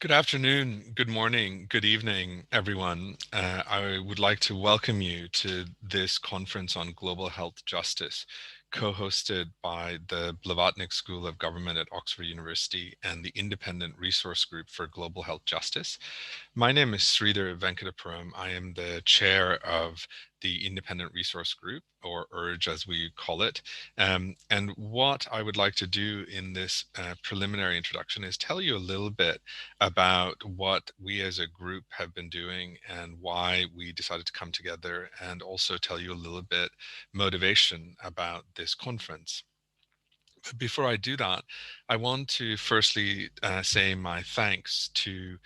Good afternoon, good morning, good evening, everyone. I would like to welcome you to this conference on global health justice, co-hosted by the Blavatnik School of Government at Oxford University and the Independent Resource Group for Global Health Justice. My name is Sridhar Venkatapuram. I am the chair of the Independent Resource Group, or URGE as we call it. And what I would like to do in this preliminary introduction is tell you a little bit about what we as a group have been doing and why we decided to come together, and also tell you a little bit motivation about this conference. But before I do that, I want to firstly say my thanks to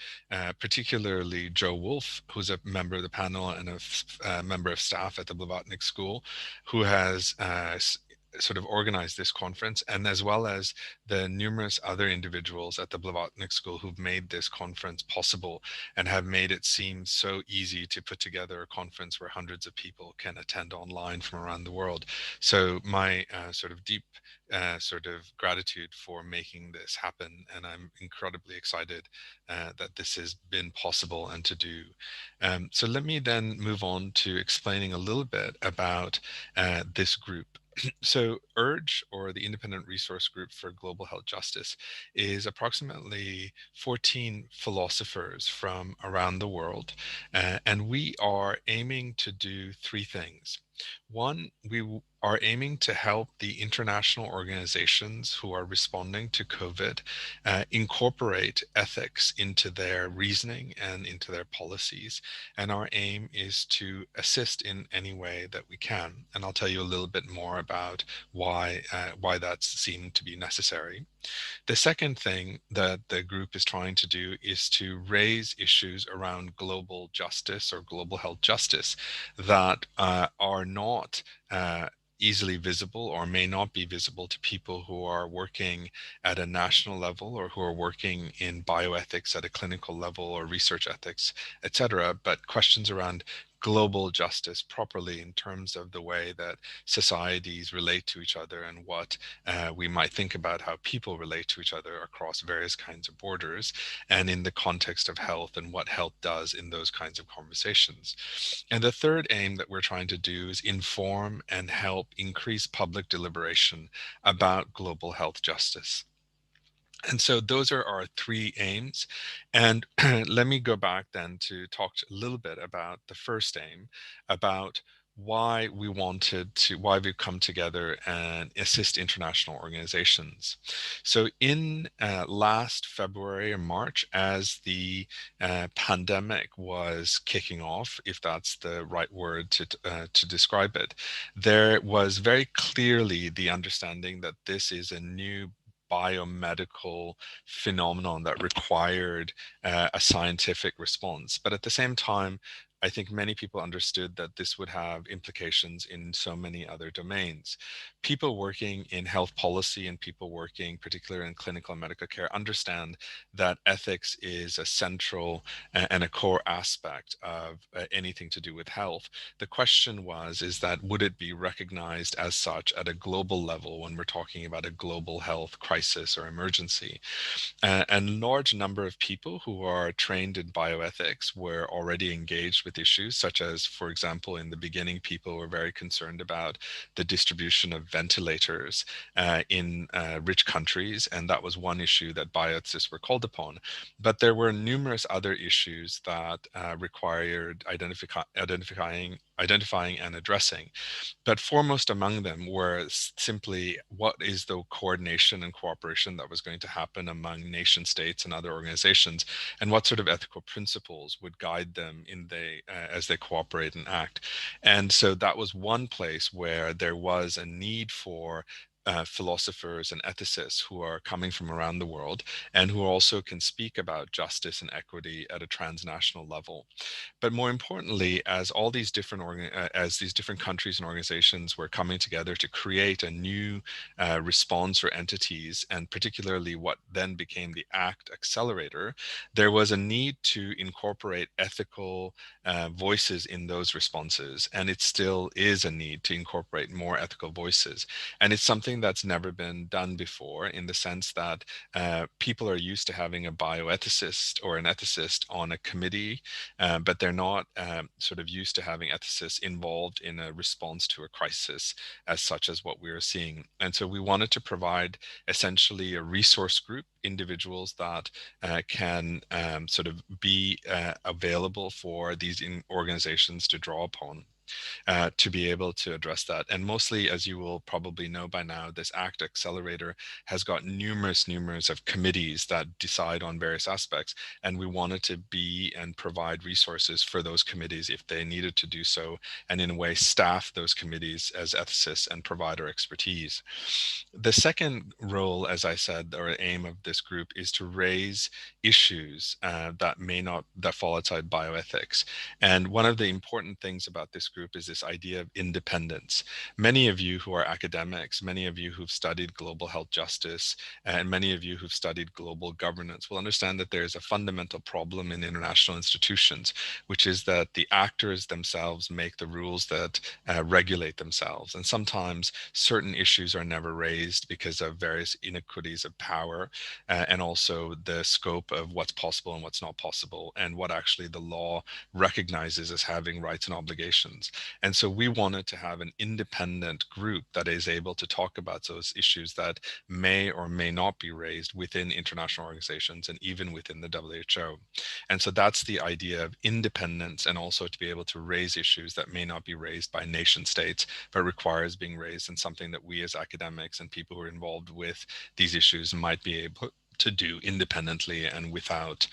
particularly Joe Wolf, who's a member of the panel and a member of staff at the Blavatnik School, who has sort of organized this conference, and as well as the numerous other individuals at the Blavatnik School who've made this conference possible and have made it seem so easy to put together a conference where hundreds of people can attend online from around the world. So my sort of deep sort of gratitude for making this happen, and I'm incredibly excited that this has been possible and to do. So let me then move on to explaining a little bit about this group. So URGE, or the Independent Resource Group for Global Health Justice, is approximately 14 philosophers from around the world, and we are aiming to do three things. One, we are aiming to help the international organizations who are responding to COVID incorporate ethics into their reasoning and into their policies. And our aim is to assist in any way that we can. And I'll tell you a little bit more about why that seemed to be necessary. The second thing that the group is trying to do is to raise issues around global justice or global health justice that are not easily visible or may not be visible to people who are working at a national level or who are working in bioethics at a clinical level or research ethics, etc. But questions around global justice properly in terms of the way that societies relate to each other and what we might think about how people relate to each other across various kinds of borders and in the context of health and what health does in those kinds of conversations. And the third aim that we're trying to do is inform and help increase public deliberation about global health justice. And so those are our three aims. And let me go back then to talk a little bit about the first aim, about why we've come together and assist international organizations. So in last February or March, as the pandemic was kicking off, if that's the right word to describe it, there was very clearly the understanding that this is a new biomedical phenomenon that required a scientific response. But at the same time, I think many people understood that this would have implications in so many other domains. People working in health policy and people working particularly in clinical and medical care understand that ethics is a central and a core aspect of anything to do with health. The question is that would it be recognized as such at a global level when we're talking about a global health crisis or emergency? A large number of people who are trained in bioethics were already engaged with issues such as, for example, in the beginning, people were very concerned about the distribution of ventilators in rich countries, and that was one issue that bioethicists were called upon. But there were numerous other issues that required identifying and addressing. But foremost among them were simply what is the coordination and cooperation that was going to happen among nation states and other organizations, and what sort of ethical principles would guide them as they cooperate and act. And so that was one place where there was a need for philosophers and ethicists who are coming from around the world and who also can speak about justice and equity at a transnational level. But more importantly, as these different countries and organizations were coming together to create a new response or entities, and particularly what then became the ACT Accelerator, there was a need to incorporate ethical voices in those responses, and it still is a need to incorporate more ethical voices. And it's something something that's never been done before, in the sense that people are used to having a bioethicist or an ethicist on a committee, but they're not sort of used to having ethicists involved in a response to a crisis as such as what we're seeing. And so we wanted to provide essentially a resource group, individuals that can sort of be available for these organizations to draw upon to be able to address that. And mostly, as you will probably know by now, this ACT Accelerator has got numerous of committees that decide on various aspects. And we wanted to be and provide resources for those committees if they needed to do so, and in a way staff those committees as ethicists and provide our expertise. The second role, as I said, or aim of this group is to raise issues that may not, that fall outside bioethics. And one of the important things about this group is this idea of independence. Many of you who are academics, many of you who've studied global health justice, and many of you who've studied global governance will understand that there's a fundamental problem in international institutions, which is that the actors themselves make the rules that regulate themselves. And sometimes certain issues are never raised because of various inequities of power, and also the scope of what's possible and what's not possible, and what actually the law recognizes as having rights and obligations. And so we wanted to have an independent group that is able to talk about those issues that may or may not be raised within international organizations and even within the WHO. And so that's the idea of independence, and also to be able to raise issues that may not be raised by nation states, but requires being raised, and something that we as academics and people who are involved with these issues might be able to do independently and without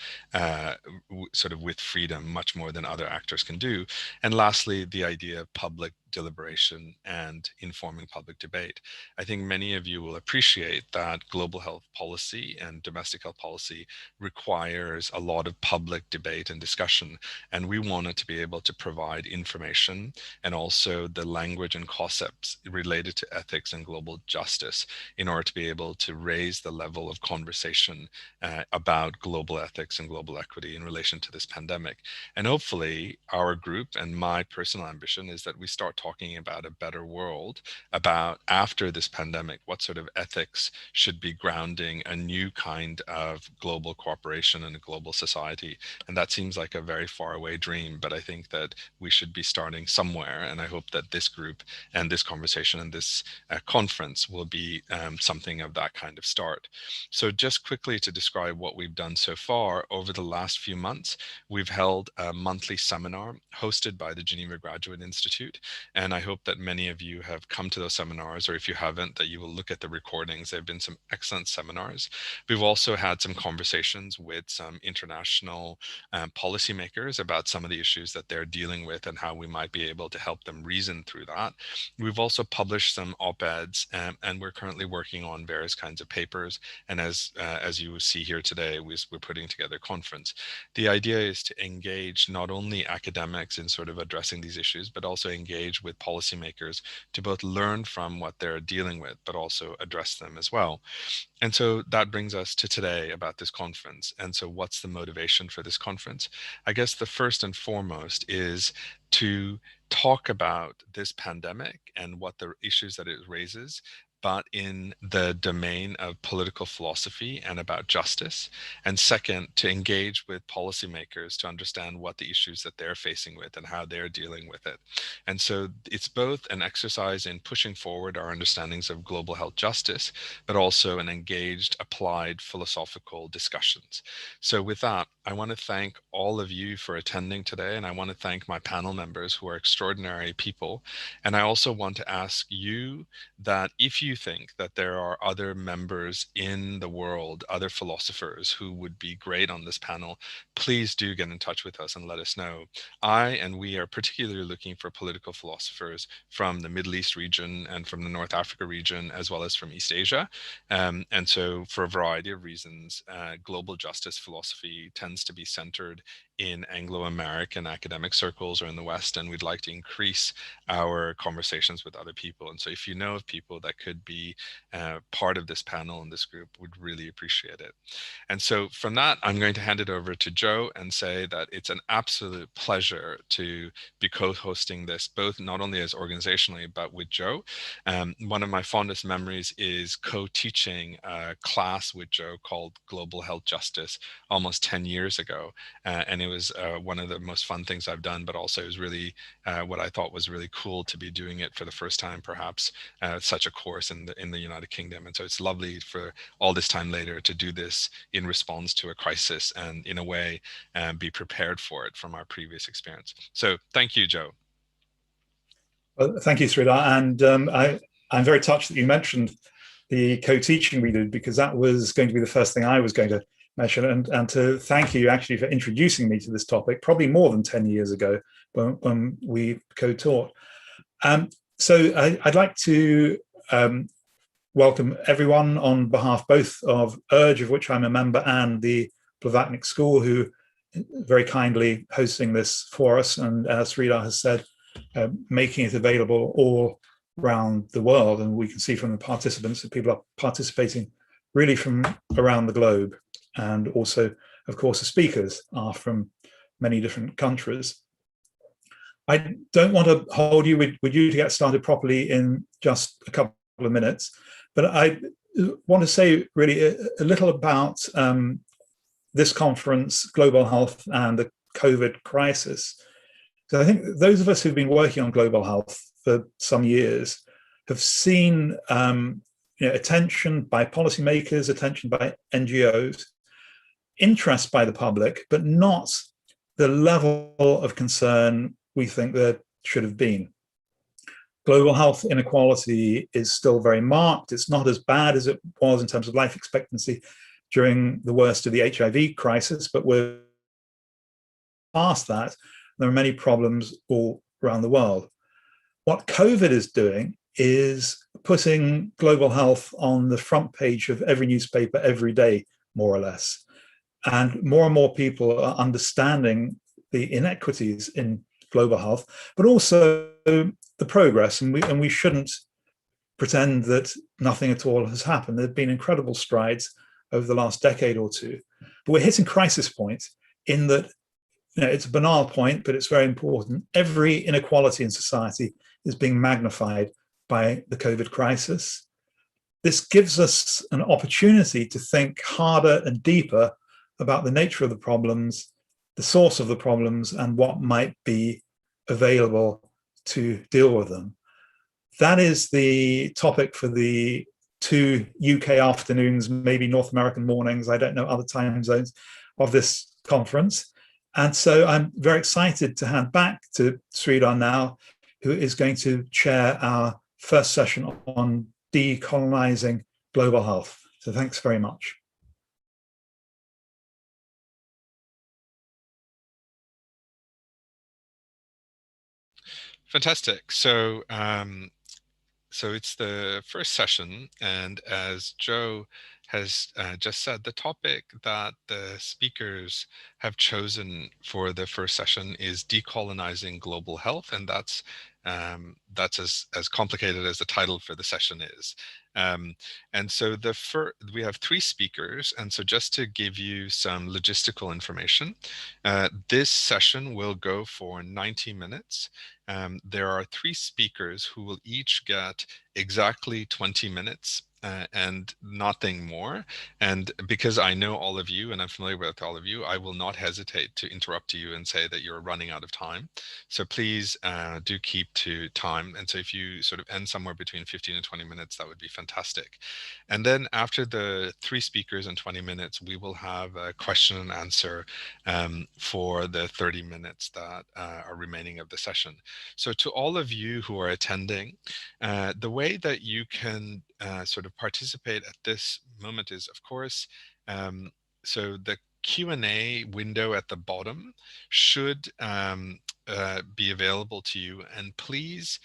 sort of with freedom, much more than other actors can do. And lastly, the idea of public deliberation and informing public debate. I think many of you will appreciate that global health policy and domestic health policy requires a lot of public debate and discussion. And we wanted to be able to provide information and also the language and concepts related to ethics and global justice in order to be able to raise the level of conversation about global ethics and global equity in relation to this pandemic. And hopefully our group, and my personal ambition, is that we start talking about a better world, about after this pandemic, what sort of ethics should be grounding a new kind of global cooperation and a global society. And that seems like a very far away dream, but I think that we should be starting somewhere. And I hope that this group and this conversation and this conference will be something of that kind of start. So just quickly to describe what we've done so far, over the last few months, we've held a monthly seminar hosted by the Geneva Graduate Institute. And I hope that many of you have come to those seminars, or if you haven't, that you will look at the recordings. There have been some excellent seminars. We've also had some conversations with some international policymakers about some of the issues that they're dealing with and how we might be able to help them reason through that. We've also published some op-eds, and we're currently working on various kinds of papers. And as you see here today, we're putting together a conference. The idea is to engage not only academics in sort of addressing these issues, but also engage with policymakers to both learn from what they're dealing with, but also address them as well. And so that brings us to today about this conference. And so what's the motivation for this conference? I guess the first and foremost is to talk about this pandemic and what the issues that it raises, but in the domain of political philosophy and about justice. And second, to engage with policymakers to understand what the issues that they're facing with and how they're dealing with it. And so it's both an exercise in pushing forward our understandings of global health justice, but also an engaged, applied philosophical discussions. So with that, I want to thank all of you for attending today, and I want to thank my panel members who are extraordinary people. And I also want to ask you that if you think that there are other members in the world, other philosophers who would be great on this panel, please do get in touch with us and let us know. We are particularly looking for political philosophers from the Middle East region and from the North Africa region, as well as from East Asia. And so for a variety of reasons, global justice philosophy tends to be centered in Anglo-American academic circles or in the West, and we'd like to increase our conversations with other people. And so if you know of people that could be part of this panel and this group, would really appreciate it. And so from that, I'm going to hand it over to Joe and say that it's an absolute pleasure to be co-hosting this, both not only as organizationally, but with Joe. One of my fondest memories is co-teaching a class with Joe called Global Health Justice almost 10 years ago. And it was one of the most fun things I've done, but also it was really what I thought was really cool to be doing it for the first time, perhaps such a course in the United Kingdom. And so it's lovely for all this time later to do this in response to a crisis and in a way be prepared for it from our previous experience. So thank you, Joe. Well, thank you, Sridhar. And I'm very touched that you mentioned the co-teaching we did, because that was going to be the first thing I was going to mention. And to thank you actually for introducing me to this topic, probably more than 10 years ago when we co-taught. So I'd like to welcome everyone on behalf both of URGE, of which I'm a member, and the Blavatnik School, who very kindly hosting this for us. And as Sridhar has said, making it available all around the world. And we can see from the participants that people are participating really from around the globe. And also, of course, the speakers are from many different countries. I don't want to hold you with you to get started properly in just a couple of minutes, but I want to say really a little about this conference, global health and the COVID crisis. So I think those of us who've been working on global health for some years have seen attention by policymakers, attention by NGOs, interest by the public, but not the level of concern we think there should have been. Global health inequality is still very marked. It's not as bad as it was in terms of life expectancy during the worst of the HIV crisis, but we're past that. There are many problems all around the world. What COVID is doing is putting global health on the front page of every newspaper every day, more or less. And more people are understanding the inequities in global health, but also the progress. And we shouldn't pretend that nothing at all has happened. There have been incredible strides over the last decade or two. But we're hitting crisis point in that it's a banal point, but it's very important. Every inequality in society is being magnified by the COVID crisis. This gives us an opportunity to think harder and deeper about the nature of the problems, the source of the problems, and what might be available to deal with them. That is the topic for the 2 UK afternoons, maybe North American mornings, I don't know, other time zones of this conference. And so I'm very excited to hand back to Sridhar now, who is going to chair our first session on decolonizing global health. So thanks very much. Fantastic. So it's the first session, and as Joe has just said, the topic that the speakers have chosen for the first session is decolonizing global health, and that's as complicated as the title for the session is. And so we have 3 speakers, and so just to give you some logistical information, this session will go for 90 minutes. There are 3 speakers who will each get exactly 20 minutes and nothing more. And because I know all of you and I'm familiar with all of you, I will not hesitate to interrupt you and say that you're running out of time. So please do keep to time. And so if you sort of end somewhere between 15 and 20 minutes, that would be fantastic. And then after the 3 speakers and 20 minutes, we will have a question and answer for the 30 minutes that are remaining of the session. So to all of you who are attending, the way that you can sort of participate at this moment is, of course, so the Q&A window at the bottom should be available to you, and please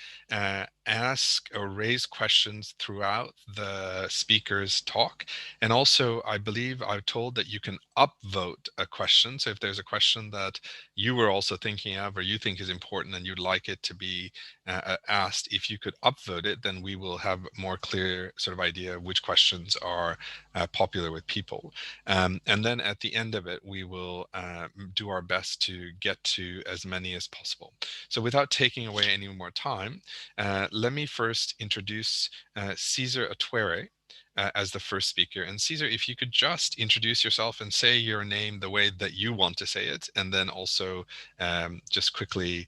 ask or raise questions throughout the speaker's talk. And also, I believe I've told that you can upvote a question. So if there's a question that you were also thinking of or you think is important and you'd like it to be asked, if you could upvote it, then we will have a more clear sort of idea of which questions are popular with people. And then at the end of it, we will do our best to get to as many as possible. So without taking away any more time, let me first introduce Cesar Atuere as the first speaker. And Cesar, if you could just introduce yourself and say your name the way that you want to say it, and then also just quickly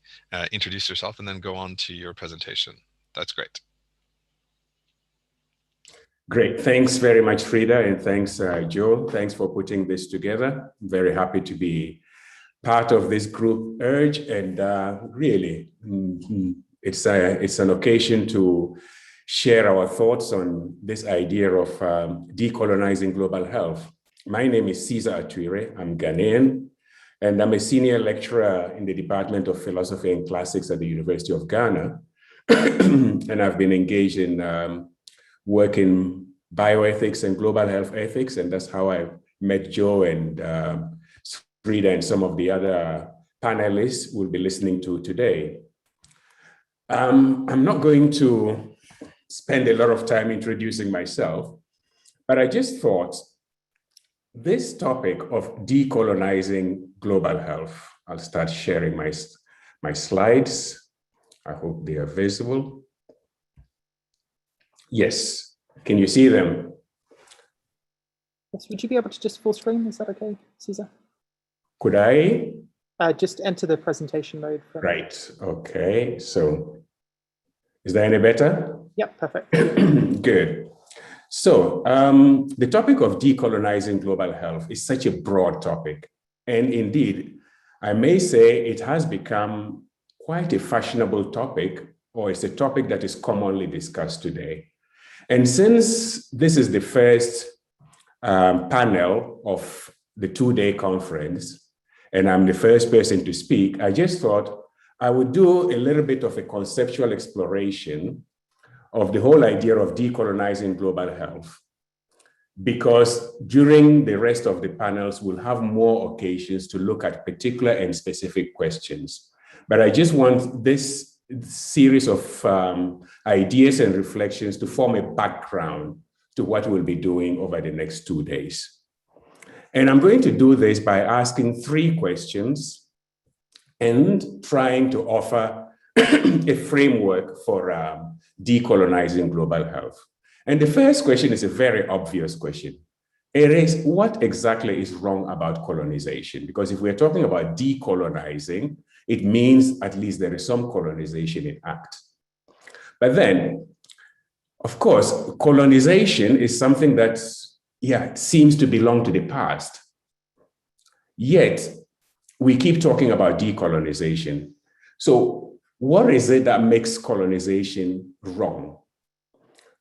introduce yourself and then go on to your presentation. That's great. Great. Thanks very much, Frida, and thanks, Joe. Thanks for putting this together. I'm very happy to be part of this group urge, and really, it's an occasion to share our thoughts on this idea of decolonizing global health. My name is Cesar Atuere. I'm Ghanaian, and I'm a senior lecturer in the Department of Philosophy and Classics at the University of Ghana. And I've been engaged in work in bioethics and global health ethics, and that's how I met Joe and Frida and some of the other panelists we'll be listening to today. I'm not going to spend a lot of time introducing myself, but I just thought this topic of decolonizing global health, I'll start sharing my slides. I hope they are visible. Yes, can you see them? Yes, would you be able to just full screen? Is that okay, Cesar? Could I? Just enter the presentation mode. Right, okay, so is that any better? Yep, perfect. Good. So the topic of decolonizing global health is such a broad topic. And indeed, I may say it has become quite a fashionable topic, or it's a topic that is commonly discussed today. And since this is the first panel of the two-day conference, and I'm the first person to speak, I just thought I would do a little bit of a conceptual exploration of the whole idea of decolonizing global health, because during the rest of the panels, we'll have more occasions to look at particular and specific questions. But I just want this series of ideas and reflections to form a background to what we'll be doing over the next 2 days. And I'm going to do this by asking 3 questions and trying to offer a framework for decolonizing global health. And the first question is a very obvious question. It is, what exactly is wrong about colonization? Because if we're talking about decolonizing, it means at least there is some colonization in act. But then, of course, colonization is something that, seems to belong to the past. Yet, we keep talking about decolonization. So what is it that makes colonization wrong?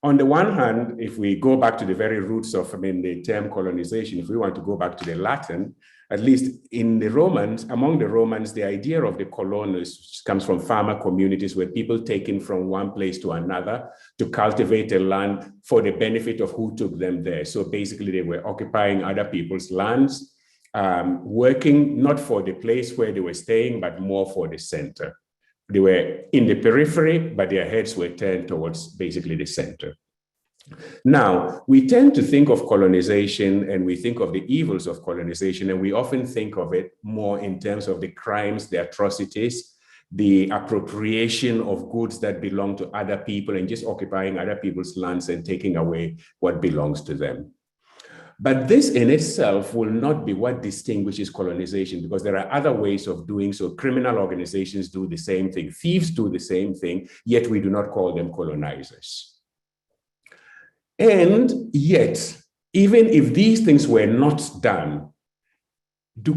On the one hand, if we go back to the very roots of the term colonization, if we want to go back to the Latin, at least in the Romans, among the Romans, the idea of the colonus comes from farmer communities where people taken from one place to another to cultivate a land for the benefit of who took them there. So basically they were occupying other people's lands, working not for the place where they were staying, but more for the center. They were in the periphery, but their heads were turned towards basically the center. Now, we tend to think of colonization and we think of the evils of colonization, and we often think of it more in terms of the crimes, the atrocities, the appropriation of goods that belong to other people and just occupying other people's lands and taking away what belongs to them. But this in itself will not be what distinguishes colonization, because there are other ways of doing so. Criminal organizations do the same thing, thieves do the same thing, yet we do not call them colonizers. And yet, even if these things were not done,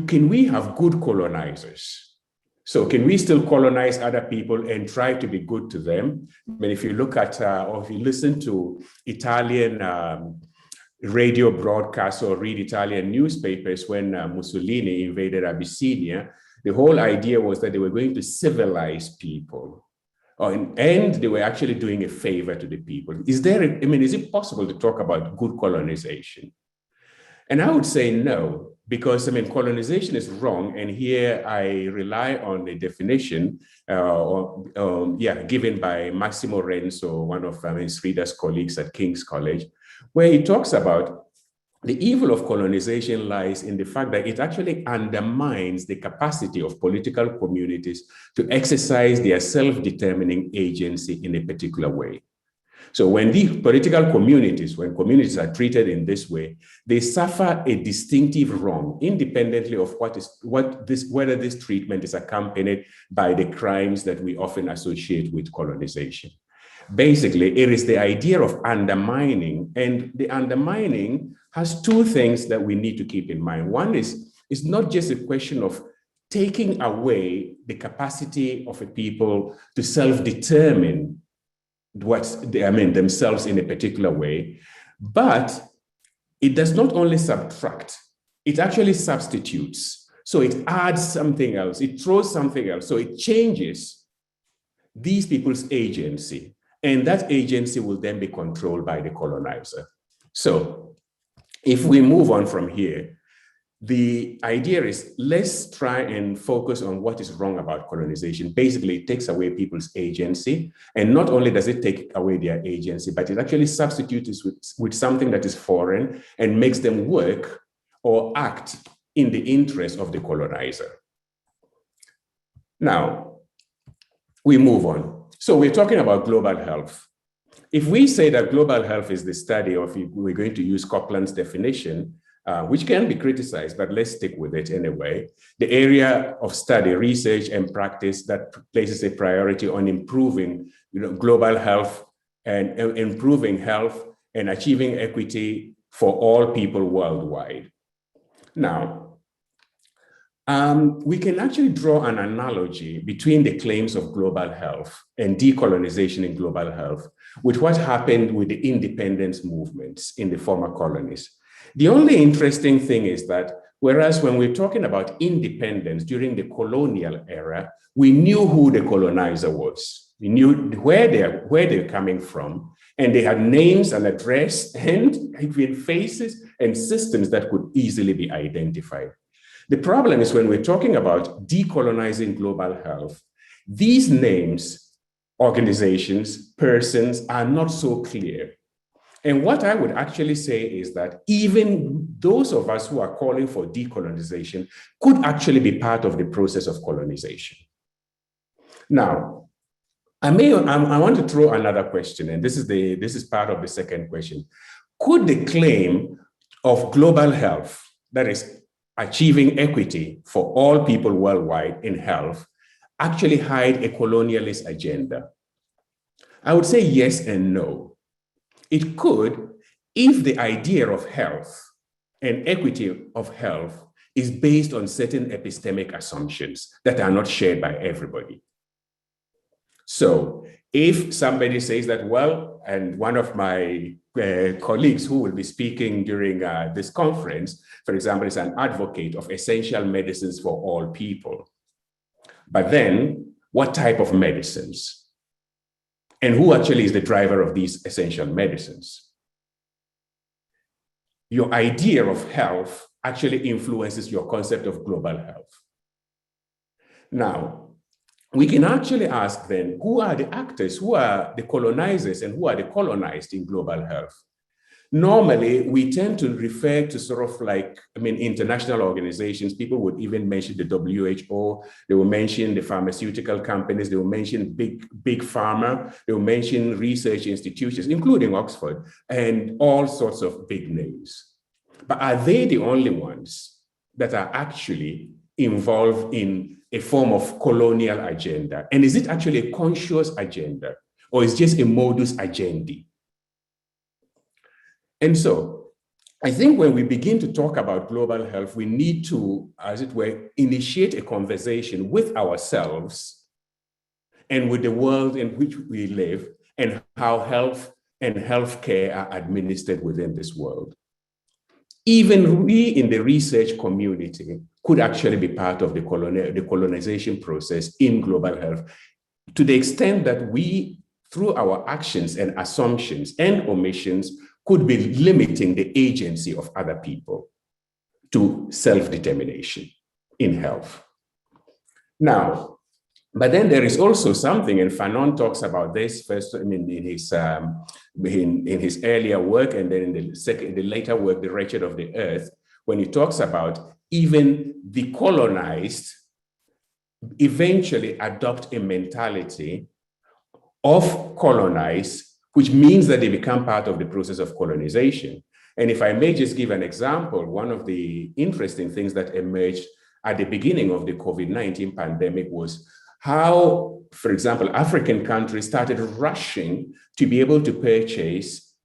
can we have good colonizers? So can we still colonize other people and try to be good to them? I mean, if you look at, or if you listen to Italian radio broadcasts or read Italian newspapers when Mussolini invaded Abyssinia, The whole idea was that they were going to civilize people, and they were actually doing a favor to the people. Is it possible to talk about good colonization? And I would say no, because colonization is wrong. And here I rely on a definition given by Massimo Renzo, one of Srida's colleagues at King's College, where he talks about the evil of colonization lies in the fact that it actually undermines the capacity of political communities to exercise their self-determining agency in a particular way. So when when communities are treated in this way, they suffer a distinctive wrong, independently of whether this treatment is accompanied by the crimes that we often associate with colonization. Basically, it is the idea of undermining, and the undermining has two things that we need to keep in mind. One is, it's not just a question of taking away the capacity of a people to self-determine themselves in a particular way, but it does not only subtract, it actually substitutes. So it adds something else, it throws something else. So it changes these people's agency, and that agency will then be controlled by the colonizer. So if we move on from here, the idea is, let's try and focus on what is wrong about colonization. Basically, it takes away people's agency. And not only does it take away their agency, but it actually substitutes with something that is foreign and makes them work or act in the interest of the colonizer. Now, we move on. So we're talking about global health. If we say that global health is the study of, if we're going to use Copeland's definition, which can be criticized, but let's stick with it anyway, the area of study, research, and practice that places a priority on improving global health and improving health and achieving equity for all people worldwide. Now, we can actually draw an analogy between the claims of global health and decolonization in global health with what happened with the independence movements in the former colonies. The only interesting thing is that whereas when we're talking about independence during the colonial era, we knew who the colonizer was. We knew where they're coming from, and they had names and address and even faces and systems that could easily be identified. The problem is when we're talking about decolonizing global health, these names, organizations, persons are not so clear. And what I would actually say is that even those of us who are calling for decolonization could actually be part of the process of colonization. Now, I want to throw another question, and this is part of the second question. Could the claim of global health, that is achieving equity for all people worldwide in health, actually hide a colonialist agenda? I would say yes and no. It could, if the idea of health and equity of health is based on certain epistemic assumptions that are not shared by everybody. So if somebody says that, well, and one of my colleagues who will be speaking during this conference, for example, is an advocate of essential medicines for all people. But then what type of medicines? And who actually is the driver of these essential medicines? Your idea of health actually influences your concept of global health. Now, we can actually ask then, who are the actors, who are the colonizers, and who are the colonized in global health? Normally, we tend to refer to sort of like, international organizations. People would even mention the WHO, they will mention the pharmaceutical companies, they will mention big pharma, they will mention research institutions, including Oxford, and all sorts of big names. But are they the only ones that are actually involved in a form of colonial agenda? And is it actually a conscious agenda, or is it just a modus agendi? And so I think when we begin to talk about global health, we need to, as it were, initiate a conversation with ourselves and with the world in which we live and how health and healthcare are administered within this world. Even we in the research community could actually be part of the colonization process in global health, to the extent that we, through our actions and assumptions and omissions, could be limiting the agency of other people to self-determination in health. Now, but then there is also something, and Fanon talks about this first, in his earlier work, and then in the later work, The Wretched of the Earth, when he talks about even the colonized eventually adopt a mentality of colonized, which means that they become part of the process of colonization. And if I may just give an example, one of the interesting things that emerged at the beginning of the COVID-19 pandemic was how, for example, African countries started rushing to be able to purchase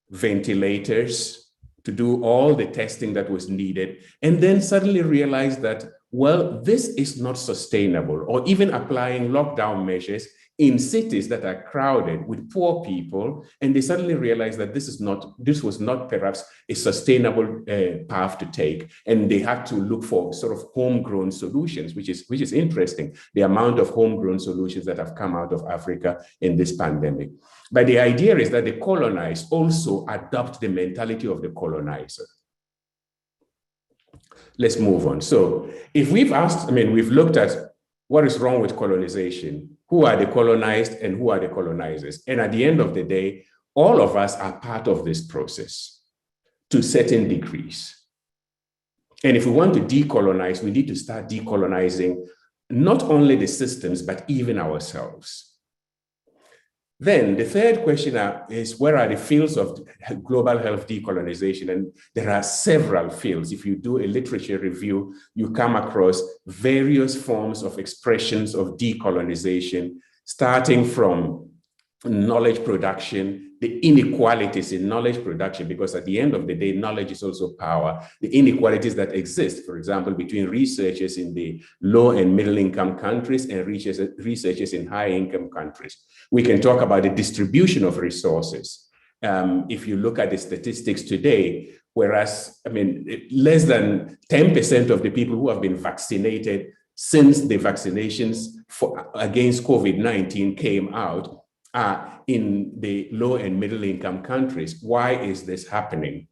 ventilators, to do all the testing that was needed, and then suddenly realized that, well, this is not sustainable, or even applying lockdown measures in cities that are crowded with poor people, and they suddenly realized that this was not perhaps a sustainable path to take, and they had to look for sort of homegrown solutions, which is interesting, the amount of homegrown solutions that have come out of Africa in this pandemic. But the idea is that the colonized also adopt the mentality of the colonizer. Let's move on. So if we've looked at what is wrong with colonization, who are the colonized and who are the colonizers? And at the end of the day, all of us are part of this process to certain degrees. And if we want to decolonize, we need to start decolonizing not only the systems, but even ourselves. Then the third question is, where are the fields of global health decolonization? And there are several fields. If you do a literature review, you come across various forms of expressions of decolonization, starting from knowledge production, the inequalities in knowledge production, because at the end of the day, knowledge is also power. The inequalities that exist, for example, between researchers in the low and middle income countries and researchers in high income countries. We can talk about the distribution of resources. If you look at the statistics today, whereas, less than 10% of the people who have been vaccinated since the vaccinations against COVID-19 came out are in the low and middle income countries. Why is this happening?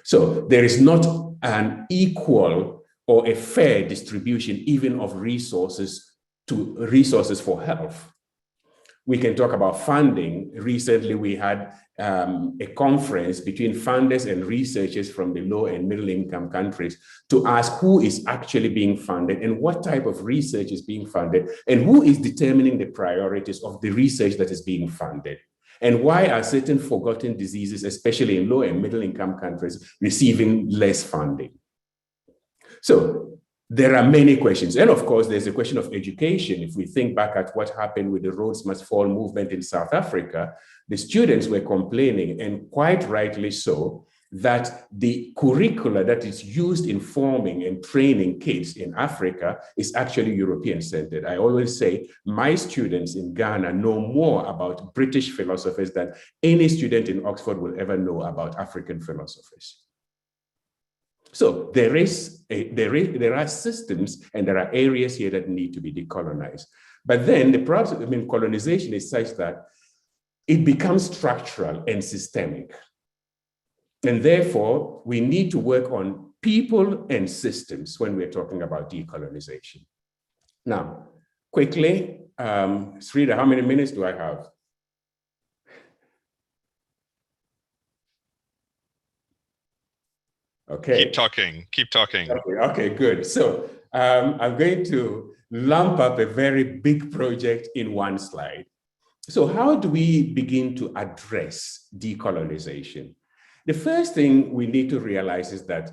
So there is not an equal or a fair distribution even of resources for health. We can talk about funding. Recently, we had a conference between funders and researchers from the low and middle income countries to ask who is actually being funded and what type of research is being funded and who is determining the priorities of the research that is being funded. And why are certain forgotten diseases, especially in low and middle income countries, receiving less funding? So there are many questions. And of course, there's a question of education. If we think back at what happened with the Rhodes Must Fall movement in South Africa, the students were complaining, and quite rightly so, that the curricula that is used in forming and training kids in Africa is actually European-centered. I always say my students in Ghana know more about British philosophers than any student in Oxford will ever know about African philosophers. So there are systems and there are areas here that need to be decolonized. But then the process, colonization is such that it becomes structural and systemic. And therefore, we need to work on people and systems when we're talking about decolonization. Now, quickly, Srida, how many minutes do I have? Okay. Keep talking. Okay, good. So I'm going to lump up a very big project in one slide. So how do we begin to address decolonization? The first thing we need to realize is that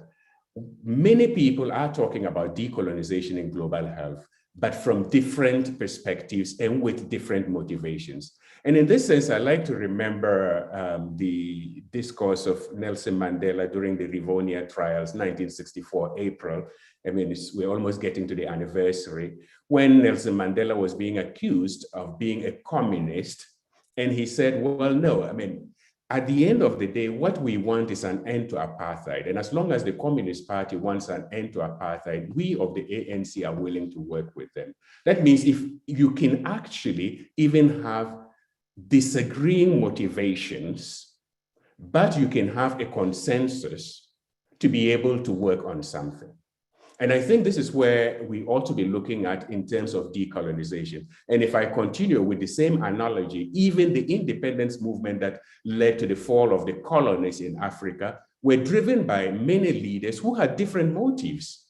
many people are talking about decolonization in global health, but from different perspectives and with different motivations. And in this sense, I like to remember the discourse of Nelson Mandela during the Rivonia trials, 1964, April. We're almost getting to the anniversary, when Nelson Mandela was being accused of being a communist. And he said, well, no, at the end of the day, what we want is an end to apartheid. And as long as the Communist Party wants an end to apartheid, we of the ANC are willing to work with them. That means if you can actually even have disagreeing motivations, but you can have a consensus to be able to work on something. And I think this is where we ought to be looking at in terms of decolonization. And if I continue with the same analogy, even the independence movement that led to the fall of the colonies in Africa were driven by many leaders who had different motives.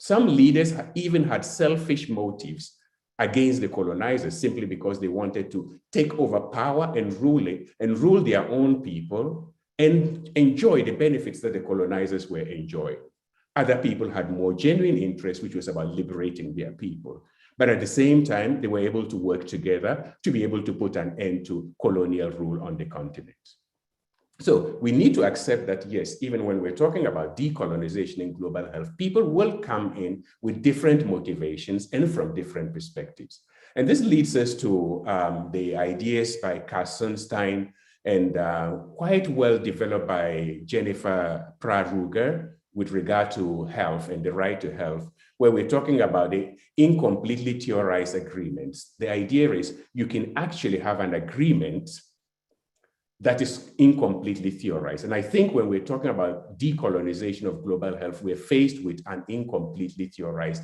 Some leaders even had selfish motives against the colonizers simply because they wanted to take over power and rule their own people and enjoy the benefits that the colonizers were enjoying. Other people had more genuine interest, which was about liberating their people. But at the same time, they were able to work together to be able to put an end to colonial rule on the continent. So we need to accept that, yes, even when we're talking about decolonization in global health, people will come in with different motivations and from different perspectives. And this leads us to the ideas by Carstenstein and quite well developed by Jennifer Pratt-Ruger with regard to health and the right to health, where we're talking about the incompletely theorized agreements. The idea is you can actually have an agreement that is incompletely theorized. And I think when we're talking about decolonization of global health, we're faced with an incompletely theorized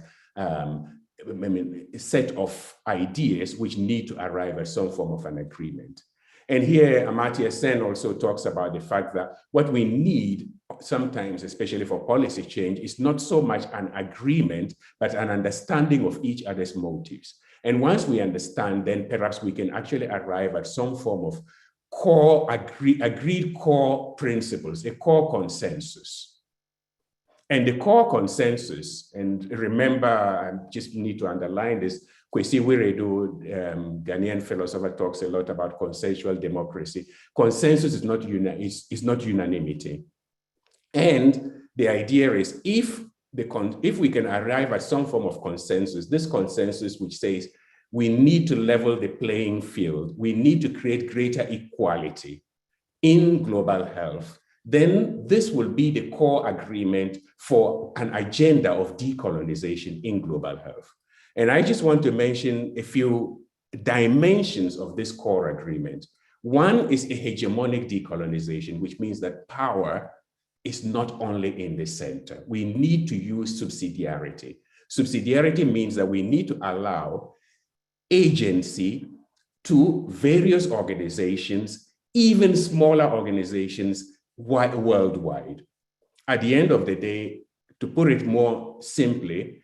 set of ideas which need to arrive at some form of an agreement. And here, Amartya Sen also talks about the fact that what we need sometimes, especially for policy change, is not so much an agreement, but an understanding of each other's motives. And once we understand, then perhaps we can actually arrive at some form of agreed core principles, a core consensus. And the core consensus, and remember, I just need to underline this, Kwesi Wiredu, Ghanaian philosopher, talks a lot about consensual democracy. Consensus is not unanimity. And the idea is if we can arrive at some form of consensus, this consensus which says we need to level the playing field, we need to create greater equality in global health, then this will be the core agreement for an agenda of decolonization in global health. And I just want to mention a few dimensions of this core agreement. One is a hegemonic decolonization, which means that power is not only in the center. We need to use subsidiarity. Subsidiarity means that we need to allow agency to various organizations, even smaller organizations worldwide. At the end of the day, to put it more simply,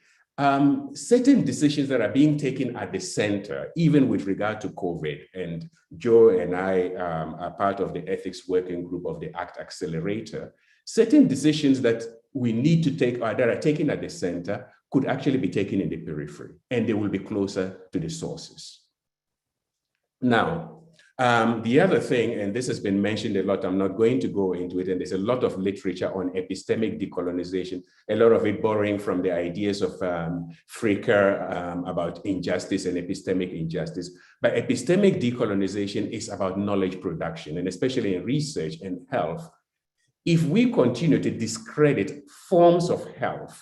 certain decisions that are being taken at the center, even with regard to COVID, and Joe and I are part of the ethics working group of the ACT Accelerator, certain decisions that we need to take or that are taken at the center could actually be taken in the periphery, and they will be closer to the sources. Now, the other thing, and this has been mentioned a lot, I'm not going to go into it, and there's a lot of literature on epistemic decolonization, a lot of it borrowing from the ideas of Fricker about injustice and epistemic injustice. But epistemic decolonization is about knowledge production, and especially in research and health. If we continue to discredit forms of health,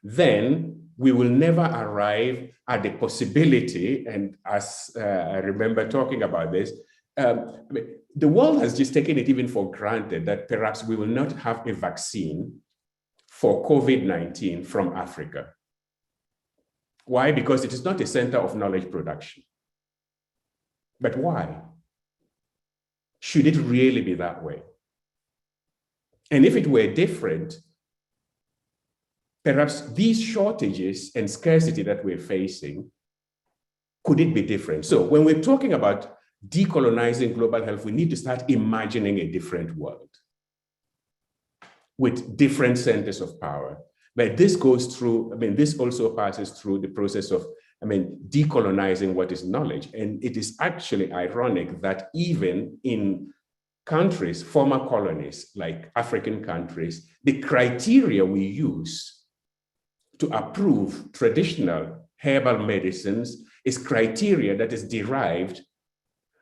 then we will never arrive at the possibility, and as I remember talking about this, the world has just taken it even for granted that perhaps we will not have a vaccine for COVID-19 from Africa. Why? Because it is not a center of knowledge production. But why? Should it really be that way? And if it were different, perhaps these shortages and scarcity that we're facing, could it be different? So when we're talking about decolonizing global health, we need to start imagining a different world with different centers of power. But this goes through, this also passes through the process of, decolonizing what is knowledge. And it is actually ironic that even in countries, former colonies, like African countries, the criteria we use to approve traditional herbal medicines is criteria that is derived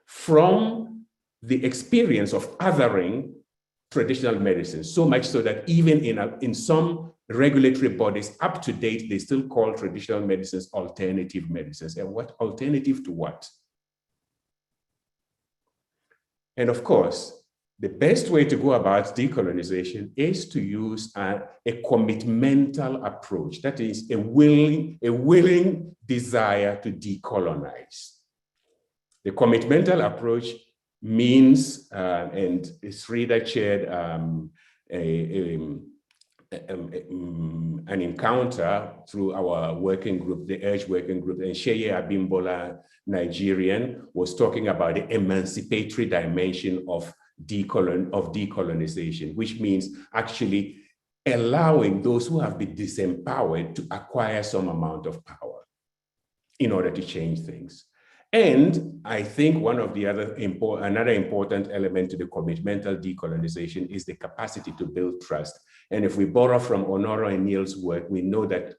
from the experience of othering traditional medicine, so much so that even in some regulatory bodies up to date, they still call traditional medicines alternative medicines. And what alternative to what? And of course, the best way to go about decolonization is to use a commitmental approach. That is a willing desire to decolonize. The commitmental approach means, and Srida chaired an encounter through our working group, the ERGE working group, and Sheye Abimbola, Nigerian, was talking about the emancipatory dimension of decolonization, which means actually allowing those who have been disempowered to acquire some amount of power in order to change things. And I think one of the another important element to the commitmental decolonization is the capacity to build trust. And if we borrow from Honora and Neil's work, we know that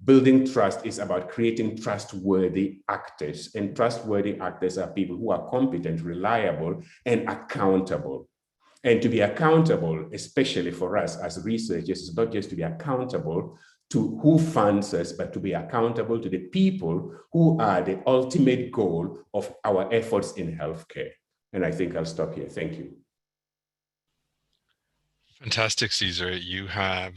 building trust is about creating trustworthy actors. And trustworthy actors are people who are competent, reliable, and accountable. And to be accountable, especially for us as researchers, is not just to be accountable to who funds us, but to be accountable to the people who are the ultimate goal of our efforts in healthcare. And I think I'll stop here. Thank you. Fantastic, Caesar. You had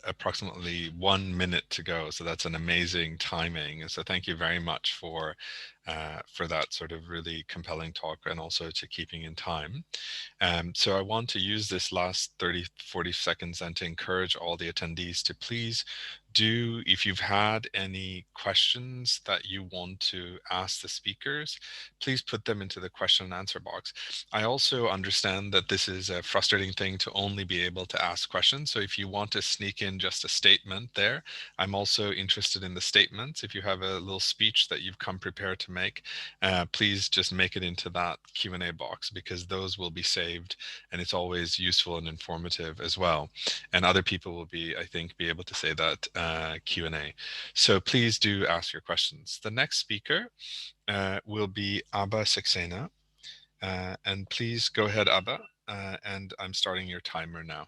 approximately 1 minute to go, so that's an amazing timing. So thank you very much for that sort of really compelling talk, and also to keeping in time. So I want to use this last 30-40 seconds and to encourage all the attendees to please do, if you've had any questions that you want to ask the speakers, please put them into the question and answer box. I also understand that this is a frustrating thing to only be able to ask questions. So if you want to sneak in just a statement there, I'm also interested in the statements. If you have a little speech that you've come prepared to make, please just make it into that Q&A box, because those will be saved, and it's always useful and informative as well. And other people will be, I think, be able to say that Q&A. So please do ask your questions. The next speaker will be Abba Saxena. And please go ahead, Abba, and I'm starting your timer now.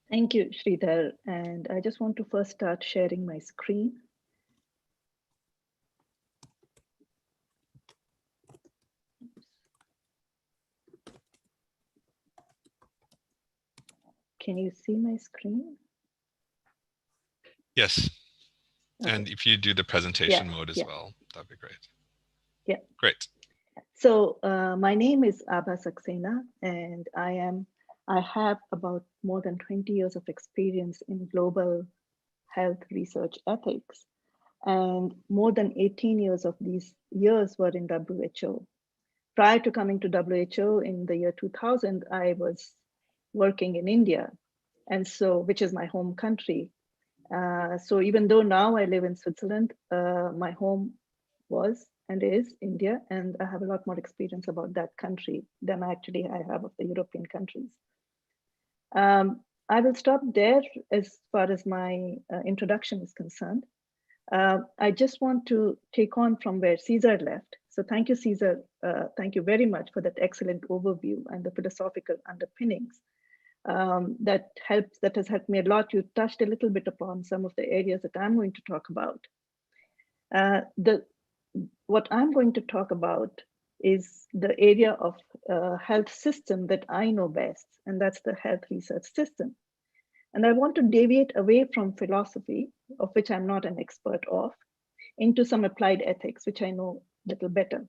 Thank you, Sridhar. And I just want to first start sharing my screen. Can you see my screen? Yes. Okay. And if you do the presentation mode as well, that'd be great. Yeah. Great. So my name is Abba Saxena, and I have about more than 20 years of experience in global health research ethics. And more than 18 years of these years were in WHO. Prior to coming to WHO in the year 2000, I was working in India, and so, which is my home country. So even though now I live in Switzerland, my home was and is India, and I have a lot more experience about that country than actually I have of the European countries. I will stop there as far as my introduction is concerned. I just want to take on from where Caesar left. So thank you, Caesar. Thank you very much for that excellent overview and the philosophical underpinnings. That has helped me a lot. You touched a little bit upon some of the areas that I'm going to talk about. What I'm going to talk about is the area of health system that I know best, and that's the health research system. And I want to deviate away from philosophy, of which I'm not an expert of, into some applied ethics, which I know a little better.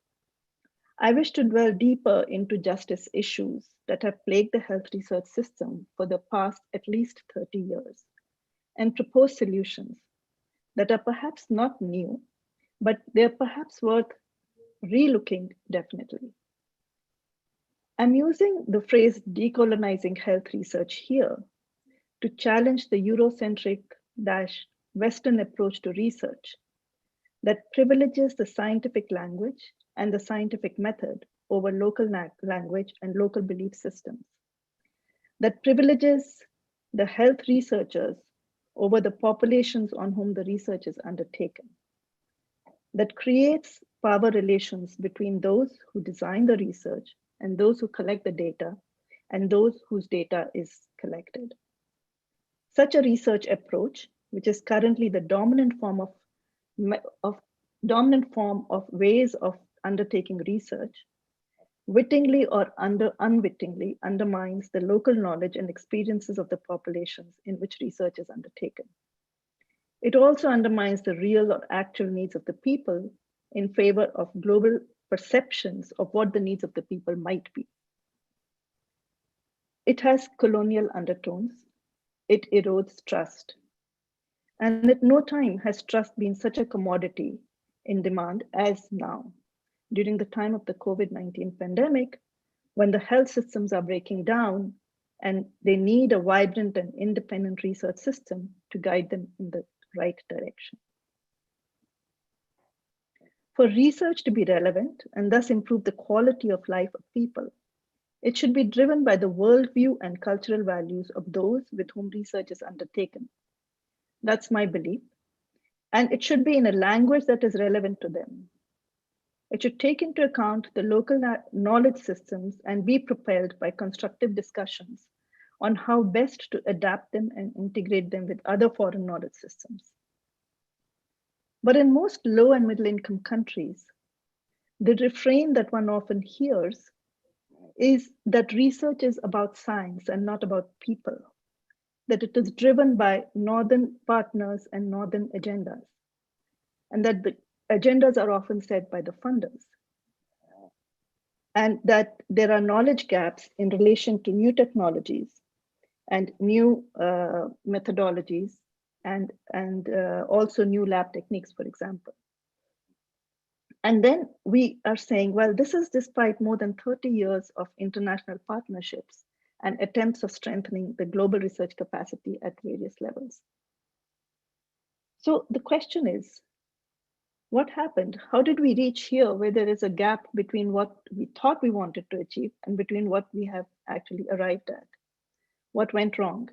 I wish to dwell deeper into justice issues that have plagued the health research system for the past at least 30 years, and propose solutions that are perhaps not new, but they're perhaps worth relooking definitely. I'm using the phrase decolonizing health research here to challenge the Eurocentric Western approach to research that privileges the scientific language and the scientific method over local language and local belief systems, that privileges the health researchers over the populations on whom the research is undertaken, that creates power relations between those who design the research and those who collect the data and those whose data is collected. Such a research approach, which is currently the dominant form of ways of undertaking research, wittingly or unwittingly undermines the local knowledge and experiences of the populations in which research is undertaken. It also undermines the real or actual needs of the people in favor of global perceptions of what the needs of the people might be. It has colonial undertones. It erodes trust. And at no time has trust been such a commodity in demand as now, during the time of the COVID-19 pandemic, when the health systems are breaking down and they need a vibrant and independent research system to guide them in the right direction. For research to be relevant and thus improve the quality of life of people, it should be driven by the worldview and cultural values of those with whom research is undertaken. That's my belief. And it should be in a language that is relevant to them. It should take into account the local knowledge systems and be propelled by constructive discussions on how best to adapt them and integrate them with other foreign knowledge systems. But in most low and middle income countries, the refrain that one often hears is that research is about science and not about people, that it is driven by northern partners and northern agendas, and that the agendas are often set by the funders, and that there are knowledge gaps in relation to new technologies and new methodologies and also new lab techniques, for example. And then we are saying, well, this is despite more than 30 years of international partnerships and attempts of strengthening the global research capacity at various levels. So the question is, what happened? How did we reach here where there is a gap between what we thought we wanted to achieve and between what we have actually arrived at? What went wrong?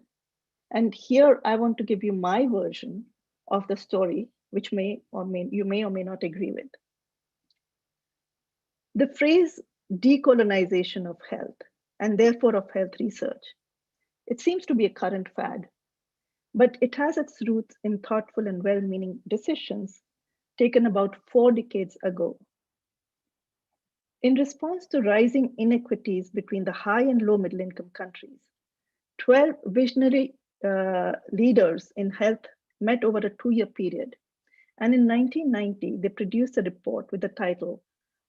And here I want to give you my version of the story, which you may or may not agree with. The phrase decolonization of health, and therefore of health research, it seems to be a current fad, but it has its roots in thoughtful and well-meaning decisions taken about 4 decades ago. In response to rising inequities between the high and low middle income countries, 12 visionary leaders in health met over a 2-year period. And in 1990, they produced a report with the title,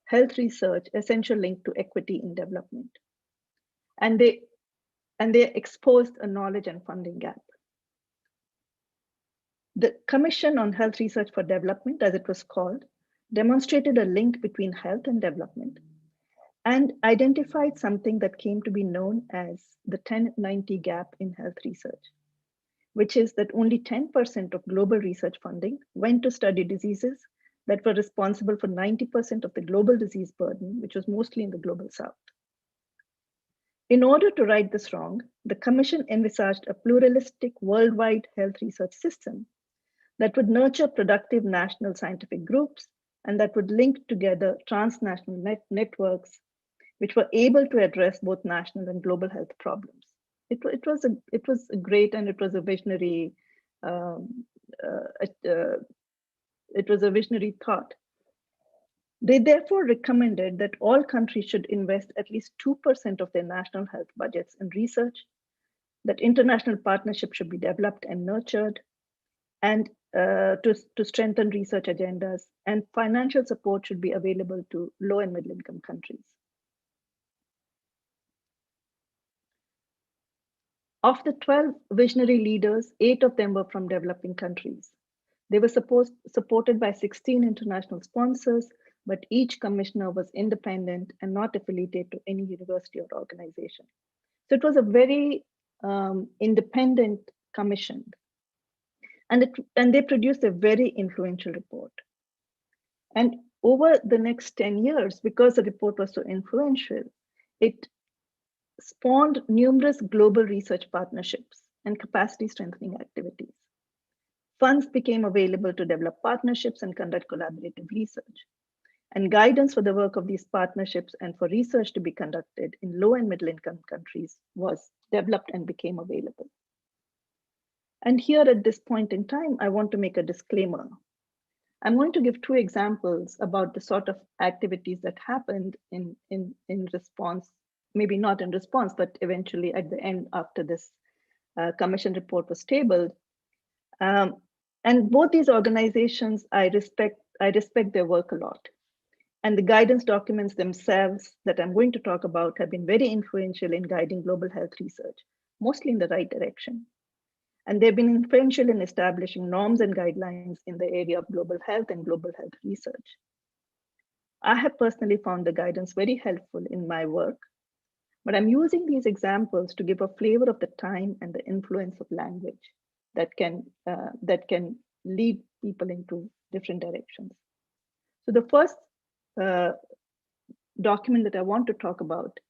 Health Research, Essential Link to Equity in Development. And they exposed a knowledge and funding gap. The Commission on Health Research for Development, as it was called, demonstrated a link between health and development and identified something that came to be known as the 1090 gap in health research, which is that only 10% of global research funding went to study diseases that were responsible for 90% of the global disease burden, which was mostly in the global south. In order to right this wrong, the Commission envisaged a pluralistic worldwide health research system that would nurture productive national scientific groups and that would link together transnational networks, which were able to address both national and global health problems. It was a great and it was a visionary thought. They therefore recommended that all countries should invest at least 2% of their national health budgets in research, that international partnerships should be developed and nurtured, and to strengthen research agendas, and financial support should be available to low and middle income countries. Of the 12 visionary leaders, 8 of them were from developing countries. They were supported by 16 international sponsors, but each commissioner was independent and not affiliated to any university or organization. So it was a very independent commission. And they produced a very influential report. And over the next 10 years, because the report was so influential, it spawned numerous global research partnerships and capacity strengthening activities. Funds became available to develop partnerships and conduct collaborative research. and guidance for the work of these partnerships and for research to be conducted in low and middle income countries was developed and became available. And here at this point in time, I want to make a disclaimer. I'm going to give two examples about the sort of activities that happened in response, maybe not in response, but eventually at the end after this commission report was tabled. And both these organizations, I respect their work a lot. And the guidance documents themselves that I'm going to talk about have been very influential in guiding global health research, mostly in the right direction. And they've been influential in establishing norms and guidelines in the area of global health and global health research. I have personally found the guidance very helpful in my work, but I'm using these examples to give a flavor of the time and the influence of language that can lead people into different directions. So the first document that I want to talk about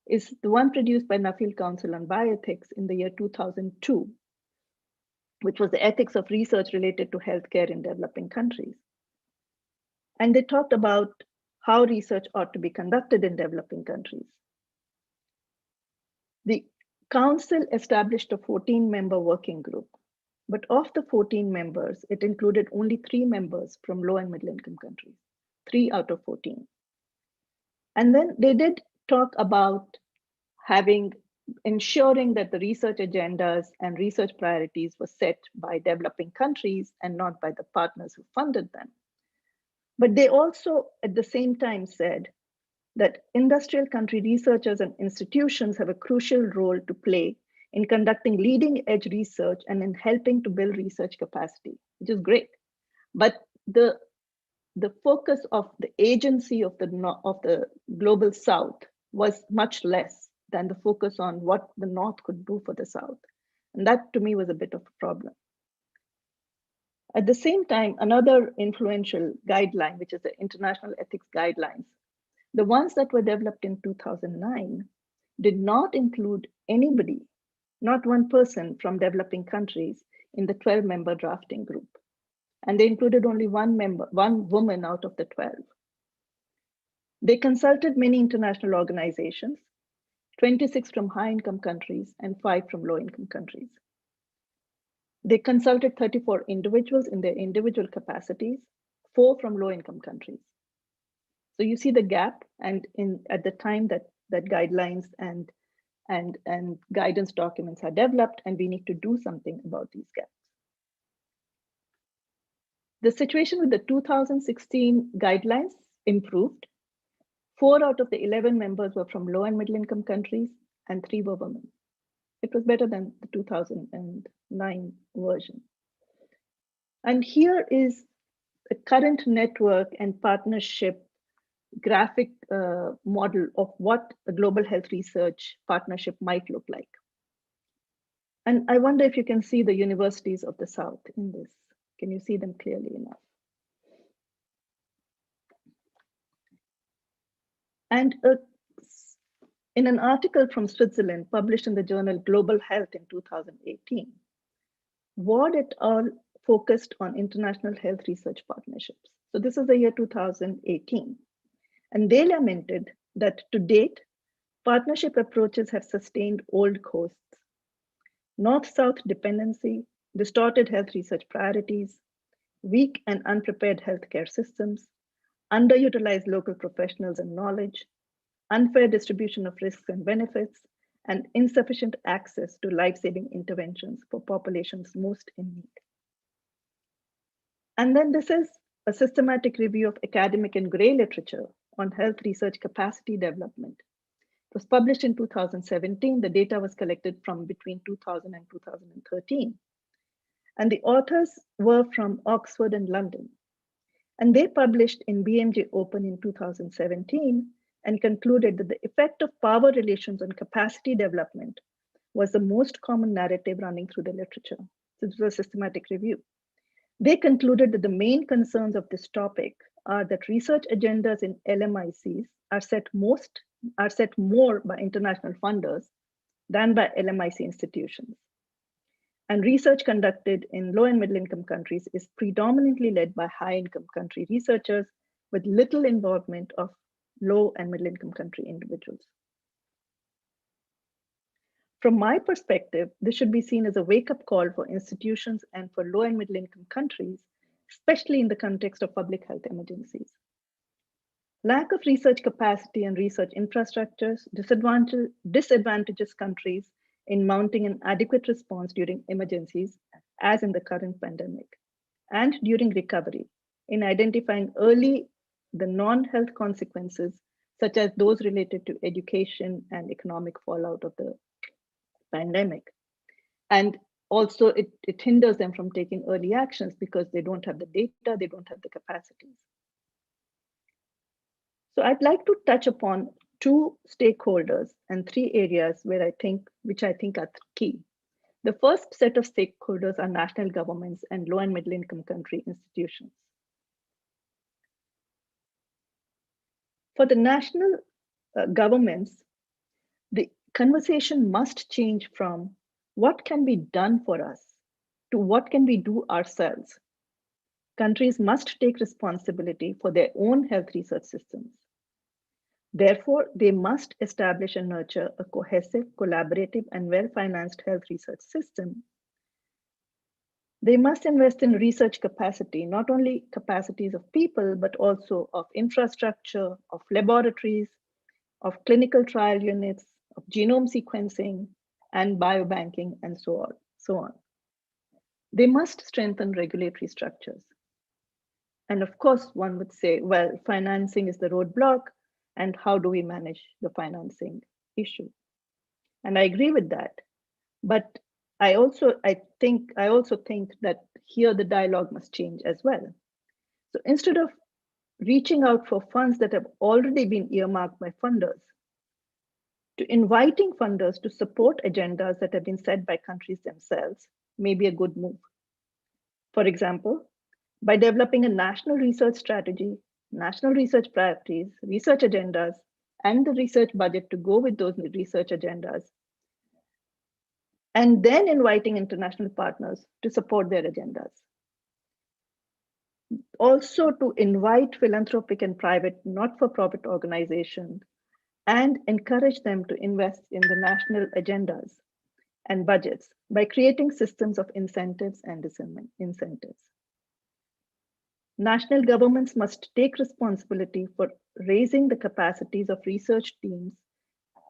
is the one produced by Nuffield Council on Bioethics in the year 2002, which was the ethics of research related to healthcare in developing countries. And they talked about how research ought to be conducted in developing countries. The council established a 14-member working group, but of the 14 members, it included only 3 members from low and middle income countries, 3 out of 14. And then they did talk about ensuring that the research agendas and research priorities were set by developing countries and not by the partners who funded them. But they also, at the same time, said that industrial country researchers and institutions have a crucial role to play in conducting leading edge research and in helping to build research capacity, which is great. But the focus of the agency of the global South was much less than the focus on what the North could do for the South. And that to me was a bit of a problem. At the same time, another influential guideline, which is the International Ethics Guidelines, the ones that were developed in 2009 did not include anybody, not one person from developing countries in the 12-member drafting group. And they included only one woman out of the 12. They consulted many international organizations, 26 from high-income countries and 5 from low-income countries. They consulted 34 individuals in their individual capacities, 4 from low-income countries. So you see the gap, and at the time that guidelines and guidance documents are developed, and we need to do something about these gaps. The situation with the 2016 guidelines improved. 4 out of the 11 members were from low and middle income countries, and 3 were women. It was better than the 2009 version. And here is a current network and partnership graphic model of what a global health research partnership might look like. And I wonder if you can see the universities of the South in this. Can you see them clearly enough? And in an article from Switzerland published in the journal Global Health in 2018, Ward et al. Focused on international health research partnerships. So this is the year 2018. And they lamented that to date, partnership approaches have sustained old costs, North-South dependency, distorted health research priorities, weak and unprepared healthcare systems, underutilized local professionals and knowledge, unfair distribution of risks and benefits, and insufficient access to life-saving interventions for populations most in need. And then this is a systematic review of academic and gray literature on health research capacity development. It was published in 2017. The data was collected from between 2000 and 2013. And the authors were from Oxford and London. And they published in BMJ Open in 2017 and concluded that the effect of power relations on capacity development was the most common narrative running through the literature. This was a systematic review. They concluded that the main concerns of this topic are that research agendas in LMICs are set more by international funders than by LMIC institutions. And research conducted in low and middle income countries is predominantly led by high income country researchers with little involvement of low and middle income country individuals. From my perspective, this should be seen as a wake-up call for institutions and for low and middle income countries, especially in the context of public health emergencies. Lack of research capacity and research infrastructures disadvantages countries in mounting an adequate response during emergencies, as in the current pandemic, and during recovery, in identifying early the non-health consequences, such as those related to education and economic fallout of the pandemic. And also it hinders them from taking early actions because they don't have the data, they don't have the capacities. So I'd like to touch upon two stakeholders and three areas which I think are key. The first set of stakeholders are national governments and low and middle income country institutions. For the national governments, the conversation must change from what can be done for us to what can we do ourselves. Countries must take responsibility for their own health research systems. Therefore, they must establish and nurture a cohesive, collaborative, and well-financed health research system. They must invest in research capacity, not only capacities of people, but also of infrastructure, of laboratories, of clinical trial units, of genome sequencing, and biobanking, and so on. They must strengthen regulatory structures. And of course, one would say, well, financing is the roadblock, and how do we manage the financing issue? And I agree with that. But I also think that here the dialogue must change as well. So instead of reaching out for funds that have already been earmarked by funders, to inviting funders to support agendas that have been set by countries themselves may be a good move. For example, by developing a national research strategy, national research priorities, research agendas, and the research budget to go with those research agendas, and then inviting international partners to support their agendas. Also to invite philanthropic and private not-for-profit organizations and encourage them to invest in the national agendas and budgets by creating systems of incentives and disincentives. National governments must take responsibility for raising the capacities of research teams,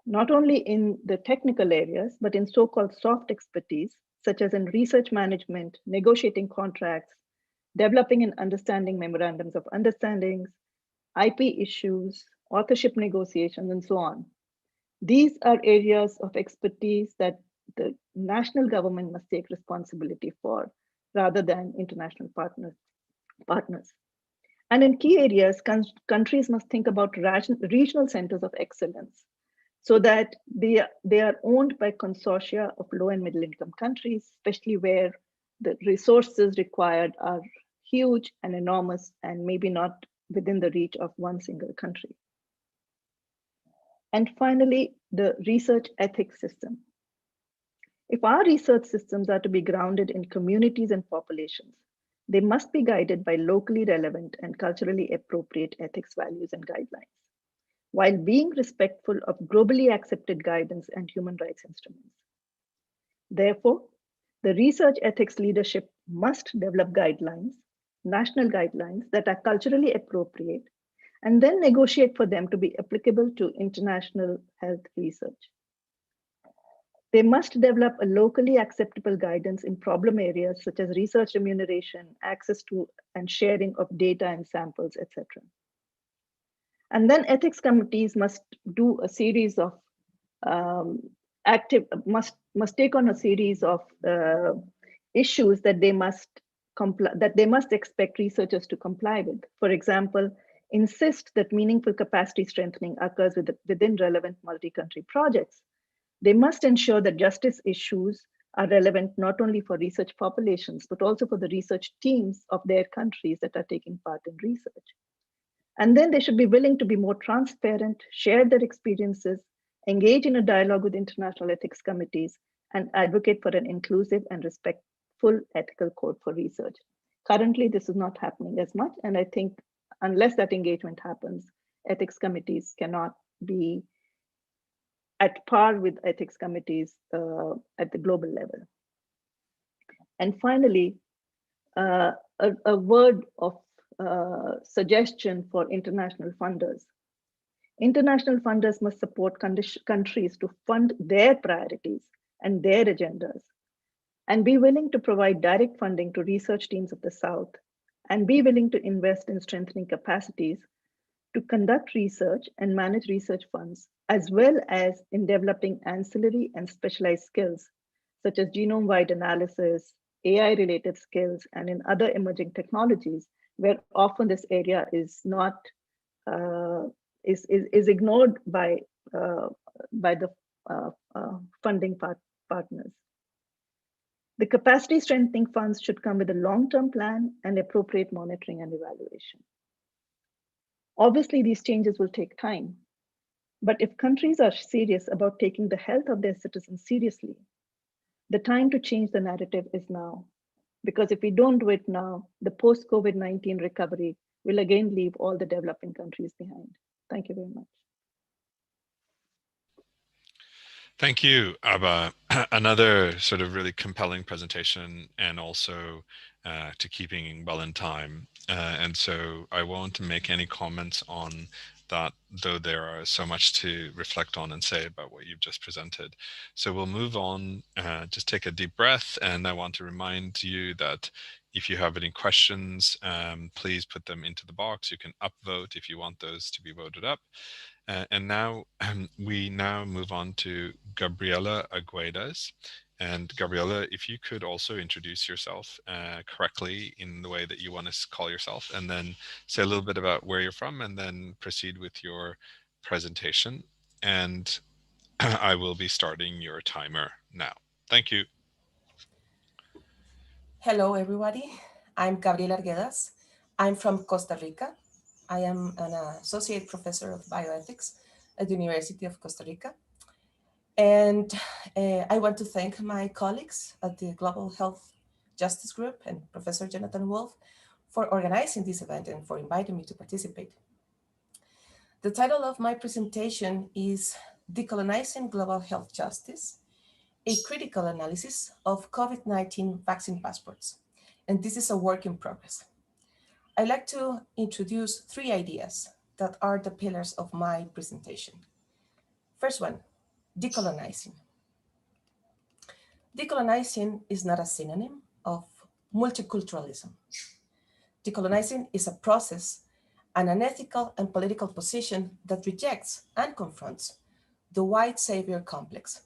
not only in the technical areas, but in so-called soft expertise, such as in research management, negotiating contracts, developing and understanding memorandums of understandings, IP issues, authorship negotiations, and so on. These are areas of expertise that the national government must take responsibility for, rather than international partners. And in key areas, countries must think about regional centers of excellence so that they are owned by consortia of low and middle income countries, especially where the resources required are huge and enormous and maybe not within the reach of one single country. And finally, the research ethics system. If our research systems are to be grounded in communities and populations, they must be guided by locally relevant and culturally appropriate ethics values and guidelines, while being respectful of globally accepted guidance and human rights instruments. Therefore, the research ethics leadership must develop guidelines, national guidelines that are culturally appropriate, and then negotiate for them to be applicable to international health research. They must develop a locally acceptable guidance in problem areas such as research remuneration, access to and sharing of data and samples, etc. And then ethics committees must do a series of must take on a series of issues that they must expect researchers to comply with. For example, insist that meaningful capacity strengthening occurs within relevant multi-country projects. They must ensure that justice issues are relevant not only for research populations, but also for the research teams of their countries that are taking part in research. And then they should be willing to be more transparent, share their experiences, engage in a dialogue with international ethics committees, and advocate for an inclusive and respectful ethical code for research. Currently, this is not happening as much, and I think unless that engagement happens, ethics committees cannot be at par with ethics committees at the global level. And finally, a word of suggestion for international funders. International funders must support countries to fund their priorities and their agendas, and be willing to provide direct funding to research teams of the South, and be willing to invest in strengthening capacities to conduct research and manage research funds, as well as in developing ancillary and specialized skills, such as genome-wide analysis, AI-related skills, and in other emerging technologies, where often this area is not is ignored by the funding partners. The capacity strengthening funds should come with a long-term plan and appropriate monitoring and evaluation. Obviously, these changes will take time, but if countries are serious about taking the health of their citizens seriously, the time to change the narrative is now. Because if we don't do it now, the post-COVID-19 recovery will again leave all the developing countries behind. Thank you very much. Thank you, Abba. Another sort of really compelling presentation, and also to keeping well in time. And so I won't make any comments on that, though there are so much to reflect on and say about what you've just presented. So we'll move on, just take a deep breath. And I want to remind you that if you have any questions, please put them into the box. You can upvote if you want those to be voted up. And now we move on to Gabriela Aguedas. And Gabriela, if you could also introduce yourself correctly in the way that you want to call yourself, and then say a little bit about where you're from, and then proceed with your presentation. And I will be starting your timer now. Thank you. Hello, everybody. I'm Gabriela Arguedas. I'm from Costa Rica. I am an associate professor of bioethics at the University of Costa Rica. And I want to thank my colleagues at the Global Health Justice Group and Professor Jonathan Wolf for organizing this event and for inviting me to participate. The title of my presentation is Decolonizing Global Health Justice, a critical analysis of COVID-19 vaccine passports. And this is a work in progress. I'd like to introduce 3 ideas that are the pillars of my presentation. First one, decolonizing. Decolonizing is not a synonym of multiculturalism. Decolonizing is a process and an ethical and political position that rejects and confronts the white savior complex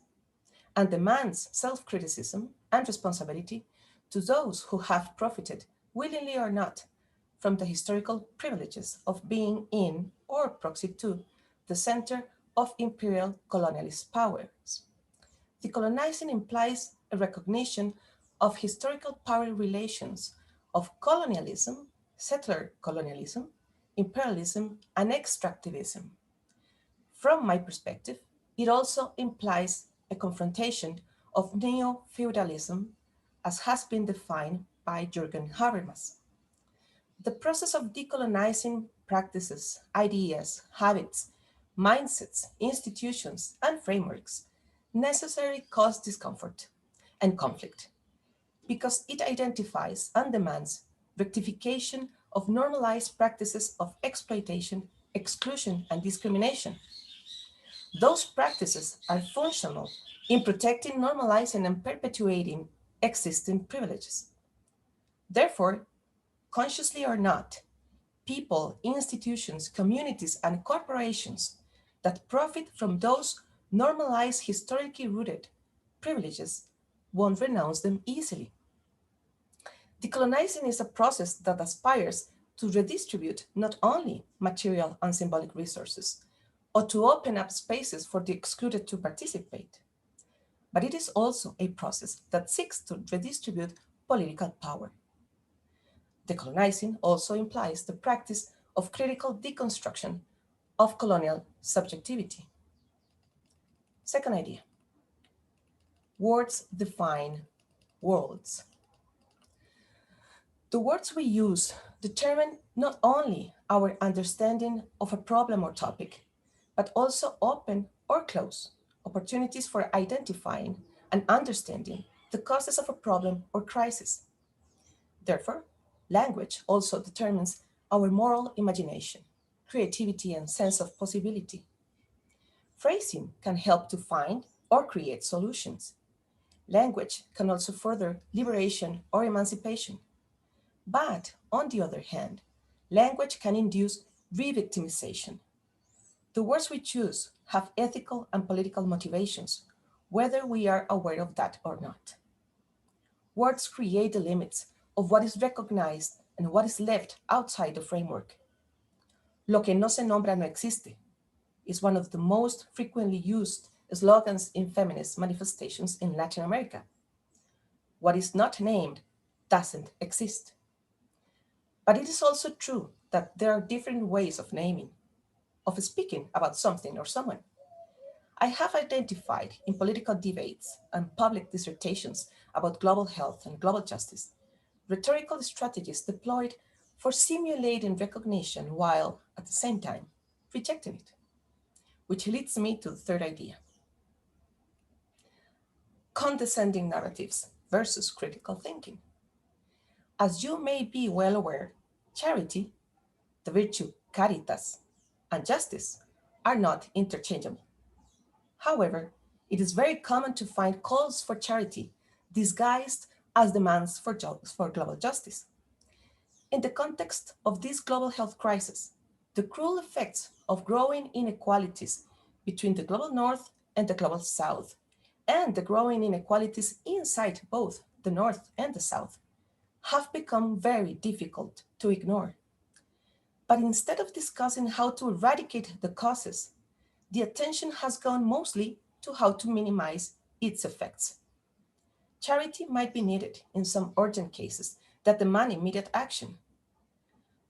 and demands self-criticism and responsibility to those who have profited, willingly or not, from the historical privileges of being in or proxy to the center of imperial colonialist powers. Decolonizing implies a recognition of historical power relations of colonialism, settler colonialism, imperialism, and extractivism. From my perspective, it also implies a confrontation of neo-feudalism as has been defined by Jürgen Habermas. The process of decolonizing practices, ideas, habits, mindsets, institutions, and frameworks necessarily cause discomfort and conflict because it identifies and demands rectification of normalized practices of exploitation, exclusion, and discrimination. Those practices are functional in protecting, normalizing, and perpetuating existing privileges. Therefore, consciously or not, people, institutions, communities, and corporations that profit from those normalized, historically rooted privileges won't renounce them easily. Decolonizing is a process that aspires to redistribute not only material and symbolic resources, or to open up spaces for the excluded to participate, but it is also a process that seeks to redistribute political power. Decolonizing also implies the practice of critical deconstruction of colonial subjectivity. Second idea, words define worlds. The words we use determine not only our understanding of a problem or topic, but also open or close opportunities for identifying and understanding the causes of a problem or crisis. Therefore, language also determines our moral imagination, creativity, and sense of possibility. Phrasing can help to find or create solutions. Language can also further liberation or emancipation. But on the other hand, language can induce re-victimization. The words we choose have ethical and political motivations, whether we are aware of that or not. Words create the limits of what is recognized and what is left outside the framework. Lo que no se nombra no existe is one of the most frequently used slogans in feminist manifestations in Latin America. What is not named doesn't exist. But it is also true that there are different ways of naming, of speaking about something or someone. I have identified in political debates and public dissertations about global health and global justice rhetorical strategies deployed for simulating recognition while, at the same time, rejecting it. Which leads me to the third idea. Condescending narratives versus critical thinking. As you may be well aware, charity, the virtue caritas, and justice are not interchangeable. However, it is very common to find calls for charity disguised as demands for global justice. In the context of this global health crisis, the cruel effects of growing inequalities between the global north and the global south, and the growing inequalities inside both the north and the south, have become very difficult to ignore. But instead of discussing how to eradicate the causes, the attention has gone mostly to how to minimize its effects. Charity might be needed in some urgent cases that demand immediate action.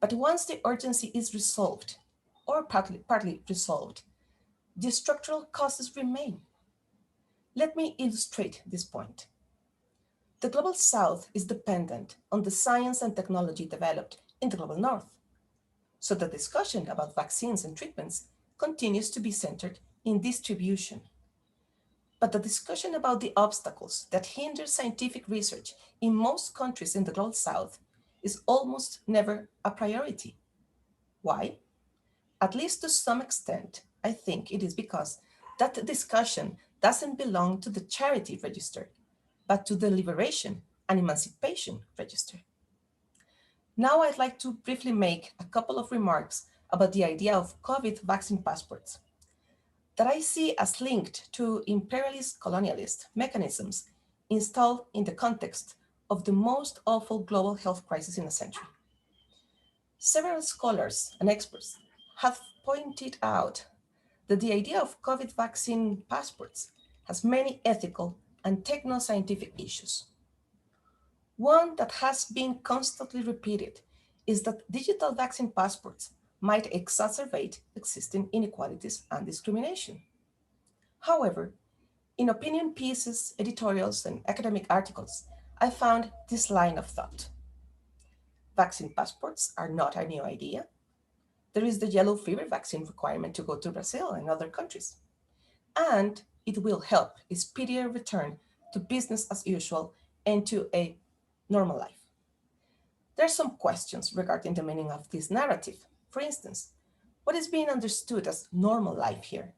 But once the urgency is resolved, or partly resolved, the structural causes remain. Let me illustrate this point. The global south is dependent on the science and technology developed in the global north. So the discussion about vaccines and treatments continues to be centered in distribution. But the discussion about the obstacles that hinder scientific research in most countries in the global south is almost never a priority. Why? At least to some extent, I think it is because that discussion doesn't belong to the charity register, but to the liberation and emancipation register. Now I'd like to briefly make a couple of remarks about the idea of COVID vaccine passports that I see as linked to imperialist colonialist mechanisms installed in the context of the most awful global health crisis in a century. Several scholars and experts have pointed out that the idea of COVID vaccine passports has many ethical and techno-scientific issues. One that has been constantly repeated is that digital vaccine passports might exacerbate existing inequalities and discrimination. However, in opinion pieces, editorials, and academic articles, I found this line of thought. Vaccine passports are not a new idea. There is the yellow fever vaccine requirement to go to Brazil and other countries. And it will help a speedier return to business as usual and to a normal life. There are some questions regarding the meaning of this narrative. For instance, what is being understood as normal life here?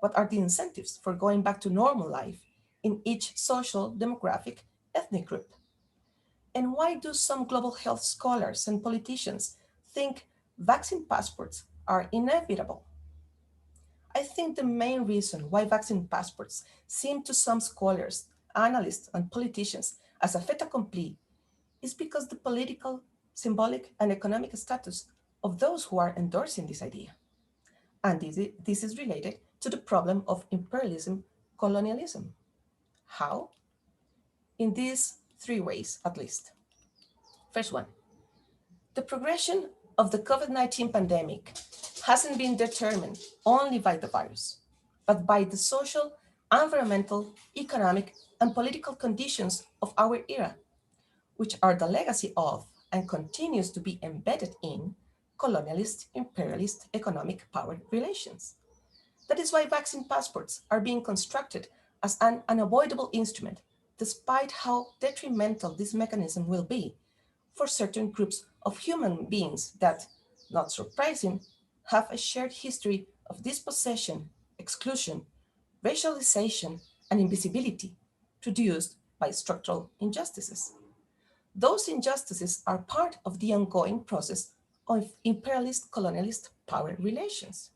What are the incentives for going back to normal life in each social, demographic, ethnic group? And why do some global health scholars and politicians think vaccine passports are inevitable? I think the main reason why vaccine passports seem to some scholars, analysts, and politicians as a fait accompli is because the political, symbolic, and economic status of those who are endorsing this idea. And this is related to the problem of imperialism, colonialism. How? In these three ways, at least. First one, the progression of the COVID-19 pandemic hasn't been determined only by the virus, but by the social, environmental, economic, and political conditions of our era, which are the legacy of and continues to be embedded in colonialist, imperialist economic power relations. That is why vaccine passports are being constructed as an unavoidable instrument, despite how detrimental this mechanism will be for certain groups of human beings that, not surprising, have a shared history of dispossession, exclusion, racialization, and invisibility produced by structural injustices. Those injustices are part of the ongoing process of imperialist colonialist power relations.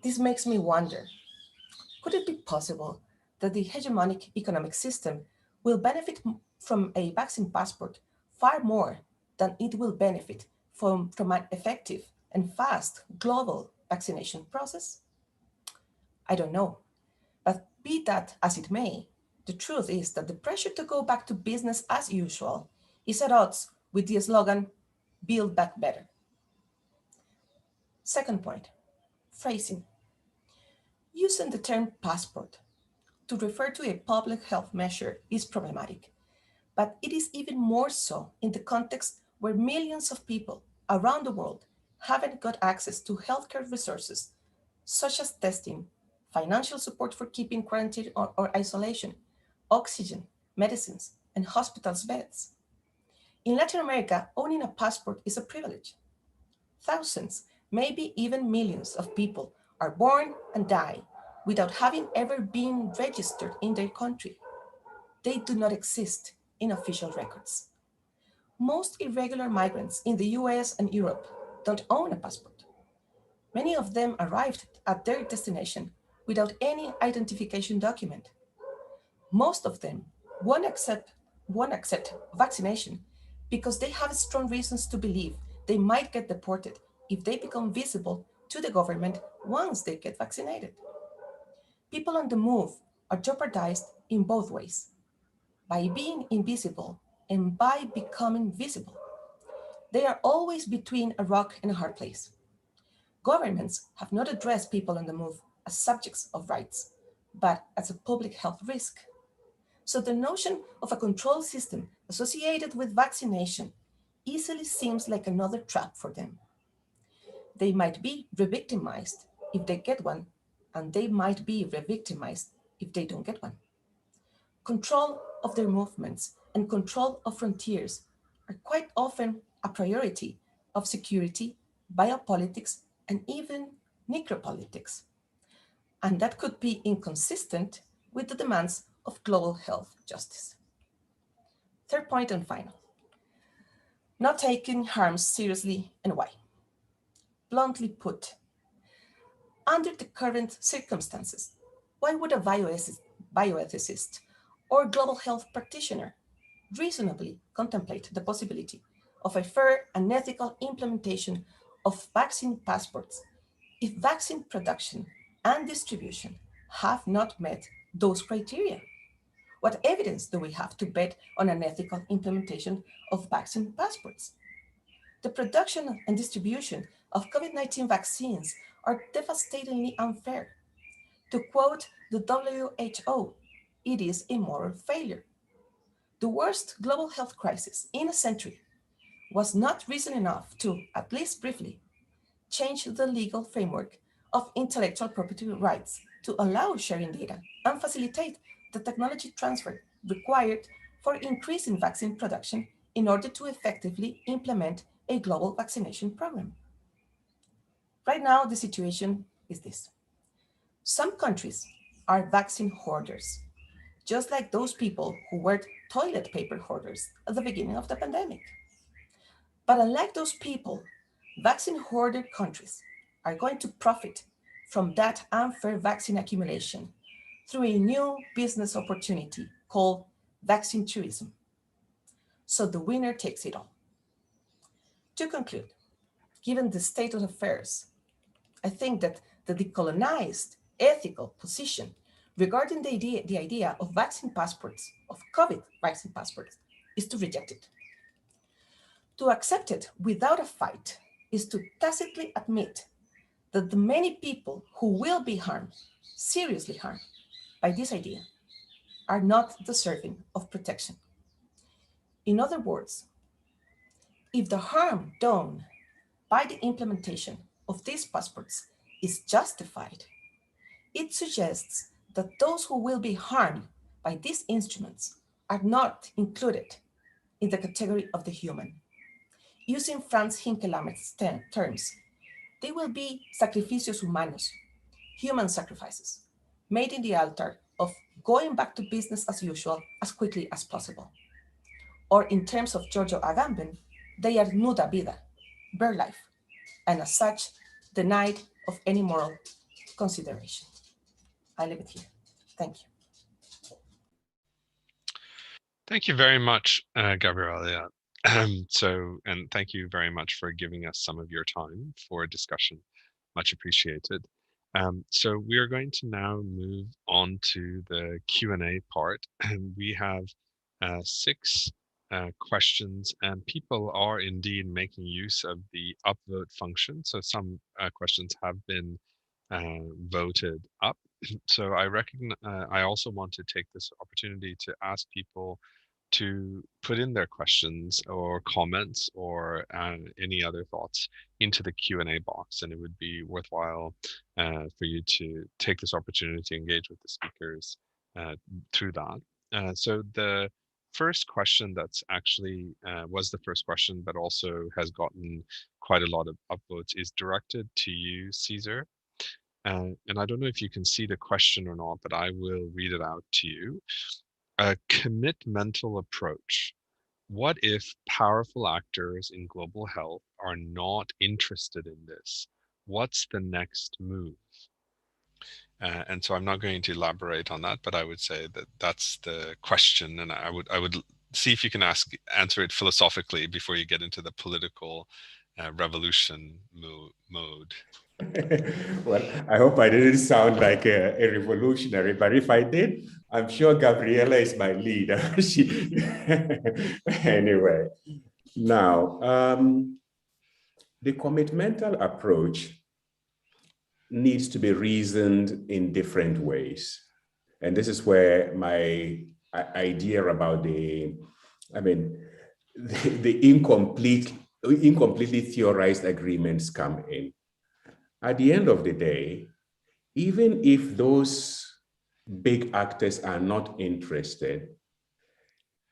This makes me wonder, could it be possible that the hegemonic economic system will benefit from a vaccine passport far more than it will benefit from an effective and fast global vaccination process? I don't know, but be that as it may, the truth is that the pressure to go back to business as usual is at odds with the slogan, Build Back Better. Second point, phrasing. Using the term passport to refer to a public health measure is problematic, but it is even more so in the context where millions of people around the world haven't got access to healthcare resources such as testing, financial support for keeping quarantine or isolation, oxygen, medicines, and hospitals beds. In Latin America, owning a passport is a privilege. Thousands, maybe even millions of people are born and die without having ever been registered in their country. They do not exist in official records. Most irregular migrants in the US and Europe don't own a passport. Many of them arrived at their destination without any identification document. Most of them won't accept vaccination because they have strong reasons to believe they might get deported if they become visible to the government once they get vaccinated. People on the move are jeopardized in both ways, by being invisible and by becoming visible. They are always between a rock and a hard place. Governments have not addressed people on the move as subjects of rights, but as a public health risk. So the notion of a control system associated with vaccination easily seems like another trap for them. They might be re-victimized if they get one, and they might be re-victimized if they don't get one. Control of their movements and control of frontiers are quite often a priority of security, biopolitics, and even necropolitics. And that could be inconsistent with the demands of global health justice. Third point and final, not taking harms seriously and why. Bluntly put, under the current circumstances, why would a bioethicist or global health practitioner reasonably contemplate the possibility of a fair and ethical implementation of vaccine passports if vaccine production and distribution have not met those criteria? What evidence do we have to bet on an ethical implementation of vaccine passports? The production and distribution of COVID-19 vaccines are devastatingly unfair. To quote the WHO, it is a moral failure. The worst global health crisis in a century was not reason enough to, at least briefly, change the legal framework of intellectual property rights to allow sharing data and facilitate the technology transfer required for increasing vaccine production in order to effectively implement a global vaccination program. Right now, the situation is this. Some countries are vaccine hoarders, just like those people who were toilet paper hoarders at the beginning of the pandemic. But unlike those people, vaccine hoarder countries are going to profit from that unfair vaccine accumulation through a new business opportunity called vaccine tourism. So the winner takes it all. To conclude, given the state of affairs, I think that the decolonized ethical position regarding the idea of vaccine passports, of COVID vaccine passports, is to reject it. To accept it without a fight is to tacitly admit that the many people who will be harmed, seriously harmed, by this idea are not deserving of protection. In other words, If the harm done by the implementation of these passports is justified, it suggests that those who will be harmed by these instruments are not included in the category of the human. Using Franz Hinkelamet's terms, they will be sacrificios humanos, human sacrifices, made in the altar of going back to business as usual as quickly as possible. Or in terms of Giorgio Agamben, they are nuda vida, bare life, and as such, denied of any moral consideration. I leave it here. Thank you. Thank you very much, Gabriela. And thank you very much for giving us some of your time for discussion. Much appreciated. So we are going to now move on to the Q&A part. And we have 6 questions, and people are indeed making use of the upvote function. So some questions have been voted up. So I also want to take this opportunity to ask people to put in their questions or comments or any other thoughts into the Q&A box, and it would be worthwhile for you to take this opportunity to engage with the speakers through that. So the first question that's actually was the first question, but also has gotten quite a lot of upvotes, is directed to you, Caesar. And I don't know if you can see the question or not, but I will read it out to you. A commitmental approach. What if powerful actors in global health are not interested in this? What's the next move? And so I'm not going to elaborate on that, but I would say that that's the question, and I would see if you can answer it philosophically before you get into the political revolution mode. Well, I hope I didn't sound like a revolutionary, but if I did, I'm sure Gabriela is my leader. Anyway, now, the commitmental approach needs to be reasoned in different ways. And this is where my idea about the incompletely theorized agreements come in. At the end of the day, even if those big actors are not interested,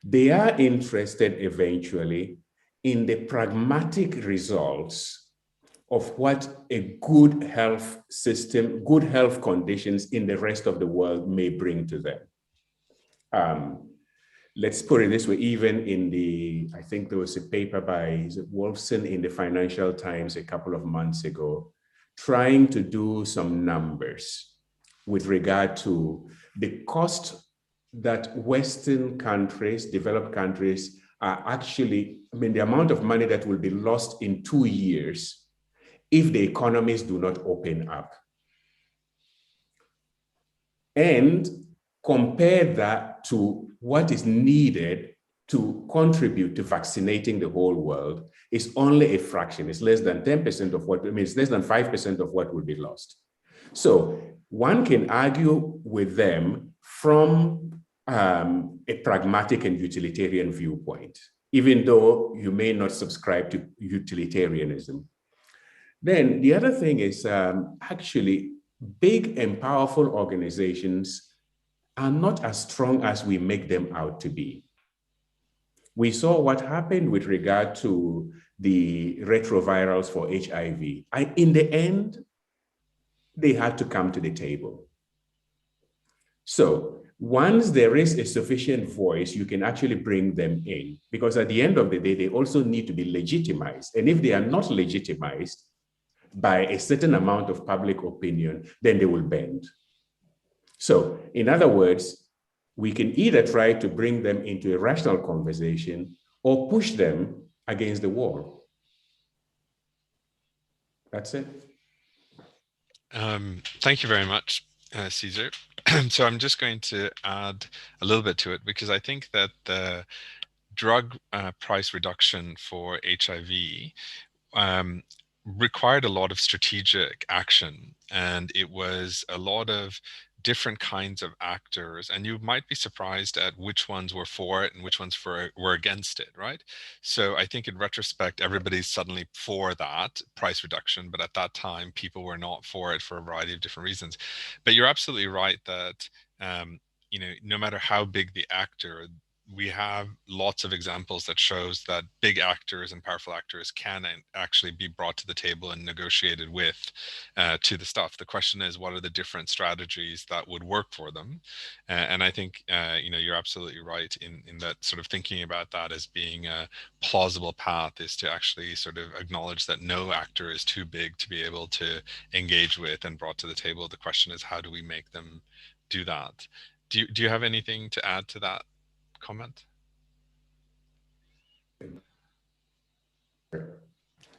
they are interested eventually in the pragmatic results of what a good health system, good health conditions in the rest of the world may bring to them. Let's put it this way, even in I think there was a paper by Wolfson in the Financial Times a couple of months ago, trying to do some numbers with regard to the cost that Western countries, developed countries, are actually, the amount of money that will be lost in 2 years if the economies do not open up. And compare that to what is needed to contribute to vaccinating the whole world is only a fraction. It's less than 10% of what, it's less than 5% of what will be lost. So one can argue with them from a pragmatic and utilitarian viewpoint, even though you may not subscribe to utilitarianism. Then the other thing is actually big and powerful organizations are not as strong as we make them out to be. We saw what happened with regard to the retrovirals for HIV. In the end, they had to come to the table. So once there is a sufficient voice, you can actually bring them in, because at the end of the day, they also need to be legitimized. And if they are not legitimized by a certain amount of public opinion, then they will bend. So in other words, we can either try to bring them into a rational conversation or push them against the wall. That's it. Thank you very much, Caesar. So I'm just going to add a little bit to it, because I think that the drug price reduction for HIV required a lot of strategic action, and it was a lot of different kinds of actors, and you might be surprised at which ones were for it and which ones were against it, right? So I think in retrospect, everybody's suddenly for that price reduction, but at that time, people were not for it for a variety of different reasons. But you're absolutely right that no matter how big the actor, we have lots of examples that shows that big actors and powerful actors can actually be brought to the table and negotiated with to the stuff. The question is, what are the different strategies that would work for them? And I think you're absolutely right in that sort of thinking about that as being a plausible path is to actually sort of acknowledge that no actor is too big to be able to engage with and brought to the table. The question is, how do we make them do that? Do you have anything to add to that comment?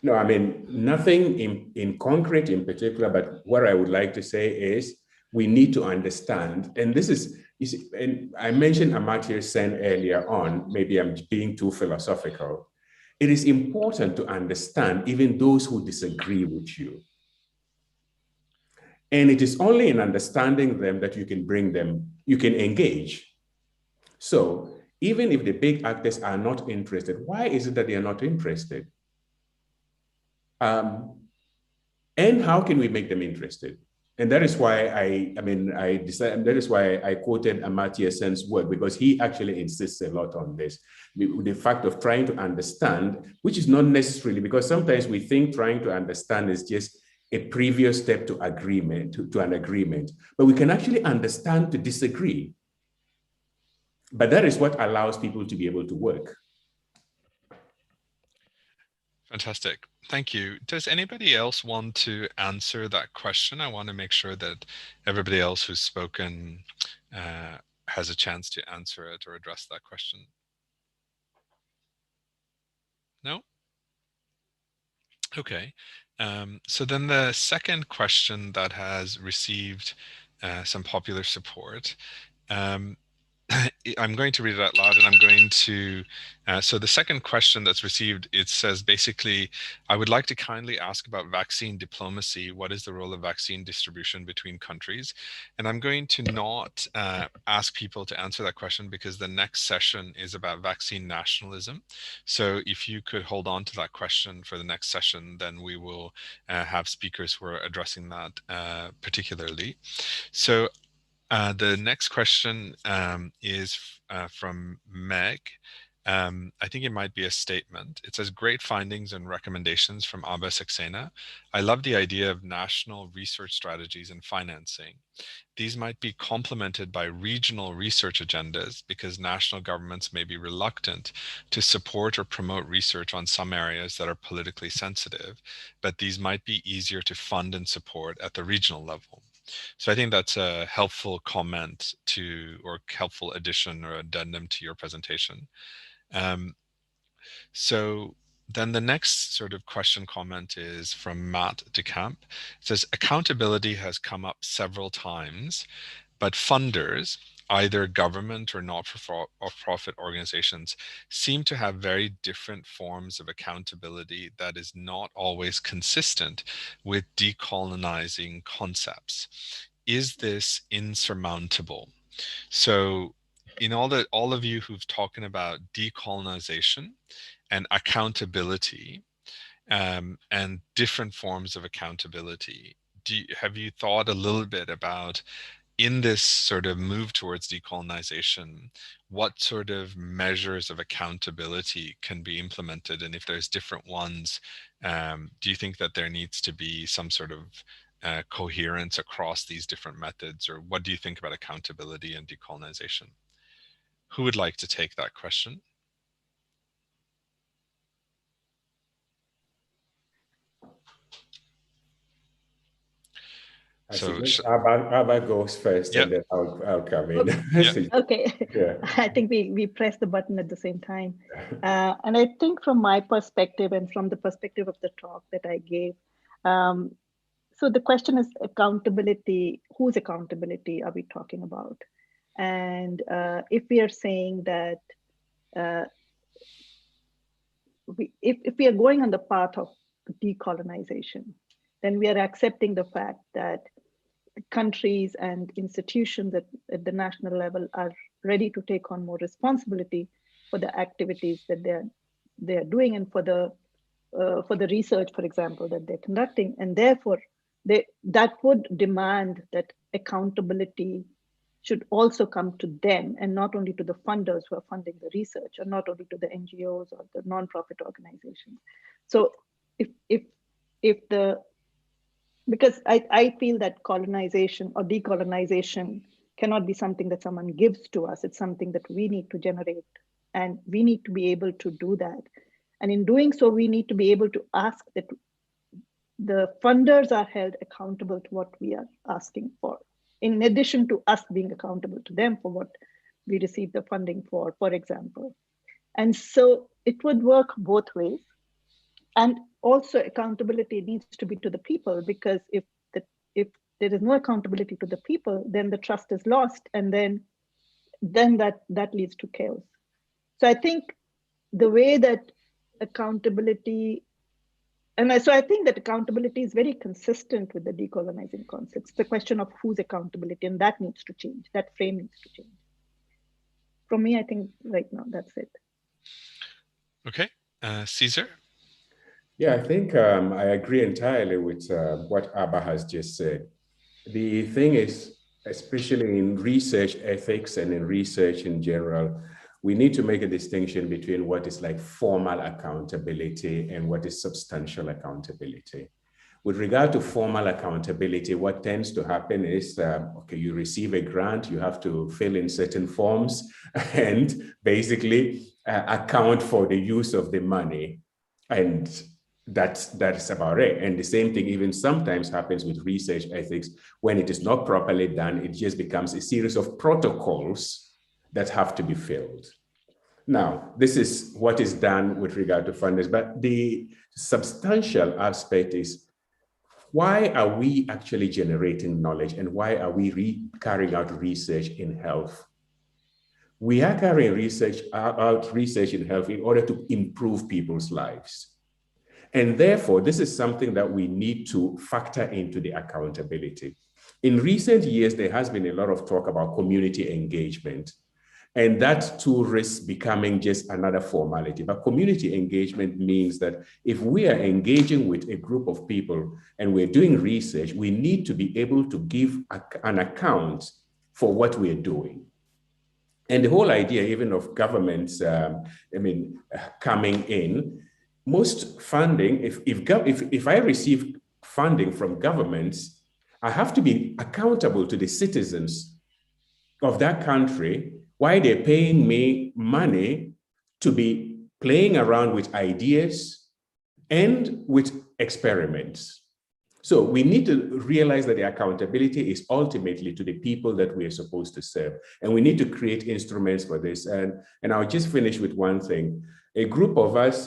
No, I mean, nothing in concrete in particular, but what I would like to say is we need to understand, and this is, you see, and I mentioned Amartya Sen earlier on, maybe I'm being too philosophical. It is important to understand even those who disagree with you. And it is only in understanding them that you can engage. So even if the big actors are not interested, why is it that they are not interested? And how can we make them interested? And that is why that is why I quoted Amartya Sen's work, because he actually insists a lot on this, the fact of trying to understand, which is not necessarily, because sometimes we think trying to understand is just a previous step to agreement, to an agreement, but we can actually understand to disagree. But that is what allows people to be able to work. Fantastic. Thank you. Does anybody else want to answer that question? I want to make sure that everybody else who's spoken has a chance to answer it or address that question. No? Okay. So then the second question that has received some popular support, I'm going to read it out loud, and I'm going to, so the second question that's received, it says basically, I would like to kindly ask about vaccine diplomacy. What is the role of vaccine distribution between countries? And I'm going to not ask people to answer that question because the next session is about vaccine nationalism. So if you could hold on to that question for the next session, then we will have speakers who are addressing that particularly. So the next question is from Meg. I think it might be a statement. It says, great findings and recommendations from Abba Saxena. I love the idea of national research strategies and financing. These might be complemented by regional research agendas because national governments may be reluctant to support or promote research on some areas that are politically sensitive, but these might be easier to fund and support at the regional level. So I think that's a helpful comment to, or helpful addition or addendum to your presentation. So then the next sort of question comment is from Matt DeCamp. It says, accountability has come up several times, but funders, either government or not-for-profit organizations, seem to have very different forms of accountability that is not always consistent with decolonizing concepts. Is this insurmountable? So in all of you who've talking about decolonization and accountability and different forms of accountability, have you thought a little bit about, in this sort of move towards decolonization, what sort of measures of accountability can be implemented? And if there's different ones, do you think that there needs to be some sort of coherence across these different methods? Or what do you think about accountability and decolonization? Who would like to take that question? I So suggest Abba goes first, yep. and then I'll come in. Yep. Okay, yeah. I think we press the button at the same time. And I think from my perspective and from the perspective of the talk that I gave, so the question is accountability. Whose accountability are we talking about? And if we are saying that if we are going on the path of decolonization, then we are accepting the fact that countries and institutions at the national level are ready to take on more responsibility for the activities that they are doing and for the research, for example, that they're conducting, and therefore that would demand that accountability should also come to them and not only to the funders who are funding the research, or not only to the NGOs or the nonprofit organizations. So because I feel that colonization or decolonization cannot be something that someone gives to us. It's something that we need to generate, and we need to be able to do that. And in doing so, we need to be able to ask that the funders are held accountable to what we are asking for, in addition to us being accountable to them for what we receive the funding for example. And so it would work both ways. And also accountability needs to be to the people, because if there is no accountability to the people, then the trust is lost, and then that leads to chaos. So I think the way that accountability, so I think that accountability is very consistent with the decolonizing concepts. It's the question of whose accountability, and that needs to change. That frame needs to change. From me, I think right now, that's it. Okay, Caesar? Yeah, I think I agree entirely with what Abba has just said. The thing is, especially in research ethics and in research in general, we need to make a distinction between what is like formal accountability and what is substantial accountability. With regard to formal accountability, what tends to happen is, okay, you receive a grant, you have to fill in certain forms and basically account for the use of the money. And that is about it. And the same thing even sometimes happens with research ethics. When it is not properly done, it just becomes a series of protocols that have to be filled. Now, this is what is done with regard to funders, but the substantial aspect is, why are we actually generating knowledge, and why are we carrying out research in health? We are carrying out research in health in order to improve people's lives. And therefore, this is something that we need to factor into the accountability. In recent years, there has been a lot of talk about community engagement, and that too risks becoming just another formality. But community engagement means that if we are engaging with a group of people and we're doing research, we need to be able to give an account for what we're doing. And the whole idea even of governments, coming in, most funding, if I receive funding from governments, I have to be accountable to the citizens of that country, why they're paying me money to be playing around with ideas and with experiments. So we need to realize that the accountability is ultimately to the people that we are supposed to serve. And we need to create instruments for this. And I'll just finish with one thing. A group of us,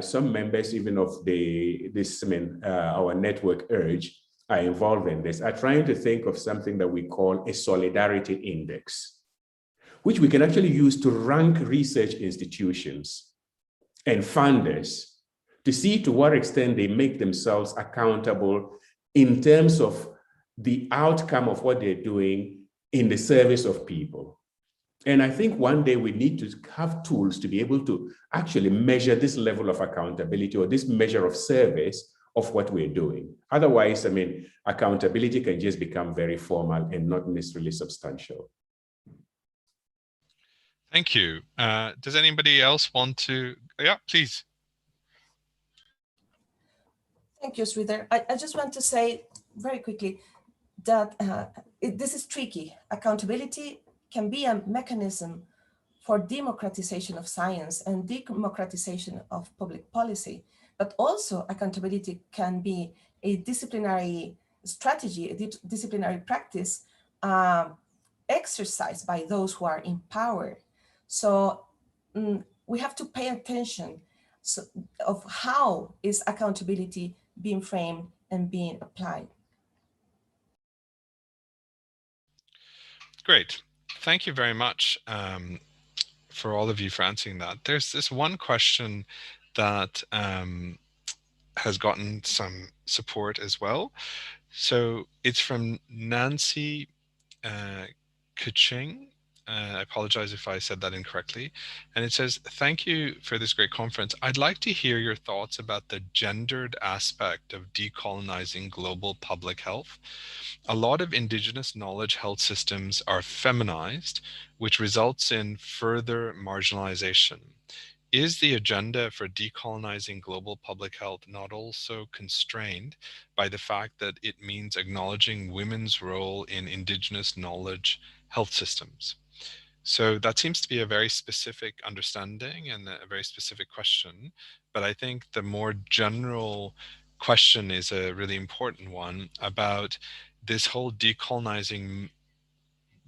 some members even of our network URGE, are involved in this, are trying to think of something that we call a solidarity index, which we can actually use to rank research institutions and funders to see to what extent they make themselves accountable in terms of the outcome of what they're doing in the service of people. And I think one day we need to have tools to be able to actually measure this level of accountability, or this measure of service of what we're doing. Otherwise, accountability can just become very formal and not necessarily substantial. Thank you. Does anybody else want to? Yeah, please. Thank you, Sridhar. I just want to say very quickly that this is tricky. Accountability can be a mechanism for democratization of science and democratization of public policy, but also accountability can be a disciplinary strategy, a disciplinary practice exercised by those who are in power. So we have to pay attention of how is accountability being framed and being applied. Great. Thank you very much for all of you for answering that. There's this one question that has gotten some support as well. So it's from Nancy Kuching. I apologize if I said that incorrectly. And it says, thank you for this great conference. I'd like to hear your thoughts about the gendered aspect of decolonizing global public health. A lot of indigenous knowledge health systems are feminized, which results in further marginalization. Is the agenda for decolonizing global public health not also constrained by the fact that it means acknowledging women's role in indigenous knowledge health systems? So that seems to be a very specific understanding and a very specific question. But I think the more general question is a really important one about this whole decolonizing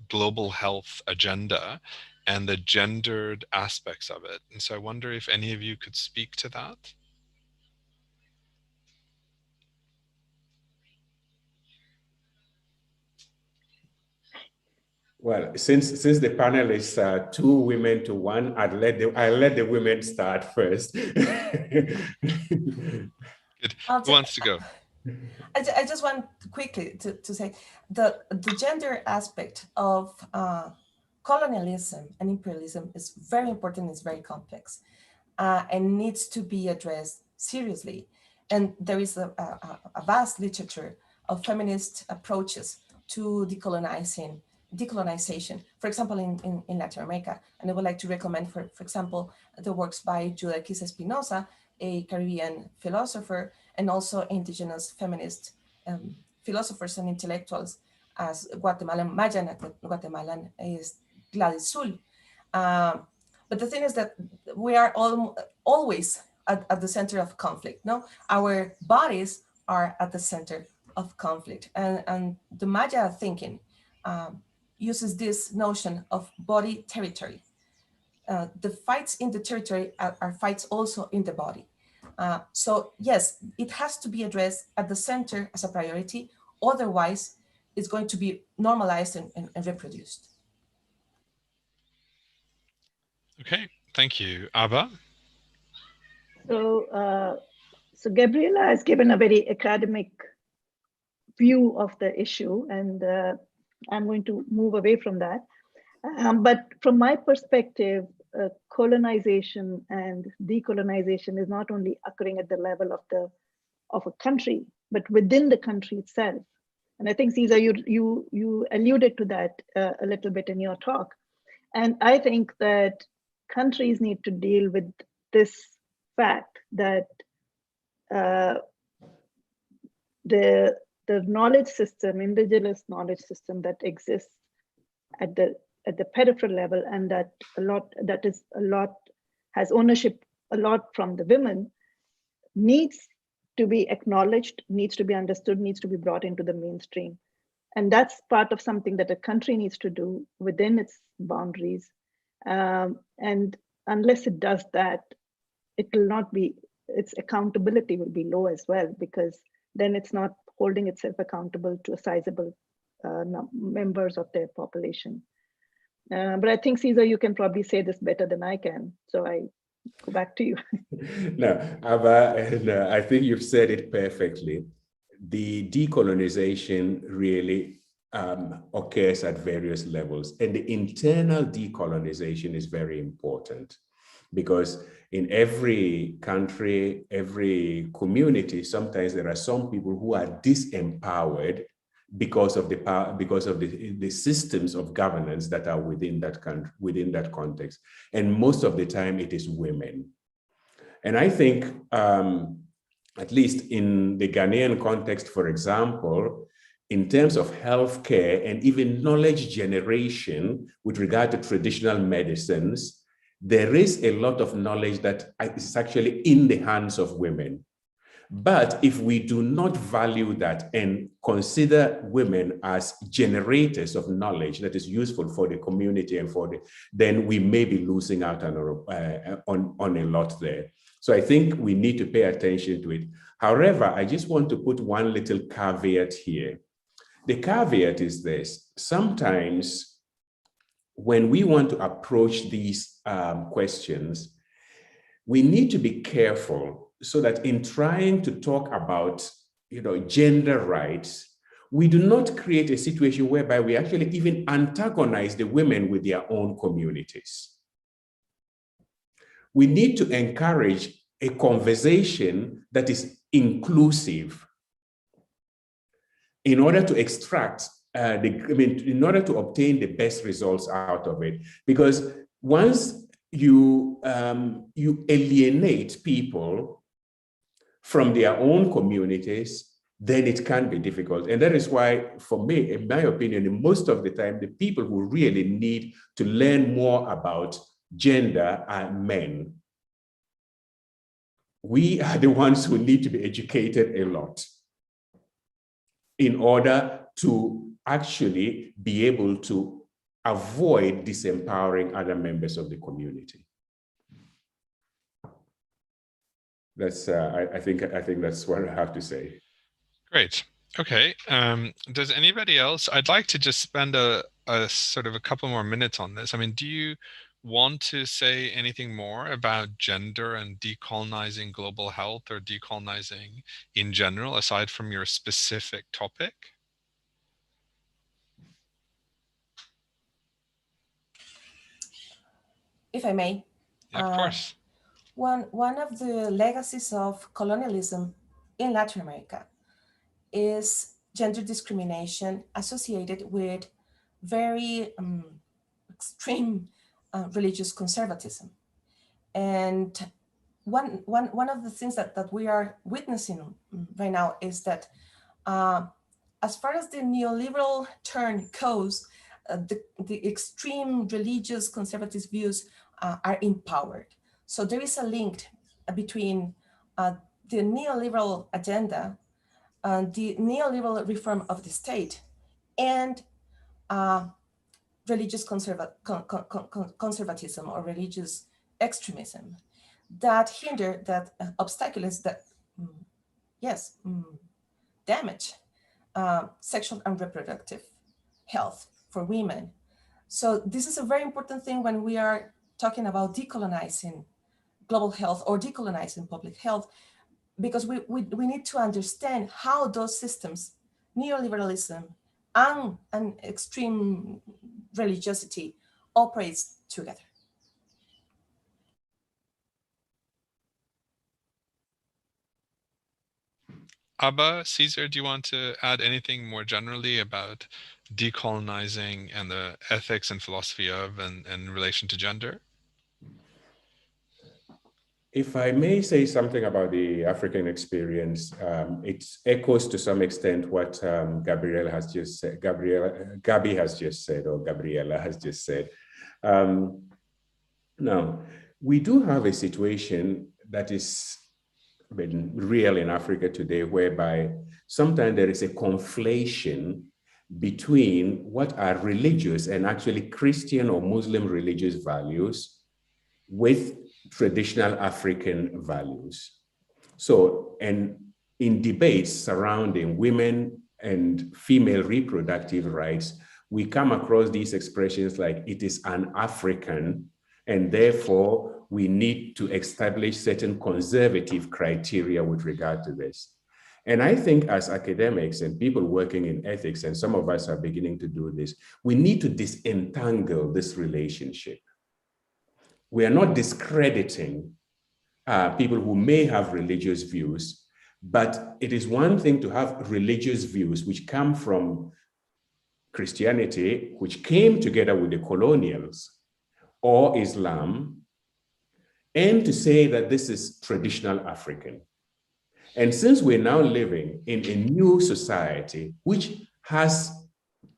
global health agenda and the gendered aspects of it. And so I wonder if any of you could speak to that. Well, since the panel is 2 women to 1, I'll let the women start first. Good. Who wants to go? I just want quickly to say the gender aspect of colonialism and imperialism is very important, it's very complex, and needs to be addressed seriously. And there is a vast literature of feminist approaches to decolonization, for example, in Latin America. And I would like to recommend, for example, the works by Judith Espinosa, a Caribbean philosopher, and also indigenous feminist philosophers and intellectuals as Guatemalan is Gladys Sul. But the thing is that we are always at the center of conflict. No, our bodies are at the center of conflict, and the Maya thinking uses this notion of body territory. The fights in the territory are fights also in the body. So yes, it has to be addressed at the center as a priority. Otherwise, it's going to be normalized and reproduced. Okay, thank you. Abba? So Gabriela has given a very academic view of the issue, and I'm going to move away from that. But from my perspective, colonization and decolonization is not only occurring at the level of a country, but within the country itself. And I think, Cesar, you alluded to that a little bit in your talk. And I think that countries need to deal with this fact that the knowledge system, indigenous knowledge system that exists at the peripheral level, and that has ownership a lot from the women, needs to be acknowledged, needs to be understood, needs to be brought into the mainstream. And that's part of something that a country needs to do within its boundaries. And unless it does that, it will not be, its accountability will be low as well, because then it's not holding itself accountable to a sizable members of their population. But I think, Cesar, you can probably say this better than I can. So I go back to you. No, Abba, I think you've said it perfectly. The decolonization really occurs at various levels, and the internal decolonization is very important, because in every country, every community, sometimes there are some people who are disempowered because of the power, because of the systems of governance that are within that country, within that context. And most of the time it is women. And I think, at least in the Ghanaian context, for example, in terms of healthcare and even knowledge generation with regard to traditional medicines, there is a lot of knowledge that is actually in the hands of women. But if we do not value that and consider women as generators of knowledge that is useful for the community and then we may be losing out on a lot there. So I think we need to pay attention to it. However, I just want to put one little caveat here. The caveat is this: sometimes when we want to approach these questions, we need to be careful so that in trying to talk about, gender rights, we do not create a situation whereby we actually even antagonize the women with their own communities. We need to encourage a conversation that is inclusive in order to extract in order to obtain the best results out of it. Because once you alienate people from their own communities, then it can be difficult. And that is why, for me, in my opinion, most of the time, the people who really need to learn more about gender are men. We are the ones who need to be educated a lot in order to actually be able to avoid disempowering other members of the community. That's I think that's what I have to say. Great. Okay. Does anybody else? I'd like to just spend a sort of a couple more minutes on this. I mean, do you want to say anything more about gender and decolonizing global health or decolonizing in general, aside from your specific topic? If I may. Yeah, of course. One of the legacies of colonialism in Latin America is gender discrimination associated with very extreme religious conservatism. And one of the things that we are witnessing right now is that as far as the neoliberal turn goes, the extreme religious conservative views are empowered. So there is a link between the neoliberal agenda, the neoliberal reform of the state, and religious conservatism or religious extremism that hinder, that obstacles, that damage sexual and reproductive health for women. So this is a very important thing when we are talking about decolonizing global health or decolonizing public health, because we need to understand how those systems, neoliberalism and extreme religiosity, operates together. Abba, Caesar, do you want to add anything more generally about decolonizing and the ethics and philosophy of and in relation to gender? If I may say something about the African experience, it echoes to some extent what Gabriella has just said. Now, we do have a situation that is real in Africa today, whereby sometimes there is a conflation between what are religious and actually Christian or Muslim religious values with traditional African values. So, and in debates surrounding women and female reproductive rights, we come across these expressions like it is un-African, and therefore we need to establish certain conservative criteria with regard to this. And I think as academics and people working in ethics, and some of us are beginning to do this, we need to disentangle this relationship. We are not discrediting people who may have religious views, but it is one thing to have religious views which come from Christianity, which came together with the colonials, or Islam, and to say that this is traditional African. And since we're now living in a new society which has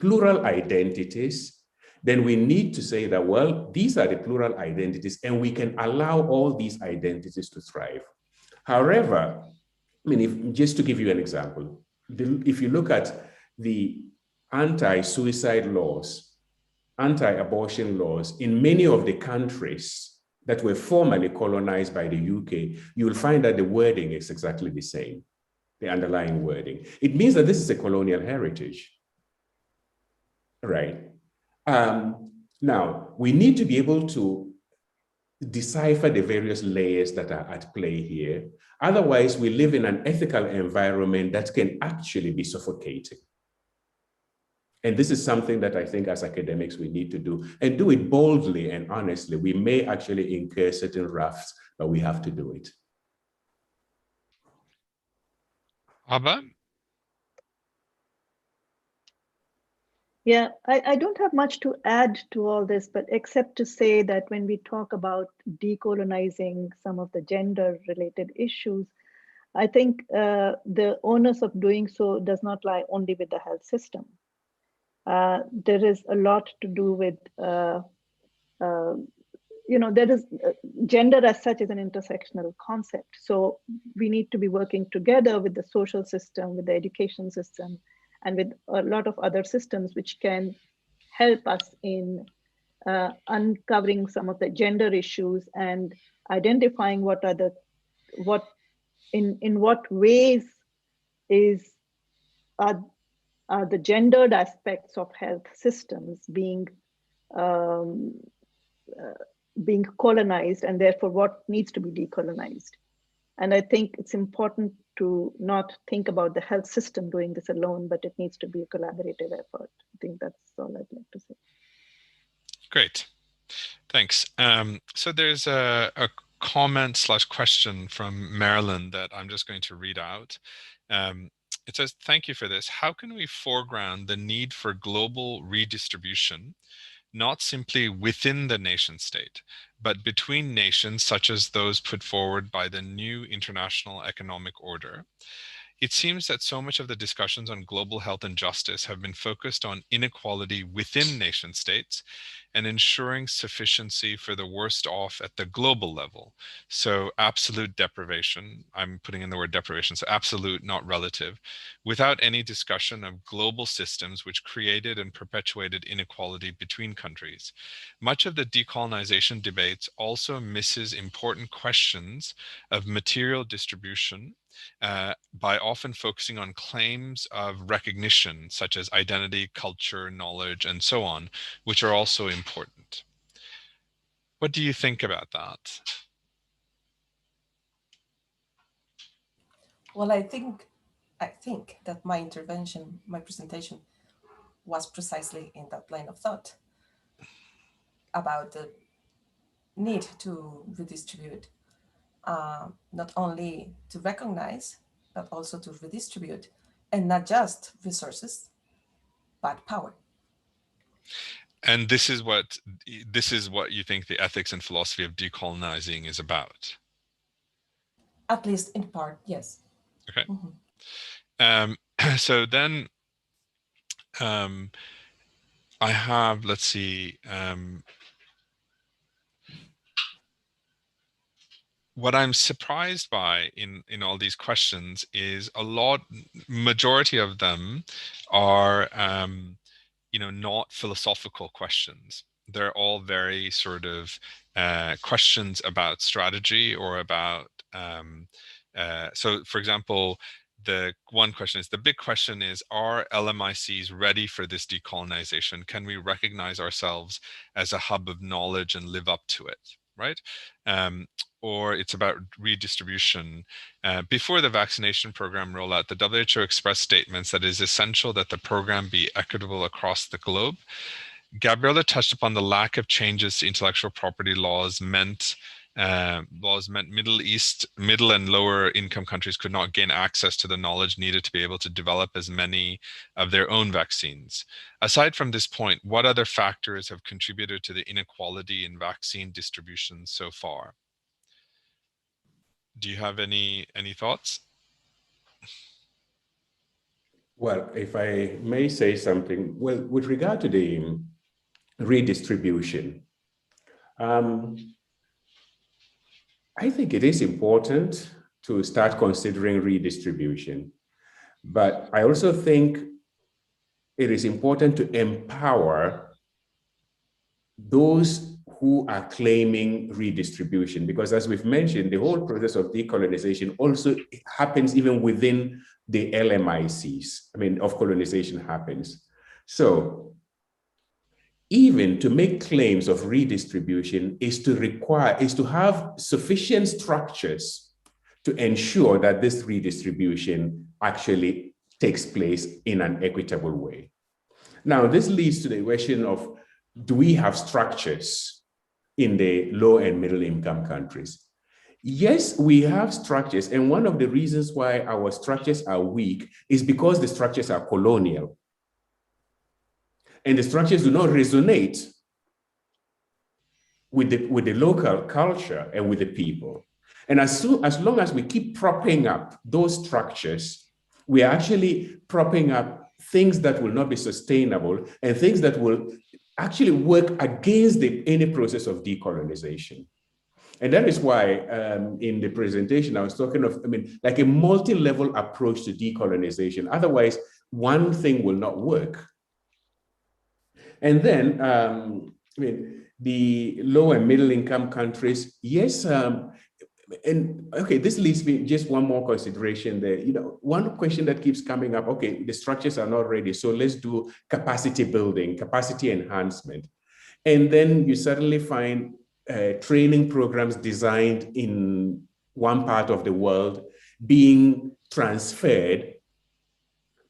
plural identities, then we need to say that, well, these are the plural identities and we can allow all these identities to thrive. However, I mean, just to give you an example, if you look at the anti-suicide laws, anti-abortion laws in many of the countries that were formerly colonized by the UK, you will find that the wording is exactly the same, the underlying wording. It means that this is a colonial heritage, right? Now, we need to be able to decipher the various layers that are at play here. Otherwise, we live in an ethical environment that can actually be suffocating. And this is something that I think as academics we need to do, and do it boldly and honestly. We may actually incur certain rafts, but we have to do it. Abba? Yeah, I don't have much to add to all this, but except to say that when we talk about decolonizing some of the gender-related issues, I think the onus of doing so does not lie only with the health system. There is a lot to do with, there is gender as such is an intersectional concept. So we need to be working together with the social system, with the education system, and with a lot of other systems which can help us in uncovering some of the gender issues and identifying in what ways are the gendered aspects of health systems being colonized, and therefore what needs to be decolonized. And I think it's important to not think about the health system doing this alone, but it needs to be a collaborative effort. I think that's all I'd like to say. Great, thanks. So there's a comment/question from Marilyn that I'm just going to read out. It says, thank you for this. How can we foreground the need for global redistribution, not simply within the nation state, but between nations such as those put forward by the new international economic order? It seems that so much of the discussions on global health and justice have been focused on inequality within nation states and ensuring sufficiency for the worst off at the global level. So absolute deprivation, I'm putting in the word deprivation, so absolute, not relative, without any discussion of global systems which created and perpetuated inequality between countries. Much of the decolonization debates also misses important questions of material distribution by often focusing on claims of recognition, such as identity, culture, knowledge, and so on, which are also important. What do you think about that? Well, I think that my presentation was precisely in that line of thought about the need to redistribute, not only to recognize, but also to redistribute, and not just resources, but power. And this is what you think the ethics and philosophy of decolonizing is about? At least in part, yes. Okay. Mm-hmm. So then I have, let's see, what I'm surprised by in all these questions is majority of them are, not philosophical questions. They're all very sort of questions about strategy or about, so for example, the one question is, the big question is, are LMICs ready for this decolonization? Can we recognize ourselves as a hub of knowledge and live up to it, right? Or it's about redistribution. Before the vaccination program rollout, the WHO expressed statements that it is essential that the program be equitable across the globe. Gabriela touched upon the lack of changes to intellectual property laws meant middle and lower income countries could not gain access to the knowledge needed to be able to develop as many of their own vaccines. Aside from this point, what other factors have contributed to the inequality in vaccine distribution so far? Do you have any thoughts? Well, if I may say something, well, with regard to the redistribution, I think it is important to start considering redistribution, but I also think it is important to empower those who are claiming redistribution, because as we've mentioned, the whole process of decolonization also happens even within the LMICs. Of colonization happens. So even to make claims of redistribution is to have sufficient structures to ensure that this redistribution actually takes place in an equitable way. Now, this leads to the question of, do we have structures in the low and middle income countries? Yes, we have structures. And one of the reasons why our structures are weak is because the structures are colonial. And the structures do not resonate with the local culture and with the people. And as long as we keep propping up those structures, we are actually propping up things that will not be sustainable and things that will actually work against any process of decolonization. And that is why in the presentation, I was talking of, like a multi-level approach to decolonization. Otherwise, one thing will not work. And then, the low and middle income countries, yes, and okay, this leads me just one more consideration there. One question that keeps coming up, okay, the structures are not ready, so let's do capacity building, capacity enhancement. And then you suddenly find training programs designed in one part of the world being transferred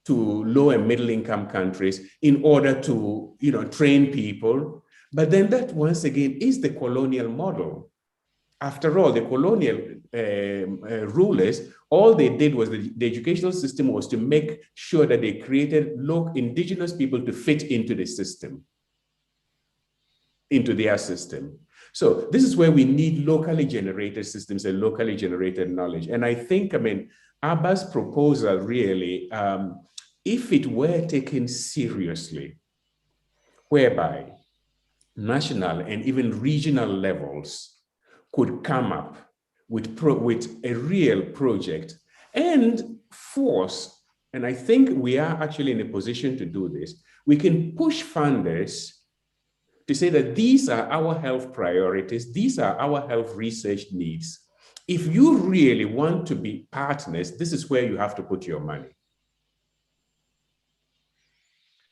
to low and middle income countries in order to train people. But then that once again is the colonial model. After all, the colonial rulers, all they did was the educational system was to make sure that they created indigenous people to fit into the system, into their system. So this is where we need locally generated systems and locally generated knowledge. And I think, Abba's proposal really, if it were taken seriously, whereby national and even regional levels could come up with a real project and force, and I think we are actually in a position to do this, we can push funders to say that these are our health priorities, these are our health research needs. If you really want to be partners, this is where you have to put your money.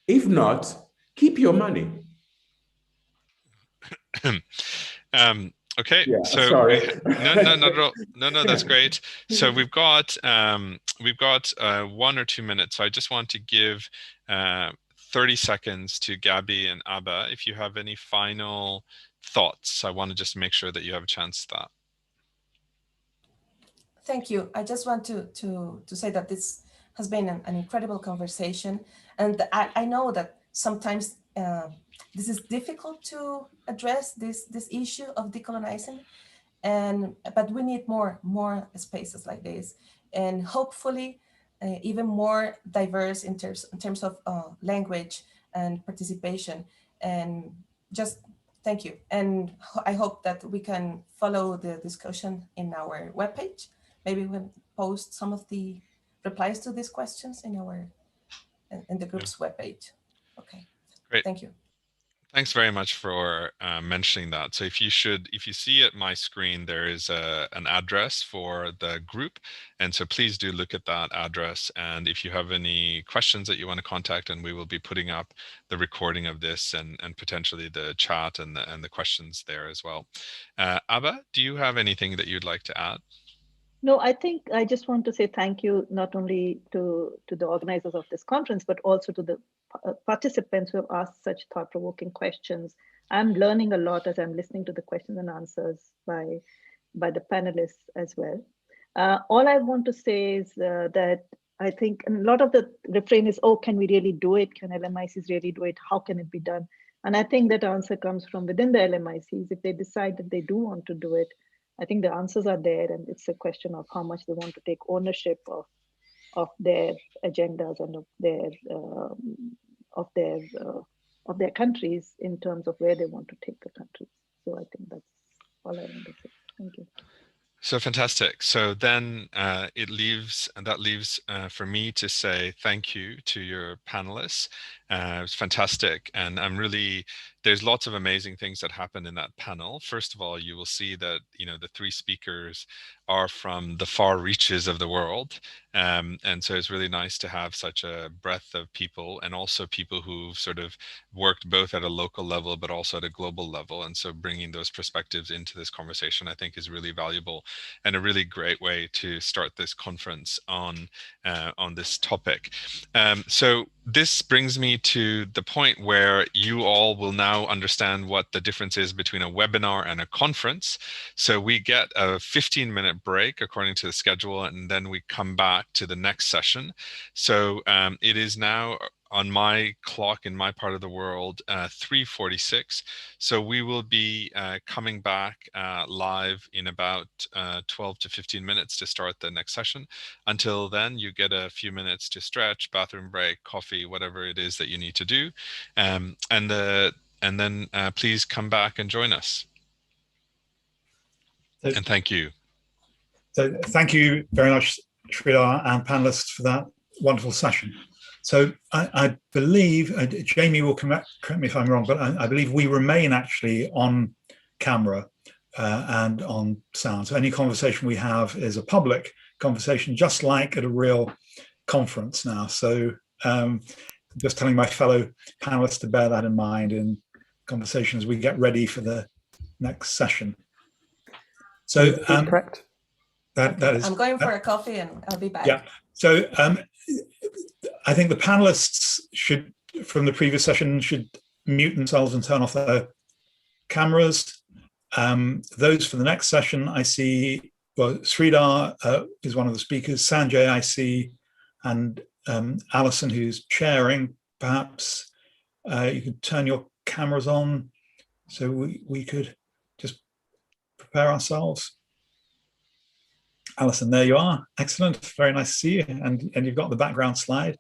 If not, keep your money. Okay, yeah, so sorry. not at all. No, that's great. So we've got 1 or 2 minutes. So I just want to give 30 seconds to Gabby and Abba. If you have any final thoughts, I want to just make sure that you have a chance to that. Thank you. I just want to say that this has been an incredible conversation. And I know that sometimes this is difficult to address this issue of decolonizing, but we need more spaces like this, and hopefully even more diverse in terms of language and participation. And just thank you. And I hope that we can follow the discussion in our webpage. Maybe we'll post some of the replies to these questions in the group's webpage. Okay, great. Thank you. Thanks very much for mentioning that. So if you see at my screen, there is an address for the group. And so please do look at that address. And if you have any questions that you want to contact, and we will be putting up the recording of this and potentially the chat and the questions there as well. Abba, do you have anything that you'd like to add? No, I think I just want to say thank you, not only to the organizers of this conference, but also to the participants who have asked such thought-provoking questions. I'm learning a lot as I'm listening to the questions and answers by the panelists as well. All I want to say is that I think a lot of the refrain is, oh, can we really do it? Can LMICs really do it? How can it be done? And I think that answer comes from within the LMICs. If they decide that they do want to do it, I think the answers are there, and it's a question of how much they want to take ownership of their agendas and of their countries in terms of where they want to take the countries. So I think that's all I want to say. Thank you. So fantastic. So then that leaves for me to say thank you to your panelists. It was fantastic. And there's lots of amazing things that happen in that panel. First of all, you will see that, the three speakers are from the far reaches of the world. And so it's really nice to have such a breadth of people, and also people who've sort of worked both at a local level but also at a global level. And so bringing those perspectives into this conversation, I think, is really valuable and a really great way to start this conference on this topic. So this brings me to the point where you all will now understand what the difference is between a webinar and a conference. So we get a 15-minute break according to the schedule, and then we come back to the next session. So it is now on my clock in my part of the world, 3:46. So we will be coming back live in about 12 to 15 minutes to start the next session. Until then, you get a few minutes to stretch, bathroom break, coffee, whatever it is that you need to do. And then please come back and join us. And thank you. So thank you very much, Sridhar and panelists, for that wonderful session. So I believe, Jamie will correct me if I'm wrong, but I believe we remain actually on camera and on sound. So any conversation we have is a public conversation, just like at a real conference now. So just telling my fellow panelists to bear that in mind in conversation as we get ready for the next session. So correct. That is. I'm going for a coffee and I'll be back. Yeah. So I think the panelists should, from the previous session, should mute themselves and turn off their cameras. Those for the next session, I see, well, Sridhar is one of the speakers, Sanjay I see, and Alison, who's chairing. Perhaps you could turn your cameras on so we could just prepare ourselves. Alison, there you are. Excellent. Very nice to see you. And you've got the background slide.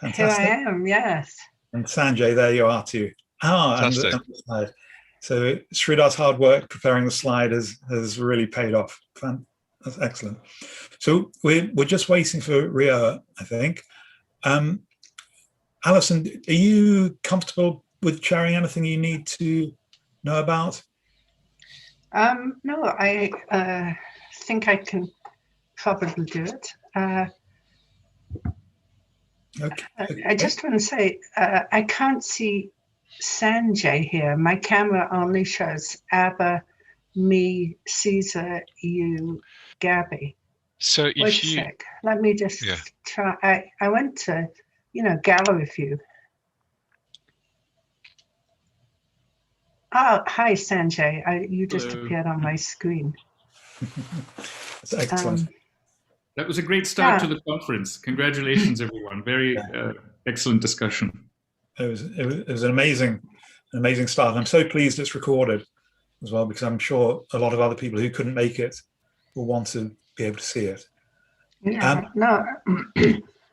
Fantastic. Here I am, yes. And Sanjay, there you are too. And the slide. So Sridhar's hard work preparing the slide has really paid off. That's excellent. So we're just waiting for Rio, I think. Alison, are you comfortable with sharing anything you need to know about? No, I think I can probably do it. Okay. I just want to say, I can't see Sanjay here. My camera only shows Abba, me, Caesar, you, Gabby. So if you... Sec. Let me just try. I went to, gallery view. Oh, hi, Sanjay. You just appeared on my screen. That's excellent. That was a great start to the conference. Congratulations, everyone. Very excellent discussion. It was an amazing start. I'm so pleased it's recorded as well, because I'm sure a lot of other people who couldn't make it will want to be able to see it. Yeah,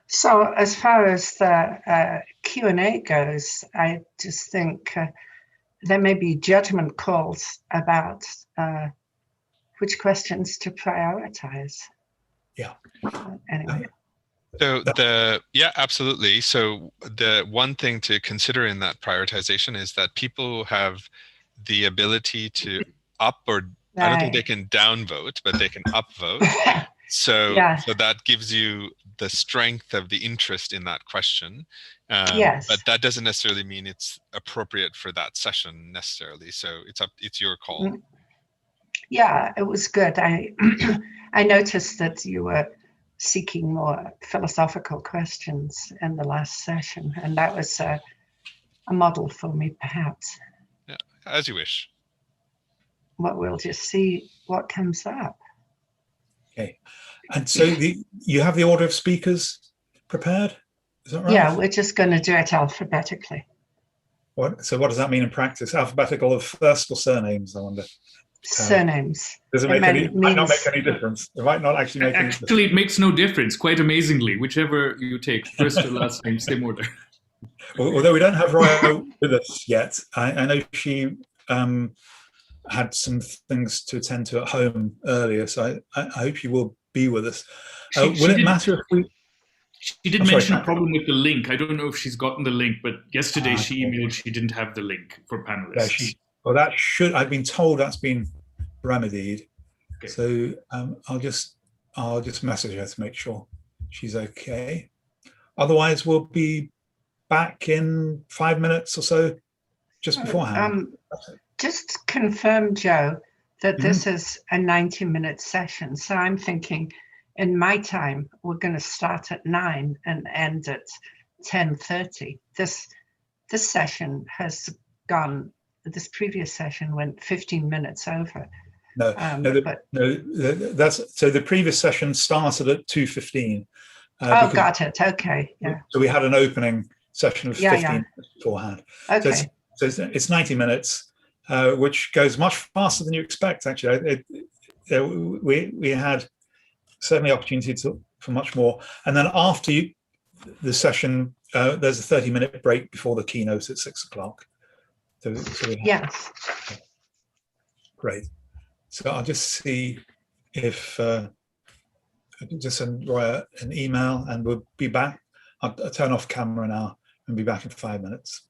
So as far as the Q&A goes, I just think there may be judgment calls about which questions to prioritize. Yeah. Anyway. So absolutely. So the one thing to consider in that prioritization is that people have the ability to up or I don't think they can downvote, but they can upvote. So that gives you the strength of the interest in that question. But that doesn't necessarily mean it's appropriate for that session necessarily. So it's your call. Yeah, it was good. I noticed that you were seeking more philosophical questions in the last session, and that was a model for me, perhaps. Yeah, as you wish. Well, we'll just see what comes up. Okay. And so you have the order of speakers prepared? Is that right? Yeah, we're just going to do it alphabetically. So what does that mean in practice? Alphabetical of first or surnames, I wonder? Surnames. Does it might not make any difference? It might not actually make any difference. Actually, it makes no difference, quite amazingly. Whichever you take, first or last name, same order. Although we don't have Roya with us yet, I know she had some things to attend to at home earlier, so I hope she will be with us. Will it matter if we... She did mention a problem with the link. I don't know if she's gotten the link, but yesterday she emailed she didn't have the link for panelists. Well, that should, I've been told that's been remedied. Okay. So I'll just message her to make sure she's okay. Otherwise, we'll be back in 5 minutes or so, just beforehand. Just confirm, Joe, that this is a 90-minute session. So I'm thinking in my time, we're going to start at 9 and end at 10:30. This session has gone, this previous session went 15 minutes over. No, that's so the previous session started at 2:15. Got it. Okay. Yeah. So we had an opening session of 15 minutes beforehand. Okay. So it's 90 minutes, which goes much faster than you expect, actually. We had certainly opportunity for much more. And then after the session, there's a 30-minute break before the keynote at 6 o'clock. Yes. Great. So I'll just see if I can just send Roy an email and we'll be back. I'll turn off camera now and be back in 5 minutes.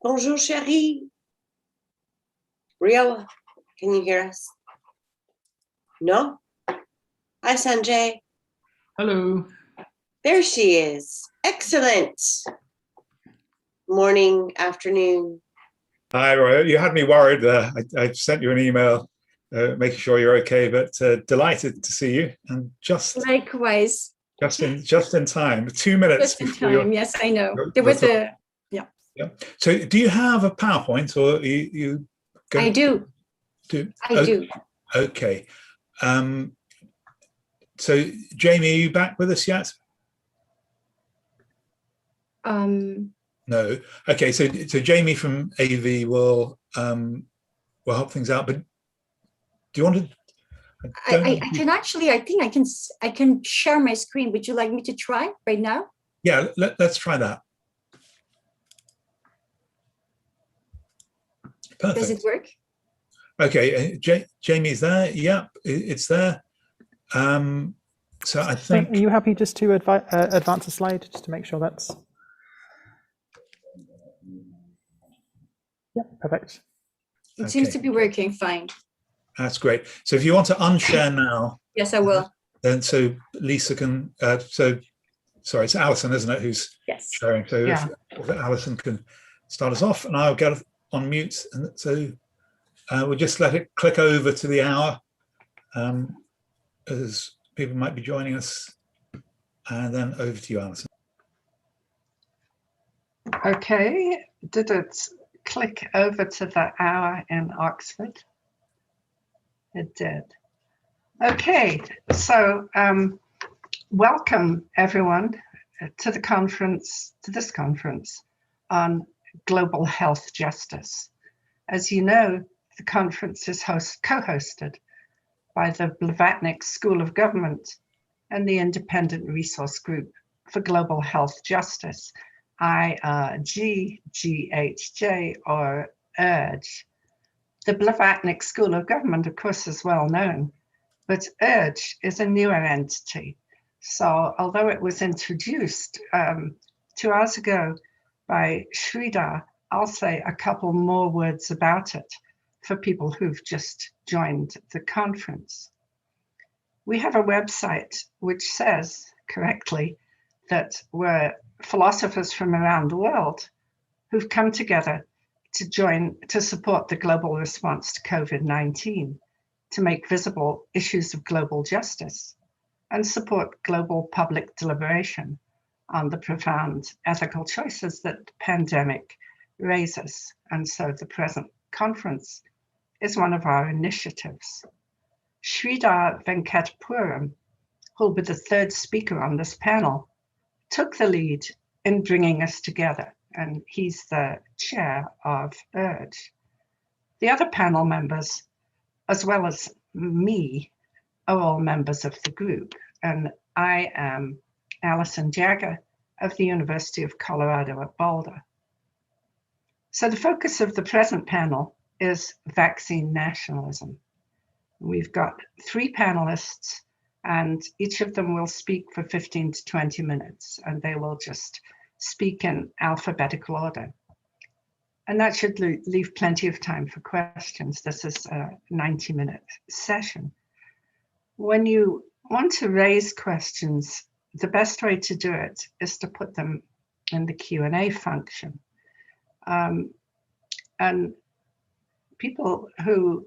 Bonjour, chérie. Ria, can you hear us? No? Hi, Sanjay. Hello. There she is. Excellent. Morning, afternoon. Hi, Roy. You had me worried there. I sent you an email making sure you're okay, but delighted to see you. And likewise. Just in time. 2 minutes Just in before time. Yes, I know. There was yeah. So, do you have a PowerPoint, or you? I do. I do. Okay. So, Jamie, are you back with us yet? No. Okay. So Jamie from AV will help things out. But do you want to? I can actually. I think I can share my screen. Would you like me to try right now? Yeah. Let's try that. Perfect. Does it work? Okay. Jamie's there. Yeah, it's there. So I think. Are you happy just to advance a slide just to make sure that's? Yeah, perfect. It seems to be working fine. That's great. So if you want to unshare now. Yes, I will. Then so Lisa can. Sorry, it's Alison, isn't it, who's sharing? So yeah. if Alison can start us off, and I'll get on mute, and so we'll just let it click over to the hour, as people might be joining us, and then over to you, Alison. Okay, did it click over to the hour in Oxford? It did. Okay, so welcome everyone to the conference, to this conference on global health justice. As you know, the conference is co-hosted by the Blavatnik School of Government and the Independent Resource Group for Global Health Justice, IRGGHJ, or URGE. The Blavatnik School of Government, of course, is well known, but URGE is a newer entity. So although it was introduced 2 hours ago by Sridhar, I'll say a couple more words about it for people who've just joined the conference. We have a website which says correctly that we're philosophers from around the world who've come together to support the global response to COVID-19, to make visible issues of global justice, and support global public deliberation on the profound ethical choices that the pandemic raises. And so the present conference is one of our initiatives. Sridhar Venkatapuram, who will be the third speaker on this panel, took the lead in bringing us together, and he's the chair of URGE. The other panel members, as well as me, are all members of the group, and I am Alison Jagger of the University of Colorado at Boulder. So the focus of the present panel is vaccine nationalism. We've got 3 panelists, and each of them will speak for 15 to 20 minutes, and they will just speak in alphabetical order. And that should leave plenty of time for questions. This is a 90-minute session. When you want to raise questions, the best way to do it is to put them in the Q&A function. And people who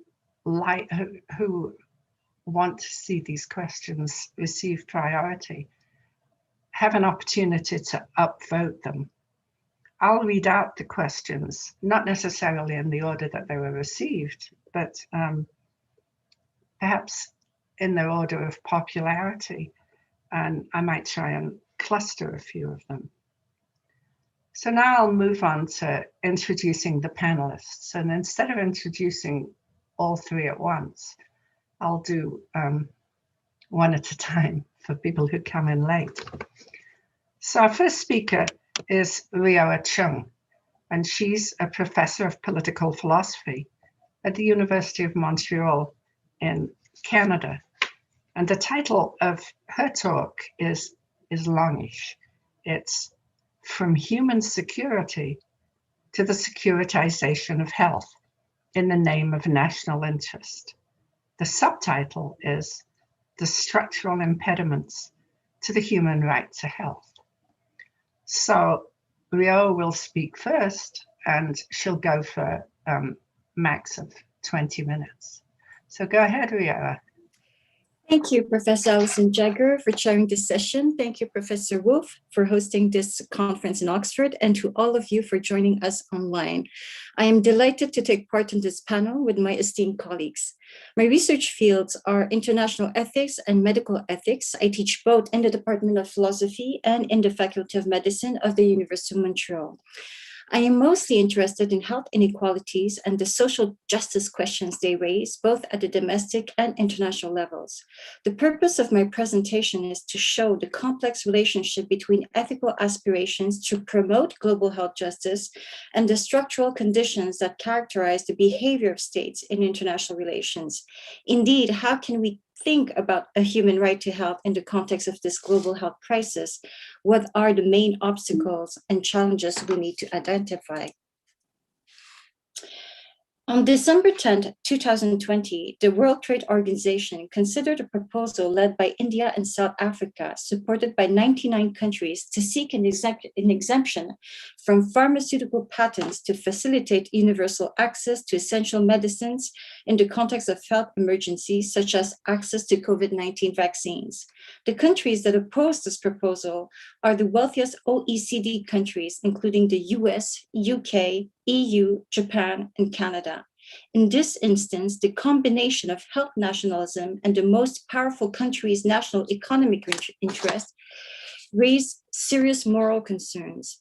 want to see these questions receive priority have an opportunity to upvote them. I'll read out the questions, not necessarily in the order that they were received, but perhaps in their order of popularity, and I might try and cluster a few of them. So now I'll move on to introducing the panelists, and instead of introducing all 3 at once, I'll do one at a time for people who come in late. So our first speaker is Ria Chung, and she's a professor of political philosophy at the University of Montreal in Canada. And the title of her talk is longish. It's From Human Security to the securitization of health in the name of national interest. The subtitle is The Structural Impediments to the Human Right to Health. So Rio will speak first, and she'll go for max of 20 minutes. So go ahead, Rio. Thank you, Professor Alison Jagger, for chairing this session. Thank you, Professor Wolf, for hosting this conference in Oxford, and to all of you for joining us online. I am delighted to take part in this panel with my esteemed colleagues. My research fields are international ethics and medical ethics. I teach both in the Department of Philosophy and in the Faculty of Medicine of the University of Montreal. I am mostly interested in health inequalities and the social justice questions they raise, both at the domestic and international levels. The purpose of my presentation is to show the complex relationship between ethical aspirations to promote global health justice and the structural conditions that characterize the behavior of states in international relations. Indeed, how can we think about a human right to health in the context of this global health crisis? What are the main obstacles and challenges we need to identify? On December 10, 2020, the World Trade Organization considered a proposal led by India and South Africa, supported by 99 countries, to seek an exemption from pharmaceutical patents to facilitate universal access to essential medicines in the context of health emergencies, such as access to COVID-19 vaccines. The countries that opposed this proposal are the wealthiest OECD countries, including the US, UK, EU, Japan, and Canada. In this instance, the combination of health nationalism and the most powerful country's national economic interest raised serious moral concerns.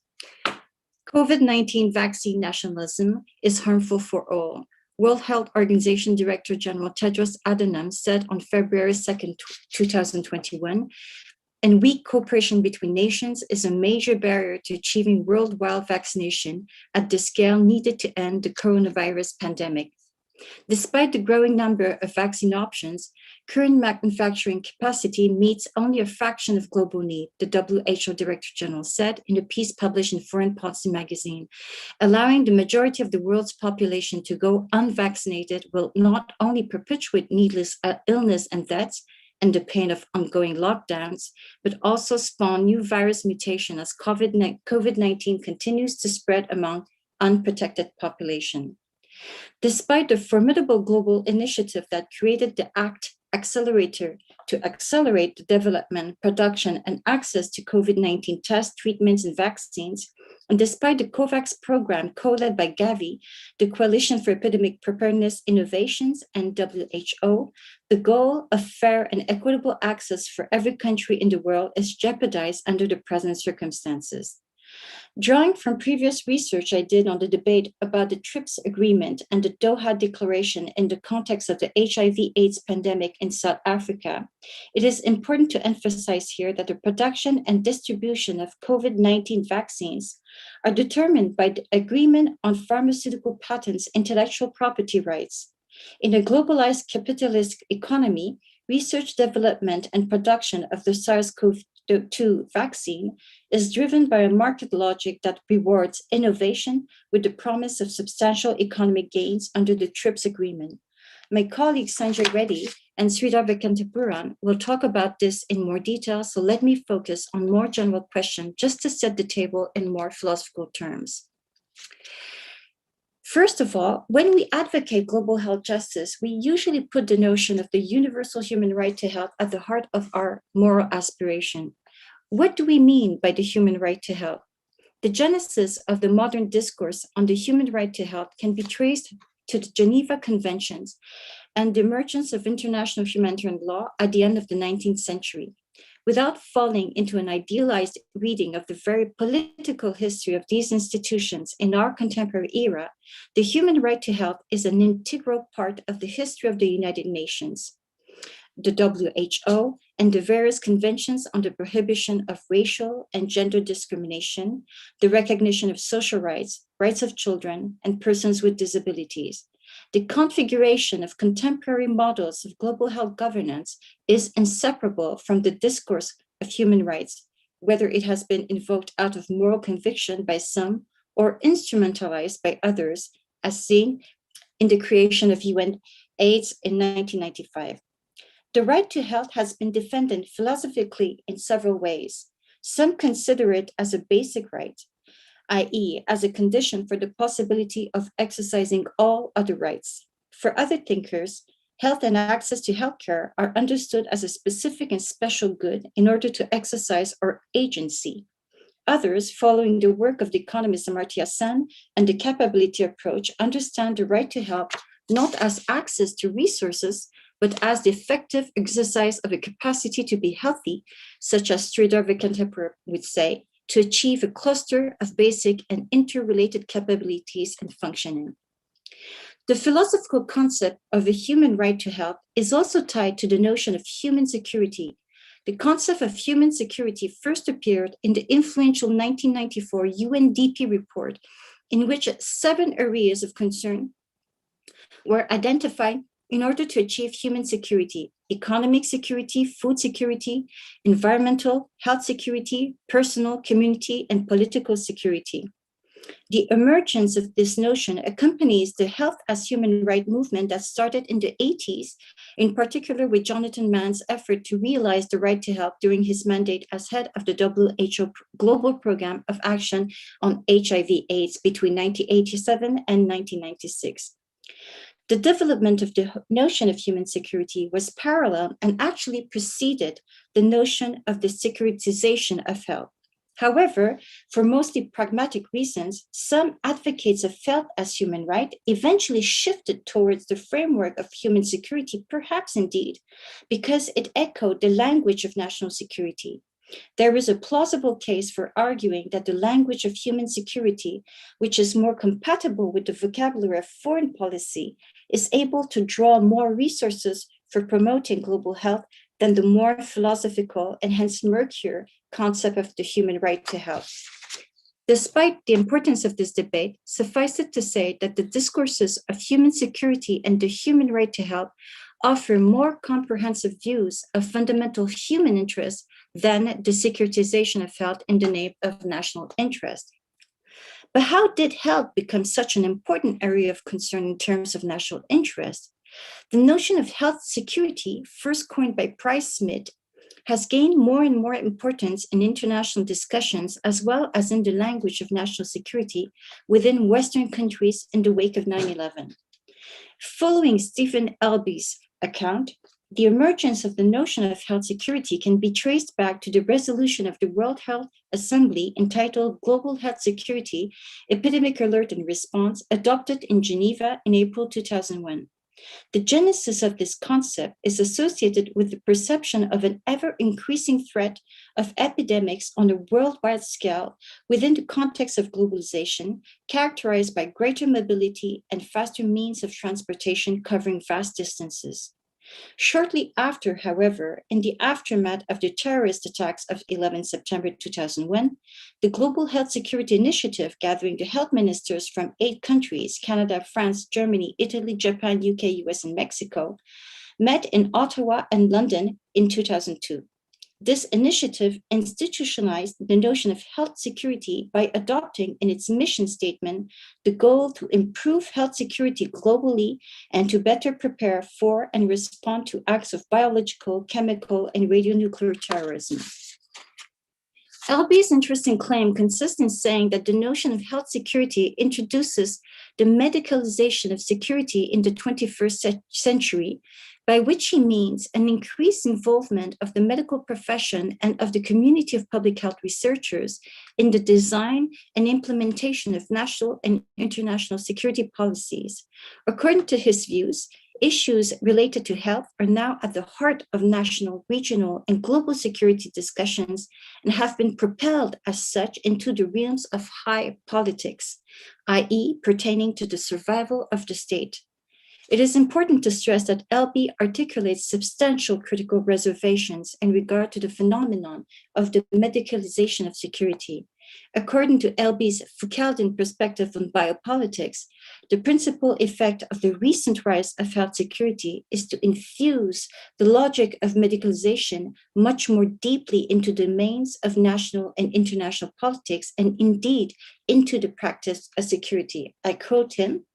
COVID-19 vaccine nationalism is harmful for all. World Health Organization Director General Tedros Adhanom said on February 2, 2021, and weak cooperation between nations is a major barrier to achieving worldwide vaccination at the scale needed to end the coronavirus pandemic. Despite the growing number of vaccine options, current manufacturing capacity meets only a fraction of global need, the WHO Director General said in a piece published in Foreign Policy magazine. Allowing the majority of the world's population to go unvaccinated will not only perpetuate needless illness and deaths, and the pain of ongoing lockdowns, but also spawn new virus mutation as COVID-19 continues to spread among unprotected population. Despite the formidable global initiative that created the ACT Accelerator to accelerate the development, production, and access to COVID-19 tests, treatments, and vaccines, and despite the COVAX program co-led by Gavi, the Coalition for Epidemic Preparedness Innovations, and WHO, the goal of fair and equitable access for every country in the world is jeopardized under the present circumstances. Drawing from previous research I did on the debate about the TRIPS agreement and the Doha Declaration in the context of the HIV/AIDS pandemic in South Africa, it is important to emphasize here that the production and distribution of COVID-19 vaccines are determined by the Agreement on Pharmaceutical Patents Intellectual Property Rights. In a globalized capitalist economy, research, development, and production of the SARS-CoV-2 vaccine is driven by a market logic that rewards innovation with the promise of substantial economic gains under the TRIPS agreement. My colleagues Sanjay Reddy and Sridhar Venkatapuran will talk about this in more detail, so let me focus on more general questions just to set the table in more philosophical terms. First of all, when we advocate global health justice, we usually put the notion of the universal human right to health at the heart of our moral aspiration. What do we mean by the human right to health? The genesis of the modern discourse on the human right to health can be traced to the Geneva Conventions and the emergence of international humanitarian law at the end of the 19th century. Without falling into an idealized reading of the very political history of these institutions in our contemporary era, the human right to health is an integral part of the history of the United Nations, the WHO, and the various conventions on the prohibition of racial and gender discrimination, the recognition of social rights, rights of children, and persons with disabilities. The configuration of contemporary models of global health governance is inseparable from the discourse of human rights, whether it has been invoked out of moral conviction by some or instrumentalized by others, as seen in the creation of UN AIDS in 1995. The right to health has been defended philosophically in several ways. Some consider it as a basic right, i.e., as a condition for the possibility of exercising all other rights. For other thinkers, health and access to healthcare are understood as a specific and special good in order to exercise our agency. Others, following the work of the economist Amartya Sen and the capability approach, understand the right to health not as access to resources, but as the effective exercise of a capacity to be healthy, such as Sridhar Venkatapur would say, to achieve a cluster of basic and interrelated capabilities and functioning. The philosophical concept of a human right to health is also tied to the notion of human security. The concept of human security first appeared in the influential 1994 UNDP report, in which 7 areas of concern were identified in order to achieve human security: economic security, food security, environmental, health security, personal, community, and political security. The emergence of this notion accompanies the health as human right movement that started in the 80s, in particular with Jonathan Mann's effort to realize the right to health during his mandate as head of the WHO Global Program of Action on HIV/AIDS between 1987 and 1996. The development of the notion of human security was parallel and actually preceded the notion of the securitization of health. However, for mostly pragmatic reasons, some advocates of health as human right eventually shifted towards the framework of human security, perhaps indeed, because it echoed the language of national security. There is a plausible case for arguing that the language of human security, which is more compatible with the vocabulary of foreign policy, is able to draw more resources for promoting global health than the more philosophical and hence murkier concept of the human right to health. Despite the importance of this debate, suffice it to say that the discourses of human security and the human right to health offer more comprehensive views of fundamental human interests than the securitization of health in the name of national interest. But how did health become such an important area of concern in terms of national interest? The notion of health security, first coined by Price Smith, has gained more and more importance in international discussions as well as in the language of national security within Western countries in the wake of 9/11. Following Stephen Elby's account, the emergence of the notion of health security can be traced back to the resolution of the World Health Assembly entitled Global Health Security, Epidemic Alert and Response, adopted in Geneva in April 2001. The genesis of this concept is associated with the perception of an ever-increasing threat of epidemics on a worldwide scale within the context of globalization, characterized by greater mobility and faster means of transportation covering vast distances. Shortly after, however, in the aftermath of the terrorist attacks of 11 September 2001, the Global Health Security Initiative, gathering the health ministers from 8 countries, Canada, France, Germany, Italy, Japan, UK, US, and Mexico, met in Ottawa and London in 2002. This initiative institutionalized the notion of health security by adopting in its mission statement the goal to improve health security globally and to better prepare for and respond to acts of biological, chemical, and radionuclear terrorism. Elby's interesting claim consists in saying that the notion of health security introduces the medicalization of security in the 21st century, by which he means an increased involvement of the medical profession and of the community of public health researchers in the design and implementation of national and international security policies. According to his views, issues related to health are now at the heart of national, regional, and global security discussions and have been propelled as such into the realms of high politics, i.e., pertaining to the survival of the state. It is important to stress that Elby articulates substantial critical reservations in regard to the phenomenon of the medicalization of security. According to LB's Foucauldian perspective on biopolitics, the principal effect of the recent rise of health security is to infuse the logic of medicalization much more deeply into domains of national and international politics, and indeed into the practice of security. I quote him,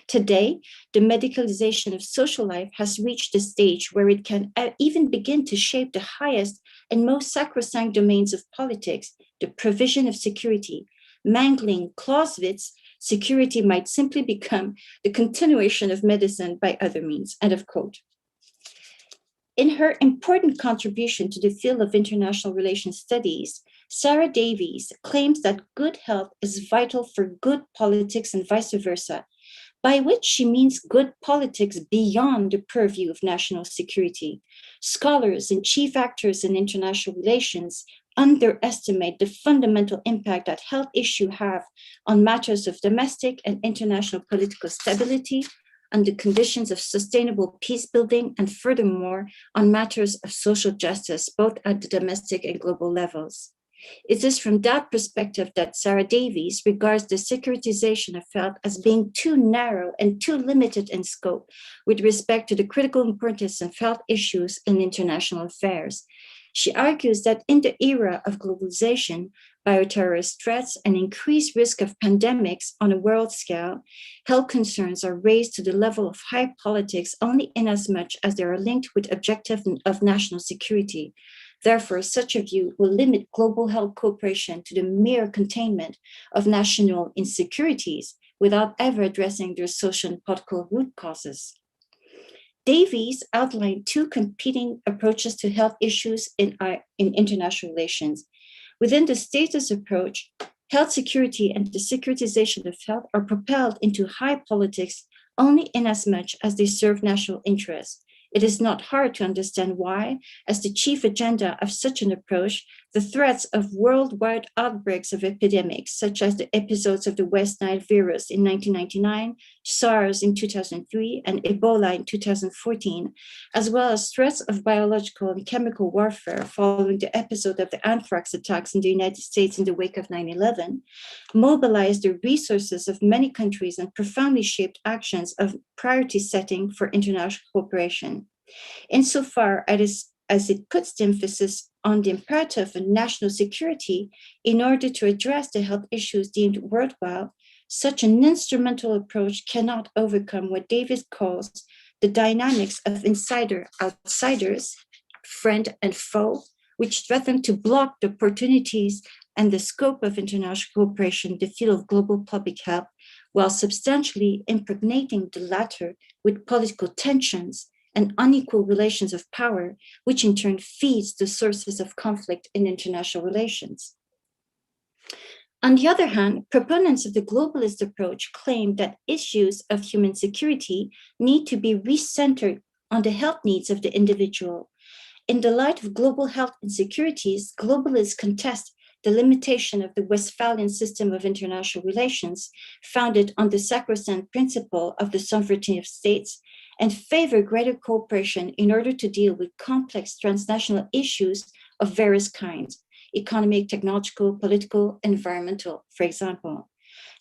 "Today, the medicalization of social life has reached a stage where it can even begin to shape the highest and most sacrosanct domains of politics, the provision of security. Mangling Clausewitz, security might simply become the continuation of medicine by other means," end of quote. In her important contribution to the field of international relations studies, Sarah Davies claims that good health is vital for good politics and vice versa, by which she means good politics beyond the purview of national security. Scholars and chief actors in international relations underestimate the fundamental impact that health issues have on matters of domestic and international political stability, on the conditions of sustainable peace building, and furthermore, on matters of social justice, both at the domestic and global levels. It is from that perspective that Sarah Davies regards the securitization of health as being too narrow and too limited in scope with respect to the critical importance of health issues in international affairs. She argues that in the era of globalization, bioterrorist threats, and increased risk of pandemics on a world scale, health concerns are raised to the level of high politics only inasmuch as they are linked with objectives of national security. Therefore, such a view will limit global health cooperation to the mere containment of national insecurities without ever addressing their social and political root causes. Davies outlined two competing approaches to health issues in international relations. Within the status approach, health security and the securitization of health are propelled into high politics only inasmuch as they serve national interests. It is not hard to understand why, as the chief agenda of such an approach, the threats of worldwide outbreaks of epidemics, such as the episodes of the West Nile virus in 1999, SARS in 2003, and Ebola in 2014, as well as threats of biological and chemical warfare following the episode of the anthrax attacks in the United States in the wake of 9/11, mobilized the resources of many countries and profoundly shaped actions of priority setting for international cooperation. Insofar as it puts the emphasis on the imperative of national security in order to address the health issues deemed worthwhile, such an instrumental approach cannot overcome what Davis calls the dynamics of insider-outsiders, friend and foe, which threaten to block the opportunities and the scope of international cooperation in the field of global public health, while substantially impregnating the latter with political tensions and unequal relations of power, which in turn feeds the sources of conflict in international relations. On the other hand, proponents of the globalist approach claim that issues of human security need to be recentered on the health needs of the individual. In the light of global health insecurities, globalists contest the limitation of the Westphalian system of international relations, founded on the sacrosanct principle of the sovereignty of states, and favor greater cooperation in order to deal with complex transnational issues of various kinds, economic, technological, political, environmental, for example.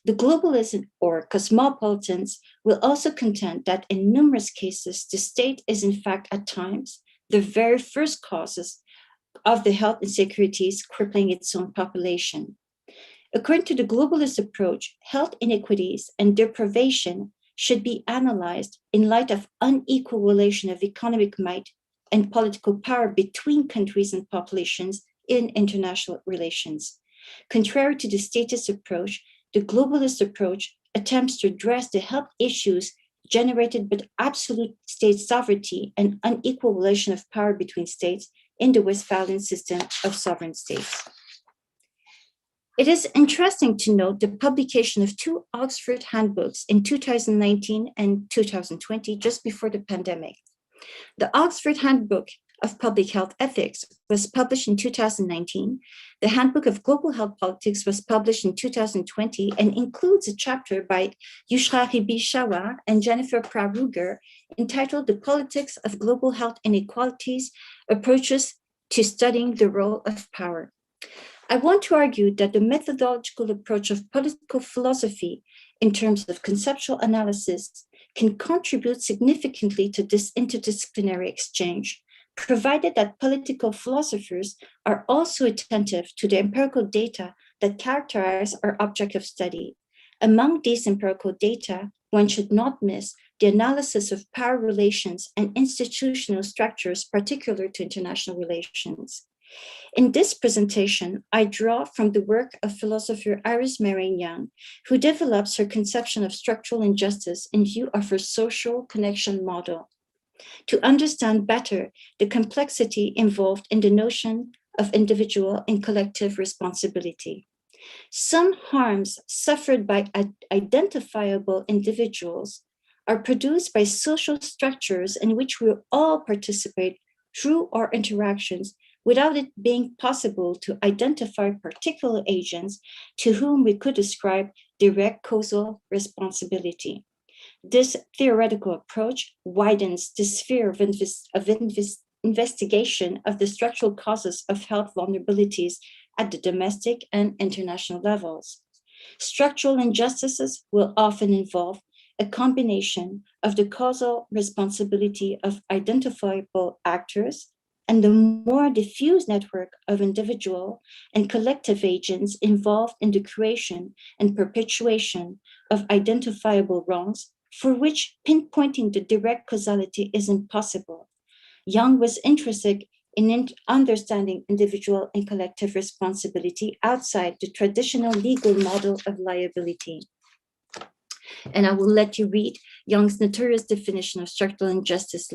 The globalists or cosmopolitans will also contend that in numerous cases, the state is in fact at times the very first causes of the health insecurities crippling its own population. According to the globalist approach, health inequities and deprivation should be analyzed in light of unequal relation of economic might and political power between countries and populations in international relations. Contrary to the statist approach, the globalist approach attempts to address the health issues generated by absolute state sovereignty and unequal relation of power between states in the Westphalian system of sovereign states. It is interesting to note the publication of two Oxford handbooks in 2019 and 2020, just before the pandemic. The Oxford Handbook of Public Health Ethics was published in 2019. The Handbook of Global Health Politics was published in 2020 and includes a chapter by Yushra Ribi-Shawa and Jennifer Prah-Ruger entitled The Politics of Global Health Inequalities, Approaches to Studying the Role of Power. I want to argue that the methodological approach of political philosophy in terms of conceptual analysis can contribute significantly to this interdisciplinary exchange, provided that political philosophers are also attentive to the empirical data that characterize our object of study. Among these empirical data, one should not miss the analysis of power relations and institutional structures particular to international relations. In this presentation, I draw from the work of philosopher Iris Marianne Young, who develops her conception of structural injustice in view of her social connection model, to understand better the complexity involved in the notion of individual and collective responsibility. Some harms suffered by identifiable individuals are produced by social structures in which we all participate through our interactions without it being possible to identify particular agents to whom we could ascribe direct causal responsibility. This theoretical approach widens the sphere of investigation of the structural causes of health vulnerabilities at the domestic and international levels. Structural injustices will often involve a combination of the causal responsibility of identifiable actors and the more diffuse network of individual and collective agents involved in the creation and perpetuation of identifiable wrongs for which pinpointing the direct causality is impossible. Young was interested in understanding individual and collective responsibility outside the traditional legal model of liability. And I will let you read Young's notorious definition of structural injustice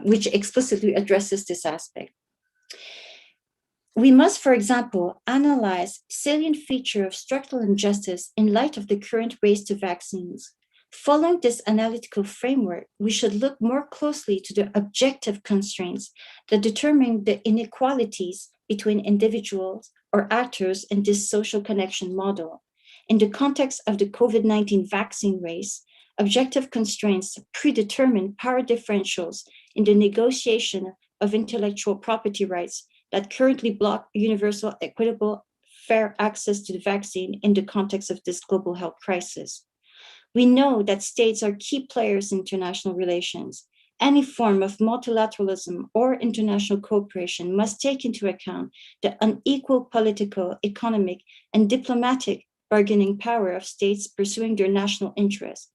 which explicitly addresses this aspect. We must, for example, analyze salient feature of structural injustice in light of the current race to vaccines. Following this analytical framework, we should look more closely to the objective constraints that determine the inequalities between individuals or actors in this social connection model. In the context of the COVID-19 vaccine race, objective constraints predetermine power differentials in the negotiation of intellectual property rights that currently block universal, equitable, fair access to the vaccine in the context of this global health crisis. We know that states are key players in international relations. Any form of multilateralism or international cooperation must take into account the unequal political, economic, and diplomatic bargaining power of states pursuing their national interests.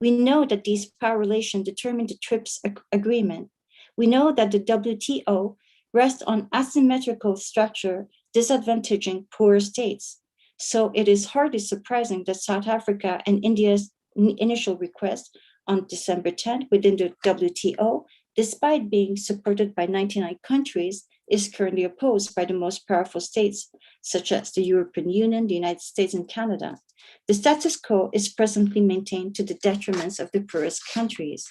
We know that these power relations determine the TRIPS agreement. We know that the WTO rests on asymmetrical structure disadvantaging poorer states. So it is hardly surprising that South Africa and India's initial request on December 10th within the WTO, despite being supported by 99 countries, is currently opposed by the most powerful states, such as the European Union, the United States, and Canada. The status quo is presently maintained to the detriment of the poorest countries.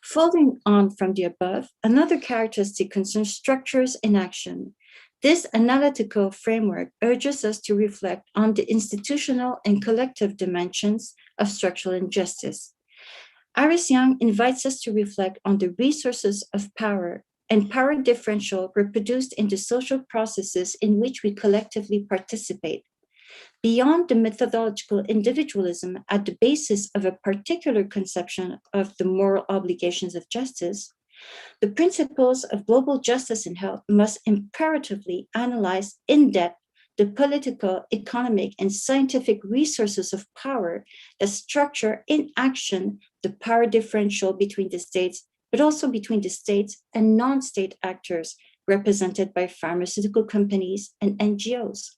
Following on from the above, another characteristic concerns structures in action. This analytical framework urges us to reflect on the institutional and collective dimensions of structural injustice. Iris Young invites us to reflect on the resources of power and power differential reproduced in the social processes in which we collectively participate. Beyond the methodological individualism at the basis of a particular conception of the moral obligations of justice, the principles of global justice and health must imperatively analyze in depth the political, economic, and scientific resources of power that structure in action the power differential between the states, but also between the states and non-state actors represented by pharmaceutical companies and NGOs.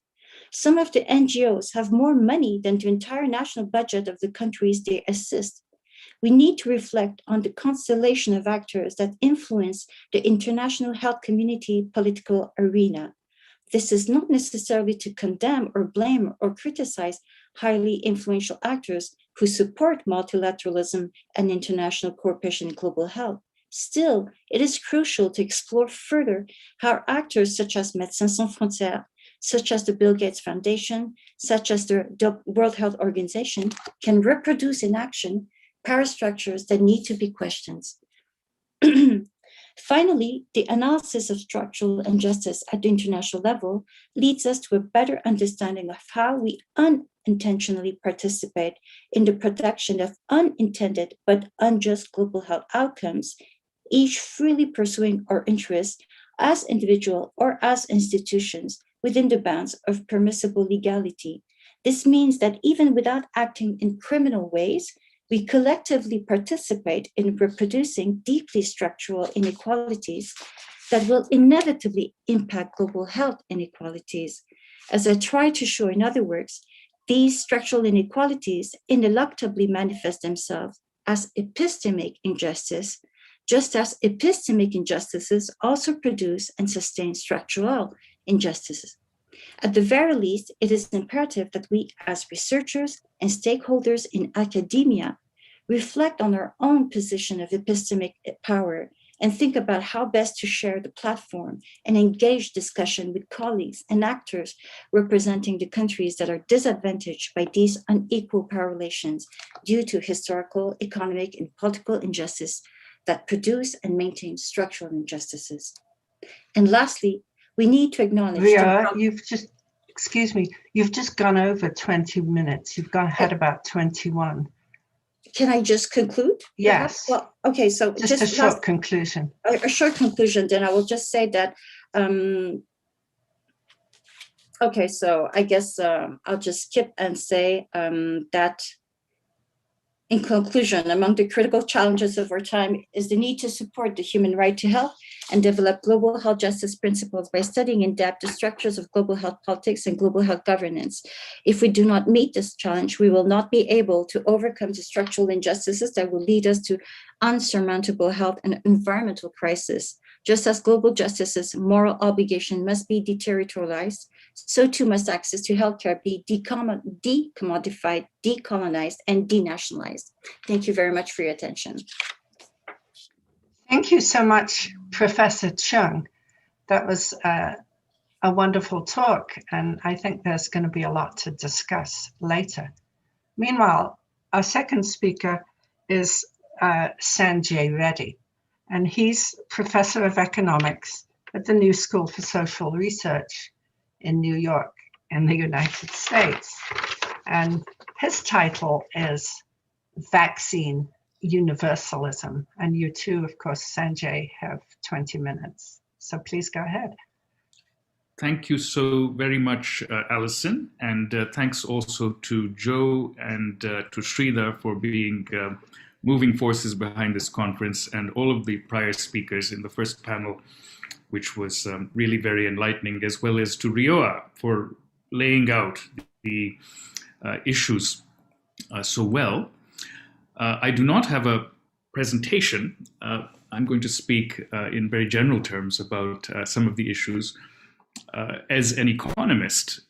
Some of the NGOs have more money than the entire national budget of the countries they assist. We need to reflect on the constellation of actors that influence the international health community political arena. This is not necessarily to condemn or blame or criticize highly influential actors who support multilateralism and international cooperation in global health. Still, it is crucial to explore further how actors such as Médecins Sans Frontières, such as the Bill Gates Foundation, such as the World Health Organization, can reproduce in action power structures that need to be questioned. Finally, the analysis of structural injustice at the international level leads us to a better understanding of how we unintentionally participate in the production of unintended but unjust global health outcomes, each freely pursuing our interests as individuals or as institutions within the bounds of permissible legality. This means that even without acting in criminal ways, we collectively participate in reproducing deeply structural inequalities that will inevitably impact global health inequalities. As I try to show in other works, these structural inequalities ineluctably manifest themselves as epistemic injustice, just as epistemic injustices also produce and sustain structural injustices. At the very least, it is imperative that we, as researchers and stakeholders in academia, reflect on our own position of epistemic power and think about how best to share the platform and engage discussion with colleagues and actors representing the countries that are disadvantaged by these unequal power relations due to historical, economic, and political injustice that produce and maintain structural injustices. And lastly, we need to acknowledge— Ria, you've just gone over 20 minutes. You've had about 21. Can I just conclude? Yes. Well, okay, so just a short conclusion. A short conclusion, then I will just say that, okay, so I guess I'll just skip and say that in conclusion, among the critical challenges of our time is the need to support the human right to health and develop global health justice principles by studying in depth the structures of global health politics and global health governance. If we do not meet this challenge, we will not be able to overcome the structural injustices that will lead us to unsurmountable health and environmental crisis. Just as global justice's moral obligation must be deterritorialized, so too must access to healthcare be decommodified, decolonized, and denationalized. Thank you very much for your attention. Thank you so much, Professor Chung. That was a wonderful talk, and I think there's going to be a lot to discuss later. Meanwhile, our second speaker is Sanjay Reddy, and he's Professor of Economics at the New School for Social Research in New York in the United States. And his title is Vaccine Universalism. And you too, of course, Sanjay, have 20 minutes. So please go ahead. Thank you so very much, Alison. And thanks also to Joe and to Sridhar for being moving forces behind this conference, and all of the prior speakers in the first panel, which was really very enlightening, as well as to Rioa for laying out the issues so well. I do not have a presentation. I'm going to speak in very general terms about some of the issues. As an economist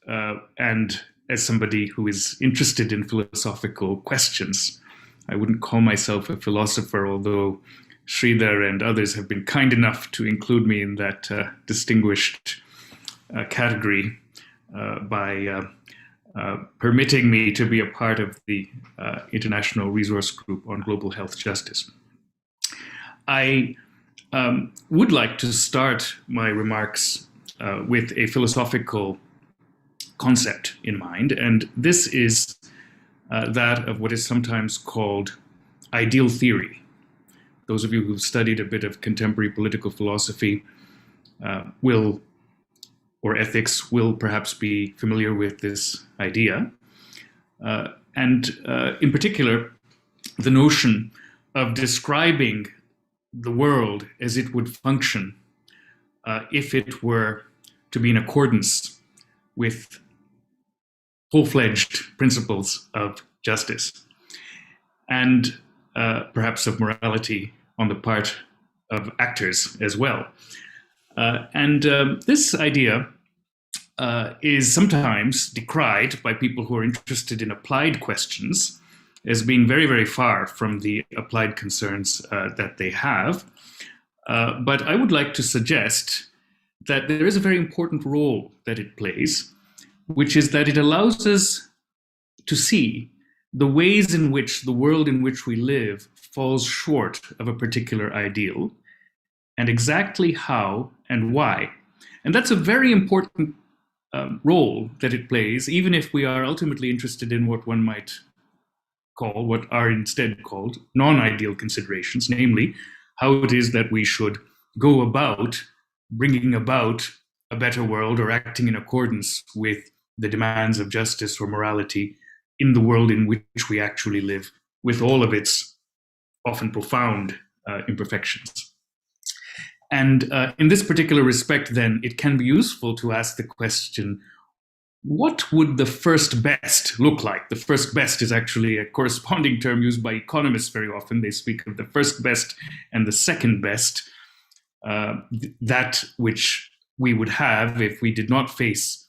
and as somebody who is interested in philosophical questions, I wouldn't call myself a philosopher, although Sridhar and others have been kind enough to include me in that distinguished category by permitting me to be a part of the International Resource Group on Global Health Justice. I would like to start my remarks with a philosophical concept in mind, and this is that of what is sometimes called ideal theory. Those of you who've studied a bit of contemporary political philosophy or ethics will perhaps be familiar with this idea. And in particular, the notion of describing the world as it would function if it were to be in accordance with full-fledged principles of justice and perhaps of morality on the part of actors as well. And this idea is sometimes decried by people who are interested in applied questions as being very, very far from the applied concerns that they have. But I would like to suggest that there is a very important role that it plays, which is that it allows us to see the ways in which the world in which we live falls short of a particular ideal, and exactly how and why. And that's a very important role that it plays, even if we are ultimately interested in what one might call, what are instead called, non-ideal considerations, namely how it is that we should go about bringing about a better world or acting in accordance with the demands of justice or morality in the world in which we actually live, with all of its often profound imperfections. And in this particular respect, then, it can be useful to ask the question, what would the first best look like? The first best is actually a corresponding term used by economists very often. They speak of the first best and the second best, that which we would have if we did not face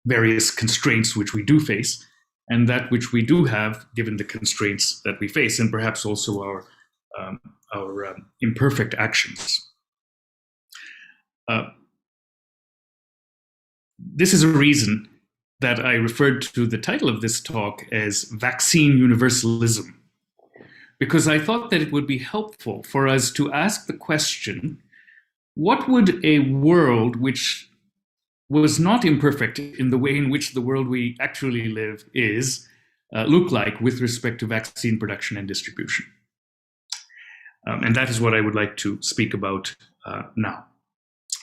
various constraints which we do face, and that which we do have given the constraints that we face, and perhaps also our imperfect actions. This is a reason that I referred to the title of this talk as Vaccine Universalism, because I thought that it would be helpful for us to ask the question, what would a world which was not imperfect in the way in which the world we actually live is, look like with respect to vaccine production and distribution? And that is what I would like to speak about now.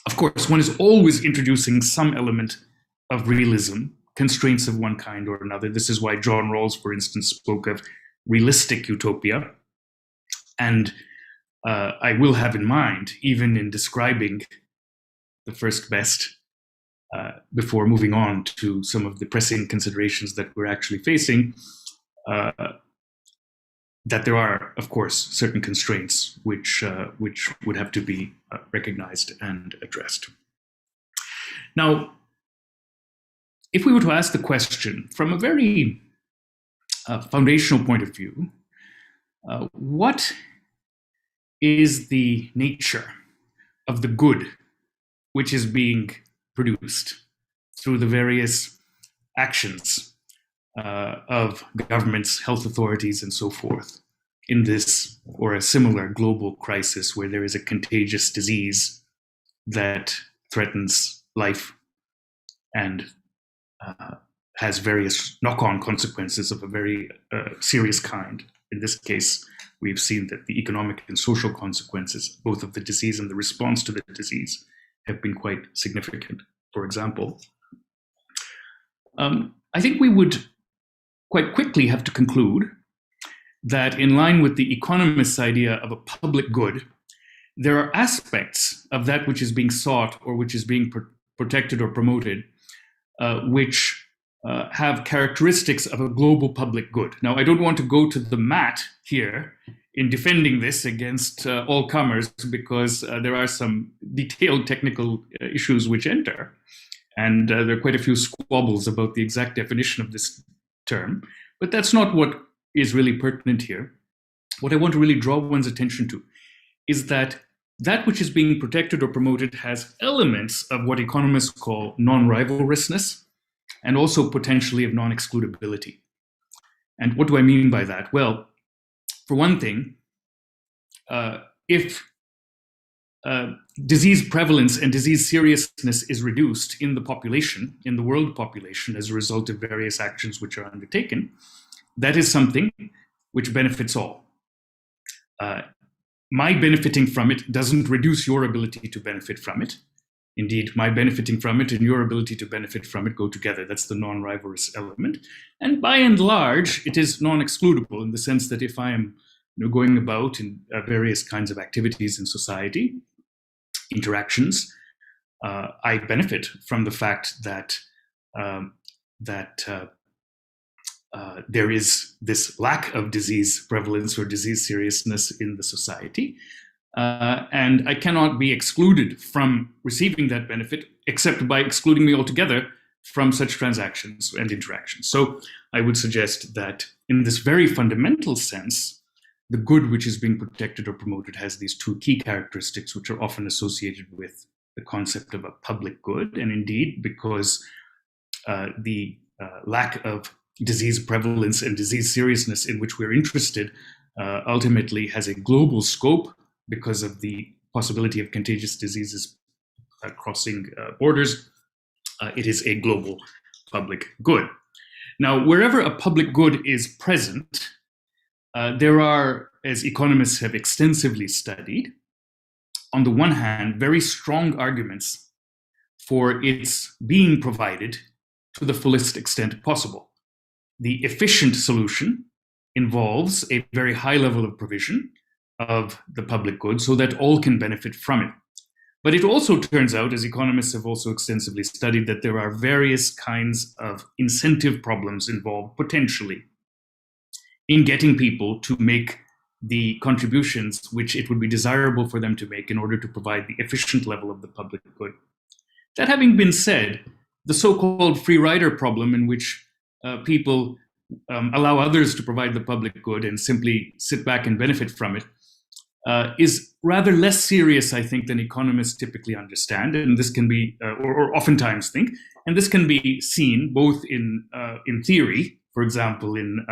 Of course, one is always introducing some element of realism, constraints of one kind or another. This is why John Rawls, for instance, spoke of realistic utopia. And I will have in mind, even in describing the first best, before moving on to some of the pressing considerations that we're actually facing, that there are, of course, certain constraints which would have to be recognized and addressed. Now, if we were to ask the question from a very foundational point of view, what is the nature of the good which is being produced through the various actions of governments, health authorities, and so forth in this or a similar global crisis where there is a contagious disease that threatens life and has various knock-on consequences of a very serious kind. In this case, we've seen that the economic and social consequences, both of the disease and the response to the disease, have been quite significant. For example, I think we would quite quickly have to conclude that in line with the economist's idea of a public good, there are aspects of that which is being sought or which is being protected or promoted, which have characteristics of a global public good. Now, I don't want to go to the mat here in defending this against all comers, because there are some detailed technical issues which enter, and there are quite a few squabbles about the exact definition of this term, but that's not what is really pertinent here. What I want to really draw one's attention to is that that which is being protected or promoted has elements of what economists call non-rivalrousness and also potentially of non-excludability. And what do I mean by that? Well, for one thing, if disease prevalence and disease seriousness is reduced in the population, in the world population, as a result of various actions which are undertaken, that is something which benefits all. My benefiting from it doesn't reduce your ability to benefit from it. Indeed, my benefiting from it and your ability to benefit from it go together. That's the non-rivalrous element. And by and large, it is non-excludable in the sense that if I am going about in various kinds of activities in society, interactions, I benefit from the fact that there is this lack of disease prevalence or disease seriousness in the society. And I cannot be excluded from receiving that benefit except by excluding me altogether from such transactions and interactions. So I would suggest that in this very fundamental sense, the good which is being protected or promoted has these two key characteristics which are often associated with the concept of a public good. And indeed, because the lack of disease prevalence and disease seriousness in which we're interested ultimately has a global scope because of the possibility of contagious diseases crossing borders, it is a global public good. Now, wherever a public good is present, there are, as economists have extensively studied, on the one hand, very strong arguments for its being provided to the fullest extent possible. The efficient solution involves a very high level of provision of the public good so that all can benefit from it. But it also turns out, as economists have also extensively studied, that there are various kinds of incentive problems involved potentially in getting people to make the contributions which it would be desirable for them to make in order to provide the efficient level of the public good. That having been said, the so-called free rider problem, in which people allow others to provide the public good and simply sit back and benefit from it, is rather less serious, I think, than economists typically understand, and this can be, or oftentimes think, and this can be seen both in theory, for example, in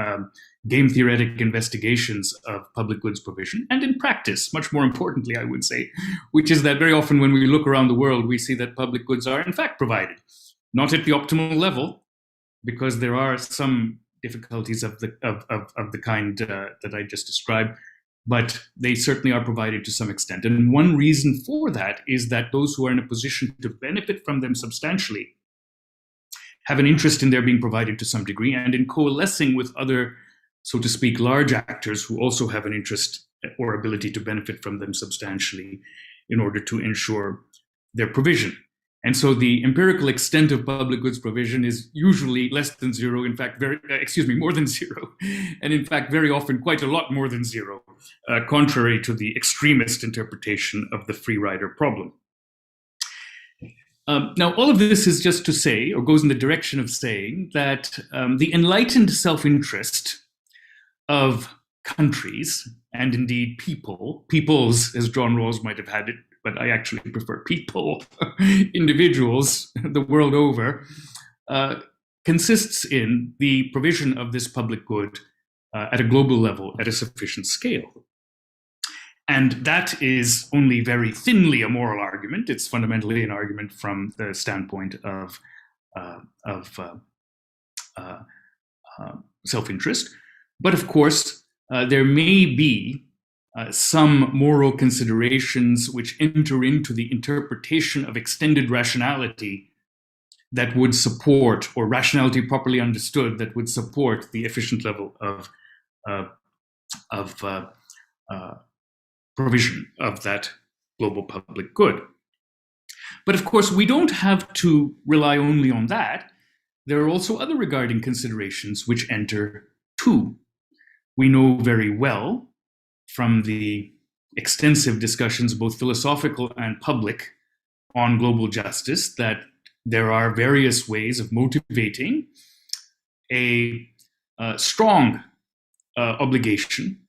game theoretic investigations of public goods provision, and in practice, much more importantly, I would say, which is that very often when we look around the world, we see that public goods are in fact provided, not at the optimal level, because there are some difficulties of the kind that I just described, but they certainly are provided to some extent. And one reason for that is that those who are in a position to benefit from them substantially have an interest in their being provided to some degree, and in coalescing with other, so to speak, large actors who also have an interest or ability to benefit from them substantially in order to ensure their provision. And so the empirical extent of public goods provision is usually less than zero, in fact, more than zero, and in fact, very often quite a lot more than zero, contrary to the extremist interpretation of the free rider problem. Now, all of this is just to say, or goes in the direction of saying, that the enlightened self-interest of countries, and indeed peoples, as John Rawls might have had it, but I actually prefer people, individuals the world over, consists in the provision of this public good at a global level at a sufficient scale. And that is only very thinly a moral argument. It's fundamentally an argument from the standpoint of self-interest. But of course, there may be some moral considerations which enter into the interpretation of extended rationality that would support, or rationality properly understood, that would support the efficient level of provision of that global public good. But of course, we don't have to rely only on that. There are also other regarding considerations which enter too. We know very well from the extensive discussions, both philosophical and public, on global justice, that there are various ways of motivating a strong obligation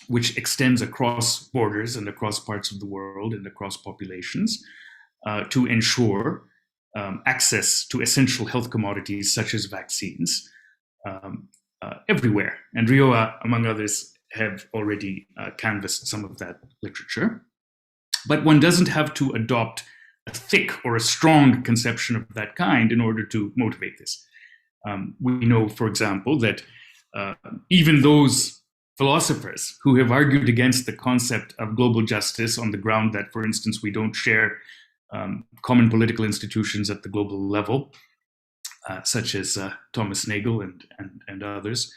which extends across borders and across parts of the world and across populations to ensure access to essential health commodities such as vaccines everywhere. And Rioa, among others, have already canvassed some of that literature. But one doesn't have to adopt a thick or a strong conception of that kind in order to motivate this. We know, for example, that even those philosophers who have argued against the concept of global justice on the ground that, for instance, we don't share common political institutions at the global level, such as Thomas Nagel and others,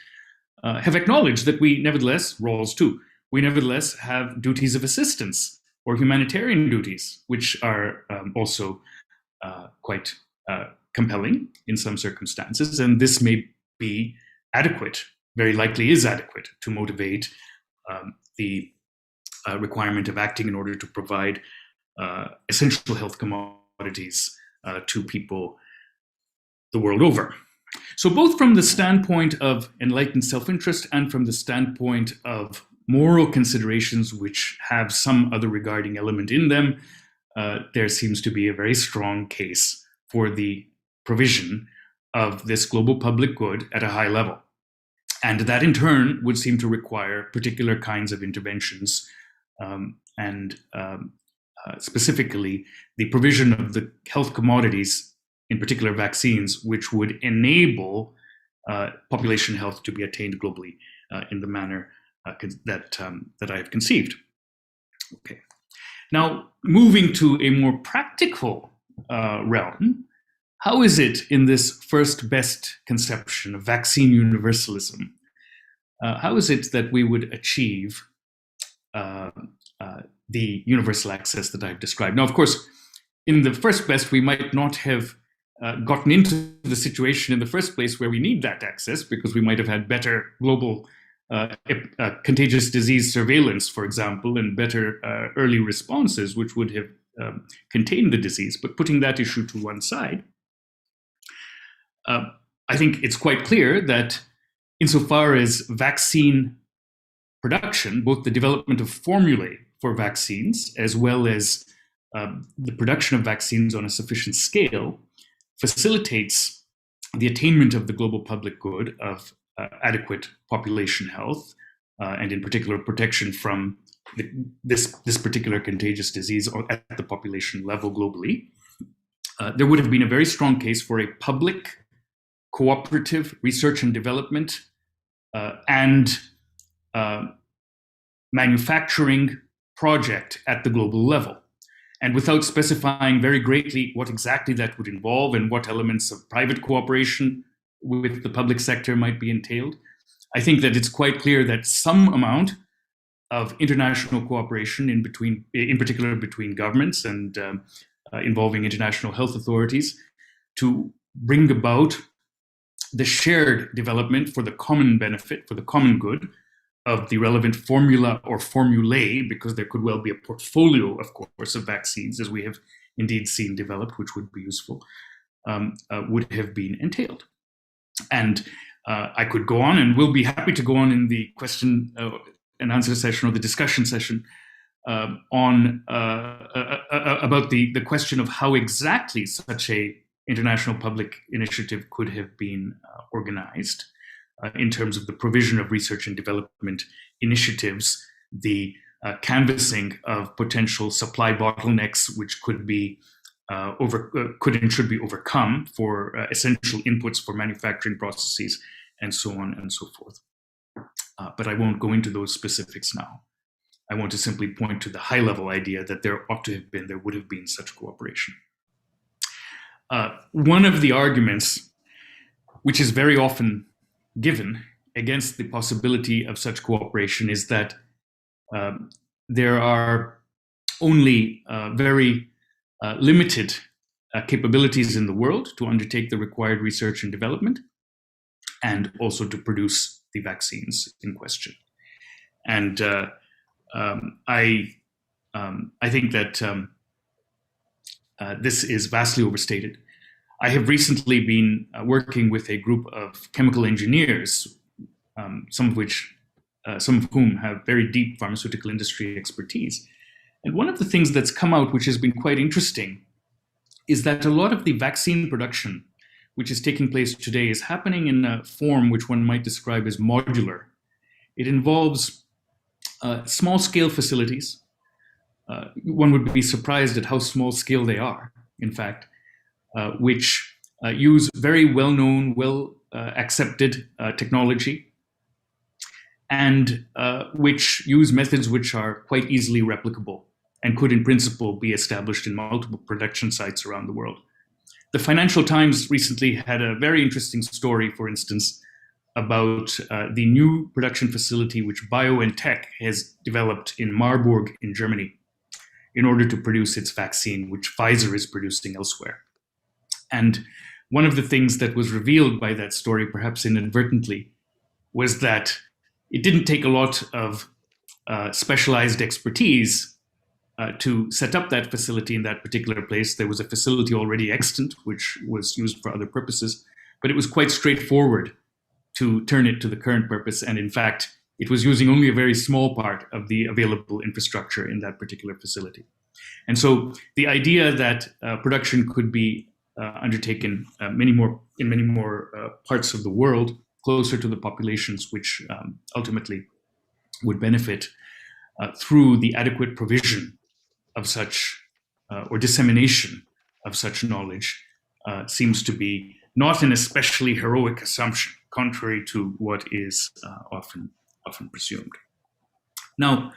have acknowledged that we nevertheless, Rawls too, we nevertheless have duties of assistance or humanitarian duties, which are also quite compelling in some circumstances. And this may be adequate, very likely is adequate, to motivate the requirement of acting in order to provide essential health commodities to people the world over. So both from the standpoint of enlightened self-interest and from the standpoint of moral considerations which have some other regarding element in them, there seems to be a very strong case for the provision of this global public good at a high level. And that in turn would seem to require particular kinds of interventions and specifically the provision of the health commodities, in particular vaccines, which would enable population health to be attained globally in the manner that I have conceived. Okay. Now, moving to a more practical realm, how is it in this first best conception of vaccine universalism, how is it that we would achieve the universal access that I've described? Now, of course, in the first best, we might not have gotten into the situation in the first place where we need that access, because we might have had better global contagious disease surveillance, for example, and better early responses, which would have contained the disease. But putting that issue to one side, I think it's quite clear that insofar as vaccine production, both the development of formulae for vaccines, as well as the production of vaccines on a sufficient scale, facilitates the attainment of the global public good of adequate population health, and in particular protection from this particular contagious disease at the population level globally. There would have been a very strong case for a public cooperative research and development and manufacturing project at the global level. And without specifying very greatly what exactly that would involve and what elements of private cooperation with the public sector might be entailed, I think that it's quite clear that some amount of international cooperation in particular between governments and involving international health authorities to bring about the shared development for the common benefit, for the common good of the relevant formula or formulae, because there could well be a portfolio, of course, of vaccines, as we have indeed seen developed, which would be useful, would have been entailed. And I could go on, and will be happy to go on in the question and answer session or the discussion session on about the question of how exactly such a international public initiative could have been organized in terms of the provision of research and development initiatives, the canvassing of potential supply bottlenecks, which could be could and should be overcome for essential inputs for manufacturing processes, and so on and so forth. But I won't go into those specifics now. I want to simply point to the high-level idea that there would have been such cooperation. One of the arguments, which is very often given against the possibility of such cooperation, is that there are only very limited capabilities in the world to undertake the required research and development, and also to produce the vaccines in question. And I think that this is vastly overstated. I have recently been working with a group of chemical engineers, some of whom have very deep pharmaceutical industry expertise. And one of the things that's come out, which has been quite interesting, is that a lot of the vaccine production which is taking place today is happening in a form which one might describe as modular. It involves small-scale facilities. One would be surprised at how small-scale they are, in fact, which use very well-known, well-accepted technology, and which use methods which are quite easily replicable and could, in principle, be established in multiple production sites around the world. The Financial Times recently had a very interesting story, for instance, about the new production facility which BioNTech has developed in Marburg in Germany in order to produce its vaccine, which Pfizer is producing elsewhere. And one of the things that was revealed by that story, perhaps inadvertently, was that it didn't take a lot of specialized expertise to set up that facility in that particular place. There was a facility already extant, which was used for other purposes, but it was quite straightforward to turn it to the current purpose. And in fact, it was using only a very small part of the available infrastructure in that particular facility. And so the idea that production could be undertaken in many more parts of the world, closer to the populations which ultimately would benefit through the adequate provision of such, or dissemination of such knowledge seems to be not an especially heroic assumption, contrary to what is often presumed. Now,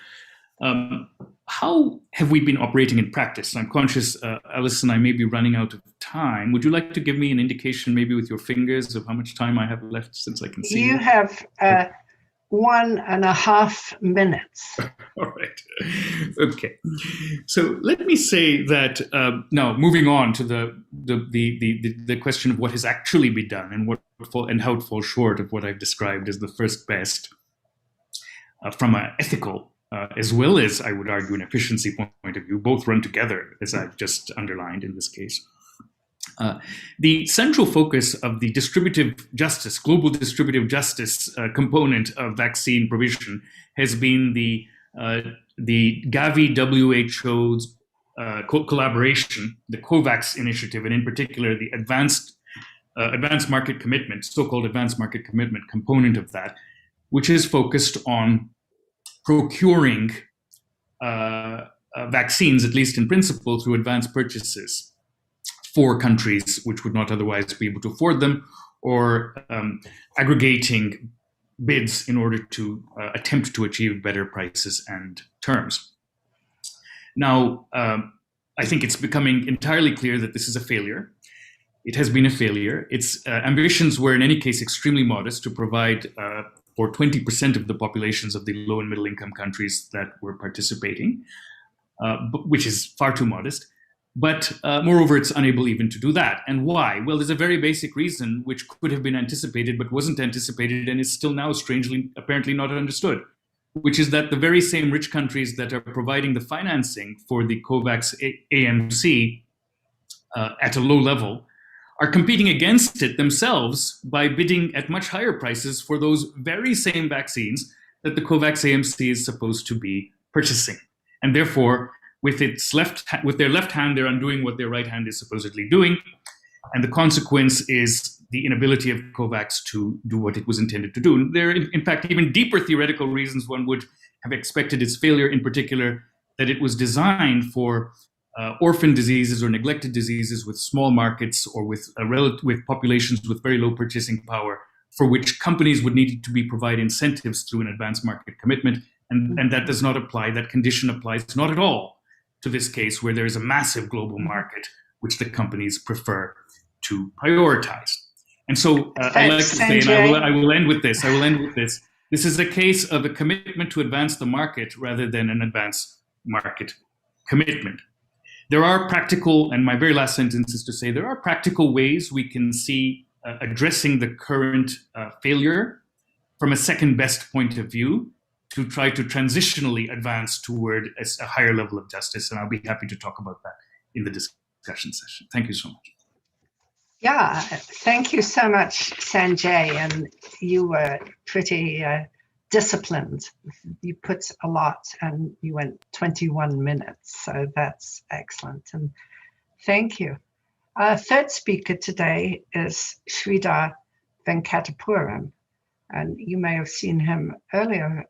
how have we been operating in practice? I'm conscious, Alison, I may be running out of time. Would you like to give me an indication, maybe with your fingers, of how much time I have left, since I can see you? Have 1.5 minutes. All right. Okay. So let me say that now, moving on to the question of what has actually been done and how it falls short of what I've described as the first best from an ethical as well as, I would argue, an efficiency point of view. Both run together, as I've just underlined in this case. The central focus of the distributive justice, global distributive justice component of vaccine provision has been the Gavi WHO's collaboration, the COVAX initiative, and in particular the advanced market commitment, so-called advanced market commitment component of that, which is focused on procuring vaccines, at least in principle, through advanced purchases for countries which would not otherwise be able to afford them, or aggregating bids in order to attempt to achieve better prices and terms. Now, I think it's becoming entirely clear that this is a failure. It has been a failure. Its ambitions were in any case extremely modest, to provide for 20% of the populations of the low and middle income countries that were participating, which is far too modest. But moreover, it's unable even to do that. And why? Well, there's a very basic reason which could have been anticipated, but wasn't anticipated, and is still now strangely, apparently not understood, which is that the very same rich countries that are providing the financing for the COVAX AMC at a low level are competing against it themselves by bidding at much higher prices for those very same vaccines that the COVAX AMC is supposed to be purchasing. And therefore, with their left hand, they're undoing what their right hand is supposedly doing. And the consequence is the inability of COVAX to do what it was intended to do. There are, in fact, even deeper theoretical reasons one would have expected its failure, in particular, that it was designed for orphan diseases or neglected diseases with small markets, or with populations with very low purchasing power, for which companies would need to be provide incentives through an advanced market commitment. And that does not apply. That condition applies not at all to this case, where there is a massive global market which the companies prefer to prioritize. And so I like to say, and I will end with this. This is a case of a commitment to advance the market rather than an advanced market commitment. There are practical, and my very last sentence is to say, there are practical ways we can see addressing the current failure from a second best point of view, to try to transitionally advance toward a higher level of justice. And I'll be happy to talk about that in the discussion session. Thank you so much. Yeah, thank you so much, Sanjay. And you were pretty disciplined. You put a lot, and you went 21 minutes. So that's excellent. And thank you. Our third speaker today is Sridhar Venkatapuram. And you may have seen him earlier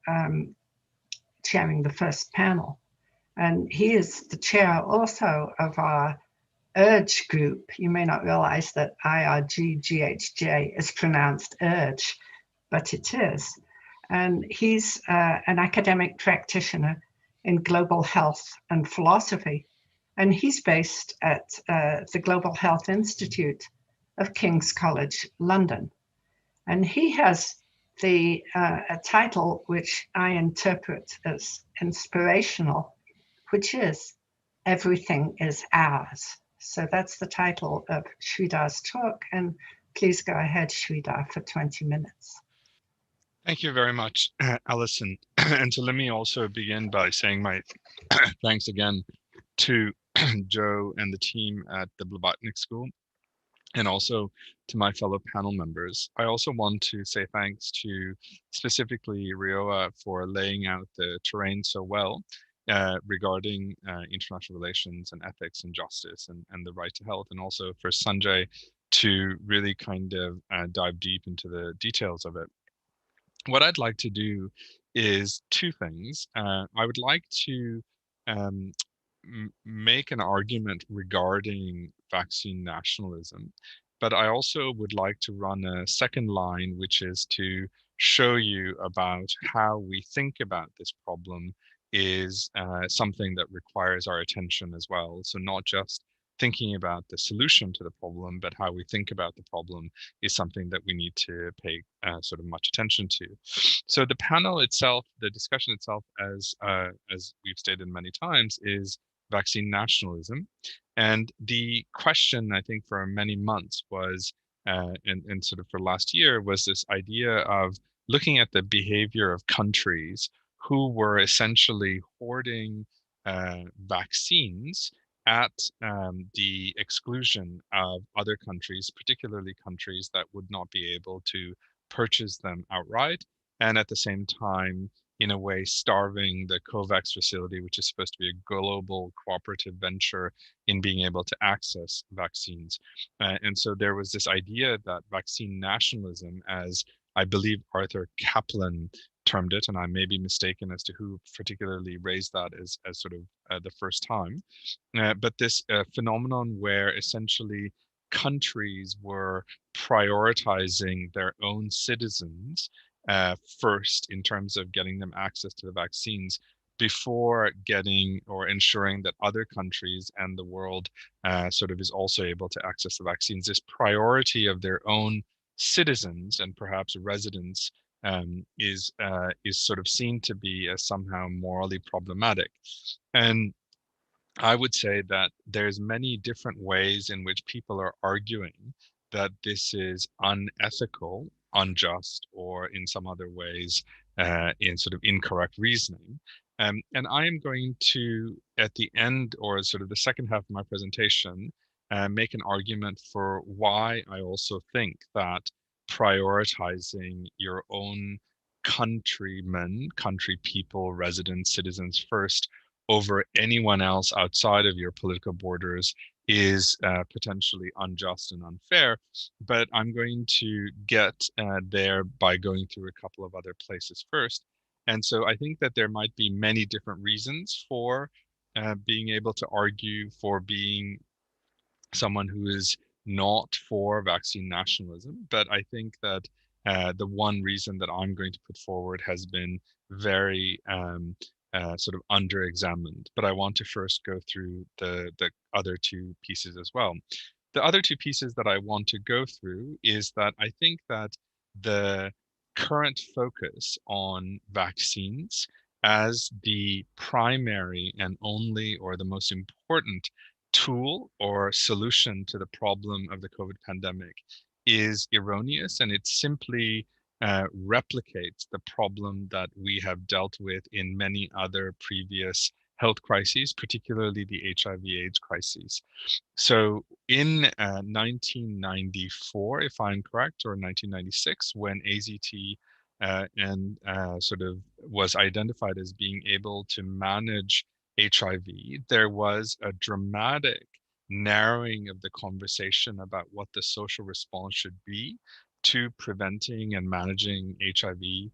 chairing the first panel. And he is the chair also of our URGE group. You may not realize that IRGGHJ is pronounced URGE, but it is. And he's an academic practitioner in global health and philosophy. And he's based at the Global Health Institute of King's College, London. And he has a title which I interpret as inspirational, which is Everything is Ours. So that's the title of Sridhar's talk. And please go ahead, Sridhar, for 20 minutes. Thank you very much, Alison. And so let me also begin by saying my thanks again to Joe and the team at the Blavatnik School, and also to my fellow panel members. I also want to say thanks to specifically Rioa for laying out the terrain so well regarding international relations and ethics and justice and the right to health, and also for Sanjay to really kind of dive deep into the details of it. What I'd like to do is two things. I would like to make an argument regarding vaccine nationalism, but I also would like to run a second line, which is to show you about how we think about this problem is something that requires our attention as well. So not just thinking about the solution to the problem, but how we think about the problem is something that we need to pay sort of much attention to. So the panel itself, the discussion itself, as we've stated many times, is vaccine nationalism. And the question, I think, for many months was, and sort of for last year, was this idea of looking at the behavior of countries who were essentially hoarding vaccines at the exclusion of other countries, particularly countries that would not be able to purchase them outright, and at the same time, in a way, starving the COVAX facility, which is supposed to be a global cooperative venture in being able to access vaccines. And so there was this idea that vaccine nationalism, as I believe Arthur Kaplan termed it, and I may be mistaken as to who particularly raised that as sort of the first time, but this phenomenon where essentially countries were prioritizing their own citizens first in terms of getting them access to the vaccines before getting or ensuring that other countries and the world sort of is also able to access the vaccines. This priority of their own citizens and perhaps residents is sort of seen to be as somehow morally problematic. And I would say that there's many different ways in which people are arguing that this is unethical, unjust, or in some other ways, in sort of incorrect reasoning. And I am going to, at the end, or sort of the second half of my presentation, make an argument for why I also think that prioritizing your own countrymen, country people, residents, citizens first over anyone else outside of your political borders is potentially unjust and unfair. But I'm going to get there by going through a couple of other places first. And so I think that there might be many different reasons for being able to argue for being someone who is not for vaccine nationalism. But I think that the one reason that I'm going to put forward has been very sort of under-examined. But I want to first go through the other two pieces as well. The other two pieces that I want to go through is that I think that the current focus on vaccines as the primary and only or the most important tool or solution to the problem of the COVID pandemic is erroneous, and it simply replicates the problem that we have dealt with in many other previous health crises, particularly the HIV/AIDS crisis. So in 1994, if I'm correct, or 1996, when AZT and sort of was identified as being able to manage HIV, there was a dramatic narrowing of the conversation about what the social response should be to preventing and managing HIV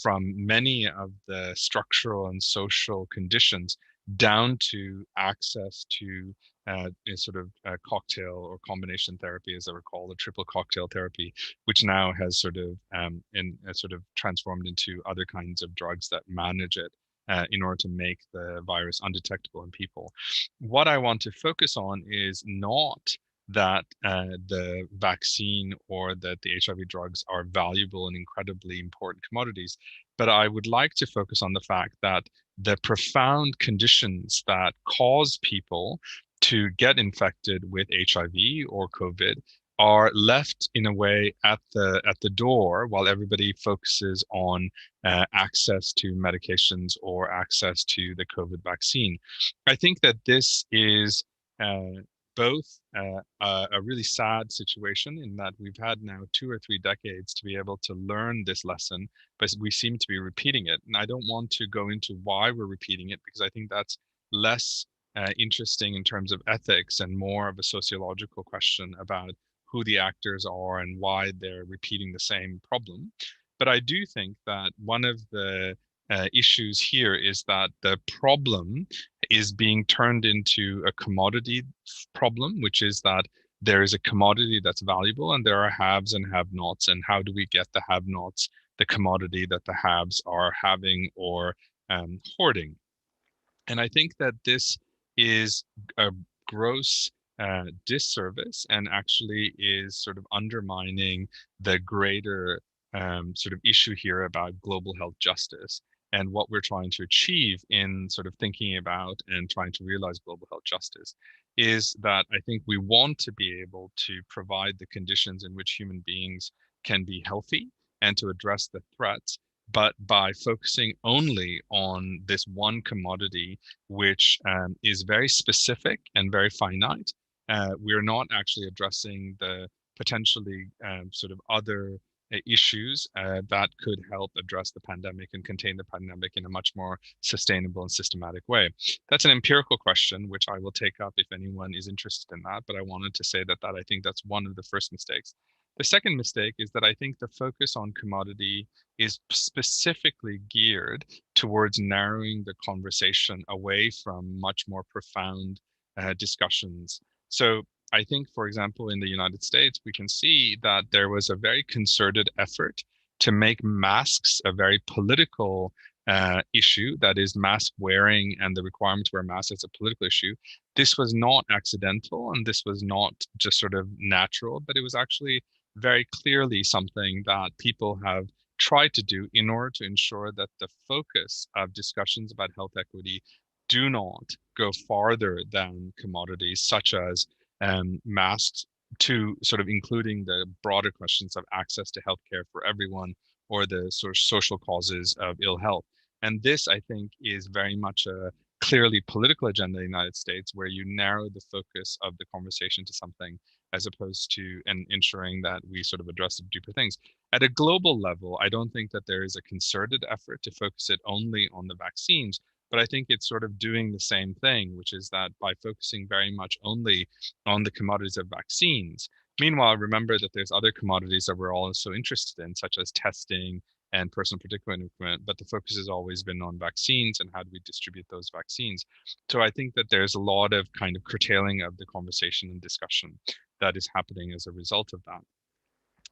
from many of the structural and social conditions down to access to a sort of cocktail or combination therapy, as I recall, the triple cocktail therapy, which now has sort of transformed into other kinds of drugs that manage it in order to make the virus undetectable in people. What I want to focus on is not that the vaccine or that the HIV drugs are valuable and incredibly important commodities, but I would like to focus on the fact that the profound conditions that cause people to get infected with HIV or COVID are left in a way at the door while everybody focuses on access to medications or access to the COVID vaccine. I think that this is both a really sad situation in that we've had now 2 or 3 decades to be able to learn this lesson, but we seem to be repeating it. And I don't want to go into why we're repeating it, because I think that's less interesting in terms of ethics and more of a sociological question about who the actors are and why they're repeating the same problem. But I do think that one of the issues here is that the problem is being turned into a commodity problem, which is that there is a commodity that's valuable and there are haves and have-nots, and how do we get the have-nots the commodity that the haves are having or hoarding. And I think that this is a gross disservice and actually is sort of undermining the greater sort of issue here about global health justice and what we're trying to achieve in sort of thinking about and trying to realize global health justice is that I think we want to be able to provide the conditions in which human beings can be healthy and to address the threats, but by focusing only on this one commodity, which is very specific and very finite, we're not actually addressing the potentially sort of other issues that could help address the pandemic and contain the pandemic in a much more sustainable and systematic way. That's an empirical question, which I will take up if anyone is interested in that. But I wanted to say that I think that's one of the first mistakes. The second mistake is that I think the focus on commodity is specifically geared towards narrowing the conversation away from much more profound discussions. So I think, for example, in the United States, we can see that there was a very concerted effort to make masks a very political issue, that is mask wearing and the requirement to wear masks as a political issue. This was not accidental and this was not just sort of natural, but it was actually very clearly something that people have tried to do in order to ensure that the focus of discussions about health equity do not go farther than commodities such as masks, to sort of including the broader questions of access to healthcare for everyone or the sort of social causes of ill health. And this, I think, is very much a clearly political agenda in the United States, where you narrow the focus of the conversation to something as opposed to ensuring that we sort of address the deeper things. At a global level, I don't think that there is a concerted effort to focus it only on the vaccines, but I think it's sort of doing the same thing, which is that by focusing very much only on the commodities of vaccines. Meanwhile, remember that there's other commodities that we're also interested in, such as testing and personal protective equipment, but the focus has always been on vaccines and how do we distribute those vaccines. So I think that there's a lot of kind of curtailing of the conversation and discussion that is happening as a result of that.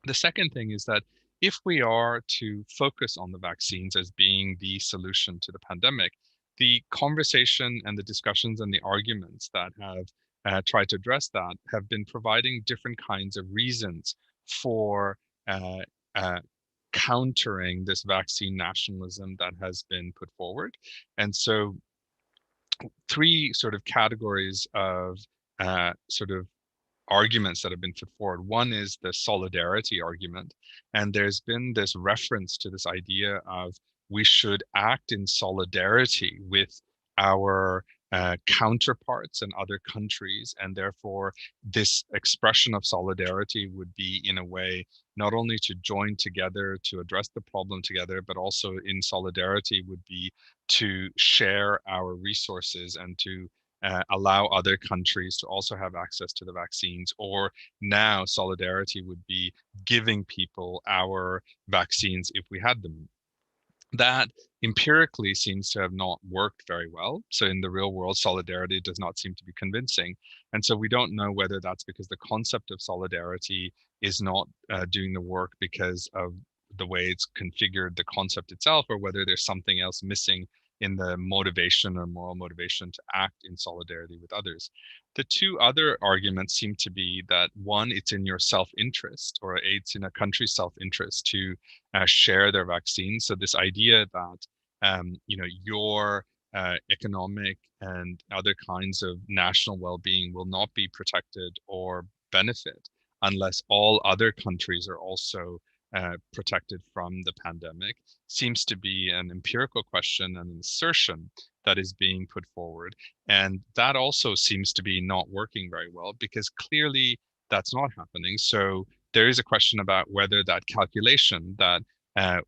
The second thing is that if we are to focus on the vaccines as being the solution to the pandemic, the conversation and the discussions and the arguments that have tried to address that have been providing different kinds of reasons for countering this vaccine nationalism that has been put forward. And so three sort of categories of sort of arguments that have been put forward. One is the solidarity argument. And there's been this reference to this idea of we should act in solidarity with our counterparts in other countries. And therefore, this expression of solidarity would be, in a way, not only to join together to address the problem together, but also in solidarity would be to share our resources and to allow other countries to also have access to the vaccines. Or now solidarity would be giving people our vaccines if we had them. That empirically seems to have not worked very well. So in the real world, solidarity does not seem to be convincing. And so we don't know whether that's because the concept of solidarity is not doing the work because of the way it's configured the concept itself, or whether there's something else missing in the motivation or moral motivation to act in solidarity with others. The two other arguments seem to be that one, it's in your self-interest, or it's in a country's self-interest to share their vaccines. So this idea that your economic and other kinds of national well-being will not be protected or benefit unless all other countries are also protected from the pandemic, seems to be an empirical question and an assertion that is being put forward. And that also seems to be not working very well, because clearly that's not happening. So there is a question about whether that calculation that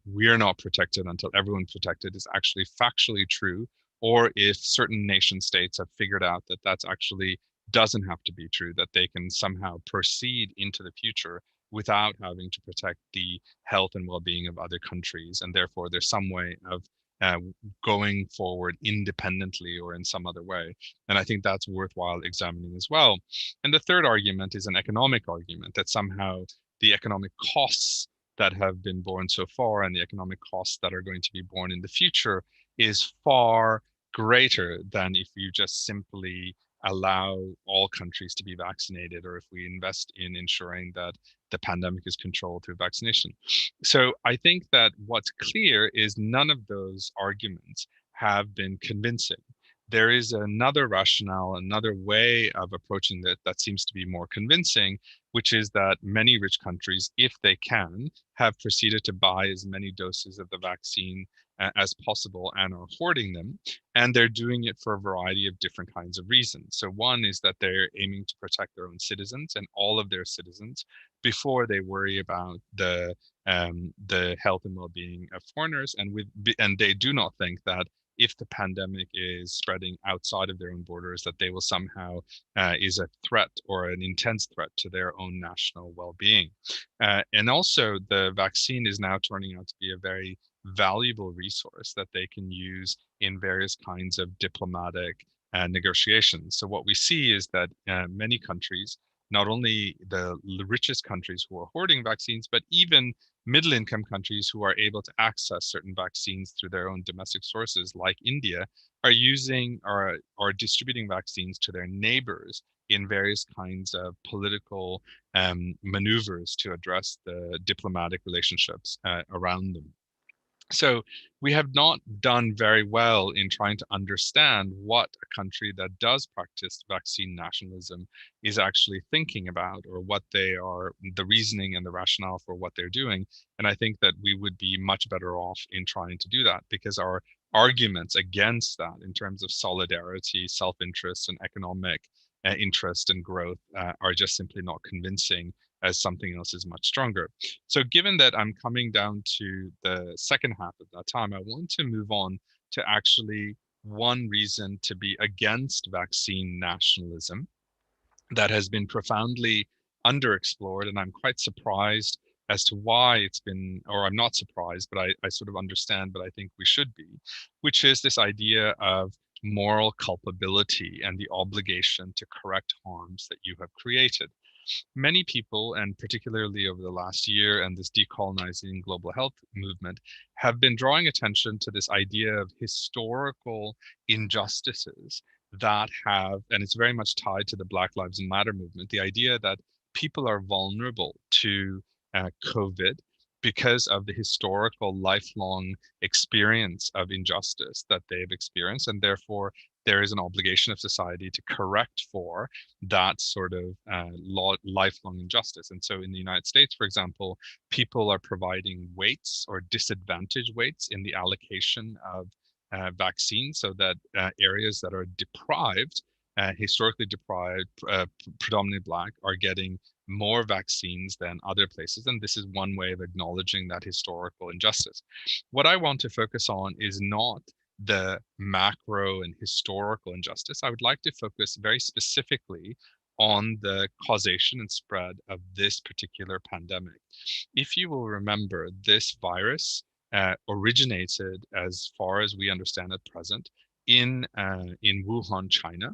we're not protected until everyone's protected is actually factually true, or if certain nation states have figured out that that's actually doesn't have to be true, that they can somehow proceed into the future without having to protect the health and well-being of other countries. And therefore, there's some way of going forward independently or in some other way. And I think that's worthwhile examining as well. And the third argument is an economic argument, that somehow the economic costs that have been borne so far and the economic costs that are going to be borne in the future is far greater than if you just simply allow all countries to be vaccinated, or if we invest in ensuring that the pandemic is controlled through vaccination. So I think that what's clear is none of those arguments have been convincing. There is another rationale, another way of approaching that seems to be more convincing, which is that many rich countries, if they can, have proceeded to buy as many doses of the vaccine as possible and are hoarding them. And they're doing it for a variety of different kinds of reasons. So one is that they're aiming to protect their own citizens and all of their citizens before they worry about the health and well-being of foreigners. And they do not think that if the pandemic is spreading outside of their own borders, that they will somehow is a threat or an intense threat to their own national well-being. And also the vaccine is now turning out to be a very valuable resource that they can use in various kinds of diplomatic negotiations. So what we see is that many countries, not only the richest countries who are hoarding vaccines, but even middle-income countries who are able to access certain vaccines through their own domestic sources, like India, are using or are distributing vaccines to their neighbors in various kinds of political maneuvers to address the diplomatic relationships around them. So we have not done very well in trying to understand what a country that does practice vaccine nationalism is actually thinking about, or what they are, the reasoning and the rationale for what they're doing. And I think that we would be much better off in trying to do that, because our arguments against that in terms of solidarity, self-interest, and economic interest and growth are just simply not convincing, as something else is much stronger. So given that I'm coming down to the second half of that time, I want to move on to actually one reason to be against vaccine nationalism that has been profoundly underexplored. And I'm quite surprised as to why it's been, or I'm not surprised, but I sort of understand, but I think we should be, which is this idea of moral culpability and the obligation to correct harms that you have created. Many people, and particularly over the last year and this decolonizing global health movement, have been drawing attention to this idea of historical injustices that have, and it's very much tied to the Black Lives Matter movement, the idea that people are vulnerable to COVID because of the historical lifelong experience of injustice that they've experienced, and therefore there is an obligation of society to correct for that sort of lifelong injustice. And so in the United States, for example, people are providing weights or disadvantage weights in the allocation of vaccines, so that areas that are deprived, historically deprived, predominantly Black, are getting more vaccines than other places. And this is one way of acknowledging that historical injustice. What I want to focus on is not the macro and historical injustice. I would like to focus very specifically on the causation and spread of this particular pandemic. If you will remember, this virus originated, as far as we understand at present, in Wuhan, China,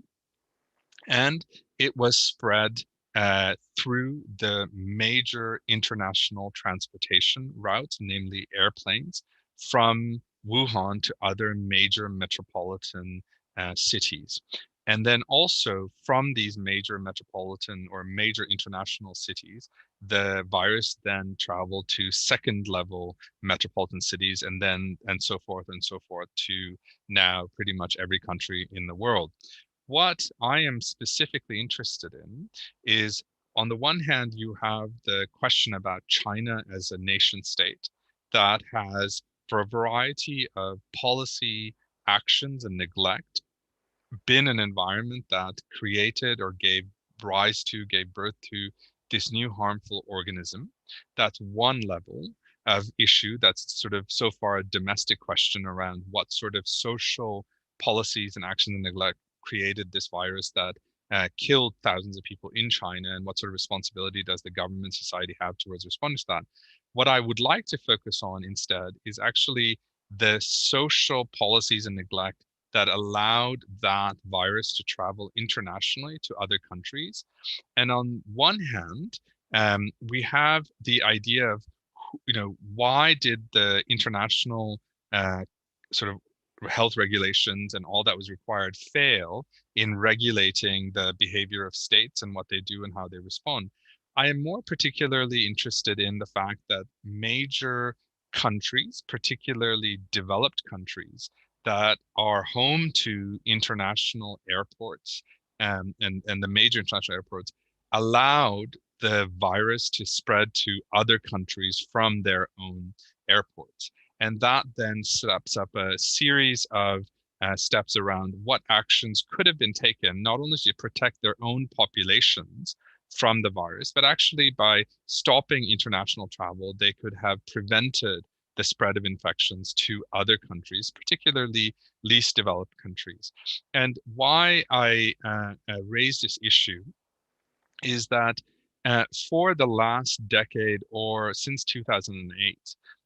and it was spread through the major international transportation routes, namely airplanes, from Wuhan to other major metropolitan cities. And then also from these major metropolitan or major international cities, the virus then traveled to second level metropolitan cities, and so forth to now pretty much every country in the world. What I am specifically interested in is, on the one hand, you have the question about China as a nation state that has, for a variety of policy actions and neglect, been an environment that created or gave birth to this new harmful organism. That's one level of issue that's sort of so far a domestic question around what sort of social policies and action and neglect created this virus that killed thousands of people in China, and what sort of responsibility does the government, society have towards responding to that. What I would like to focus on instead is actually the social policies and neglect that allowed that virus to travel internationally to other countries. And on one hand, we have the idea of, why did the international sort of health regulations and all that was required fail in regulating the behavior of states and what they do and how they respond? I am more particularly interested in the fact that major countries, particularly developed countries, that are home to international airports and the major international airports, allowed the virus to spread to other countries from their own airports. And that then sets up a series of steps around what actions could have been taken, not only to protect their own populations from the virus, but actually by stopping international travel, they could have prevented the spread of infections to other countries, particularly least developed countries. And why I raise this issue is that for the last decade, or since 2008,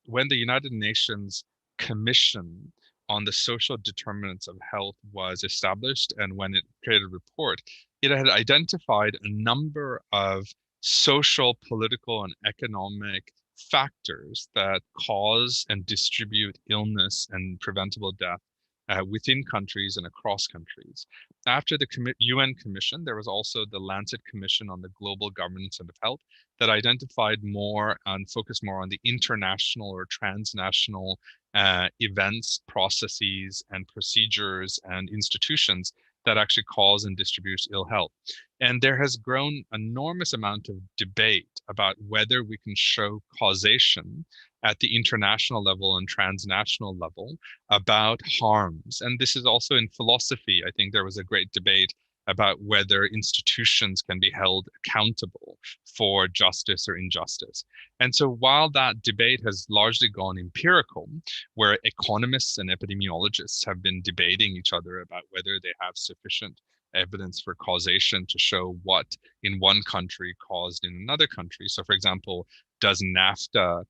when the United Nations Commission on the Social Determinants of Health was established, and when it created a report, it had identified a number of social, political, and economic factors that cause and distribute illness and preventable death within countries and across countries. After the UN Commission, there was also the Lancet Commission on the Global Governance of Health that identified more and focused more on the international or transnational events, processes, and procedures and institutions that actually cause and distribute ill health. And there has grown enormous amount of debate about whether we can show causation at the international level and transnational level about harms. And this is also in philosophy. I think there was a great debate about whether institutions can be held accountable for justice or injustice. And so while that debate has largely gone empirical, where economists and epidemiologists have been debating each other about whether they have sufficient evidence for causation to show what in one country caused in another country. So for example, does NAFTA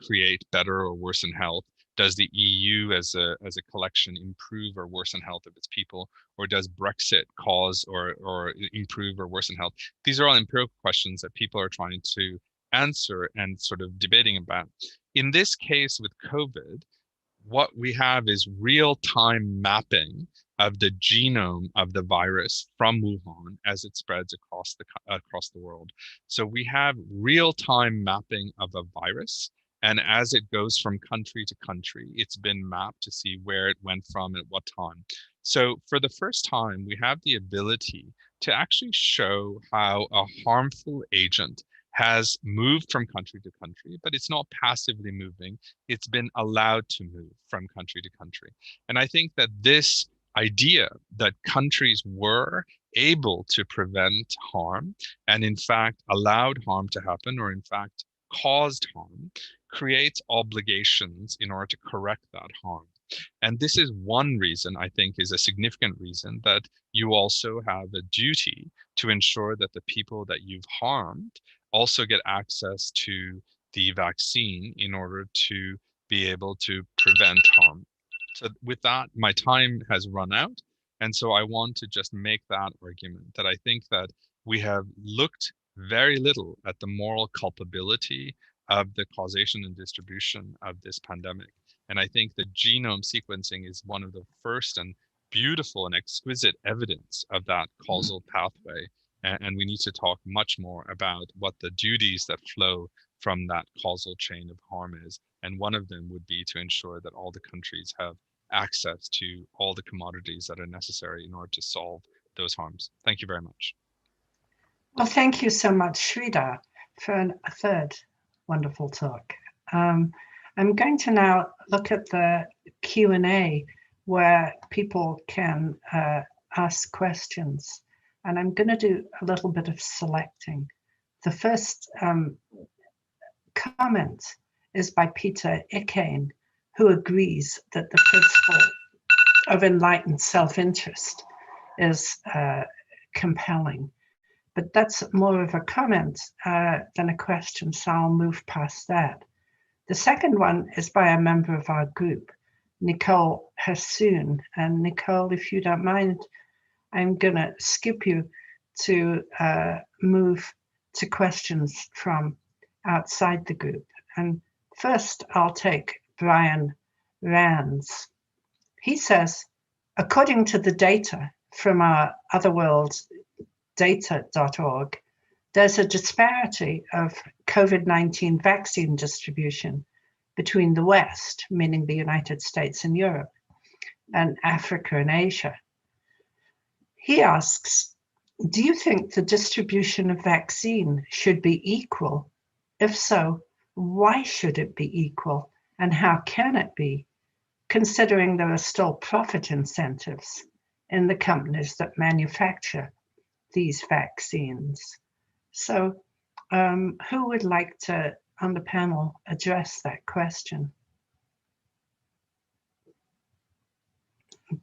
create better or worsen health? Does the EU as a collection improve or worsen health of its people? Or does Brexit cause or improve or worsen health? These are all empirical questions that people are trying to answer and sort of debating about. In this case with COVID, what we have is real-time mapping of the genome of the virus from Wuhan as it spreads across the world. So we have real-time mapping of a virus, and as it goes from country to country, it's been mapped to see where it went from at what time. So for the first time, we have the ability to actually show how a harmful agent has moved from country to country, but it's not passively moving. It's been allowed to move from country to country. And I think that this idea that countries were able to prevent harm and in fact allowed harm to happen, or in fact caused harm, creates obligations in order to correct that harm. And this is one reason, I think, is a significant reason that you also have a duty to ensure that the people that you've harmed also get access to the vaccine in order to be able to prevent harm. So with that, my time has run out. And so I want to just make that argument, that I think that we have looked very little at the moral culpability of the causation and distribution of this pandemic. And I think the genome sequencing is one of the first and beautiful and exquisite evidence of that causal pathway. And we need to talk much more about what the duties that flow from that causal chain of harm is. And one of them would be to ensure that all the countries have access to all the commodities that are necessary in order to solve those harms. Thank you very much. Well, thank you so much, Sridhar, for a third wonderful talk. I'm going to now look at the Q&A where people can ask questions. And I'm going to do a little bit of selecting. The first comment is by Peter Ikane, who agrees that the principle of enlightened self-interest is compelling. But that's more of a comment than a question, so I'll move past that. The second one is by a member of our group Nicole Hassoun. And Nicole, if you don't mind, I'm going to skip you to move to questions from outside the group. And first, I'll take Brian Rands. He says, according to the data from our otherworlddata.org, there's a disparity of COVID-19 vaccine distribution between the West, meaning the United States and Europe, and Africa and Asia. He asks, do you think the distribution of vaccine should be equal? If so, why should it be equal? And how can it be, considering there are still profit incentives in the companies that manufacture these vaccines? So who would like to, on the panel, address that question?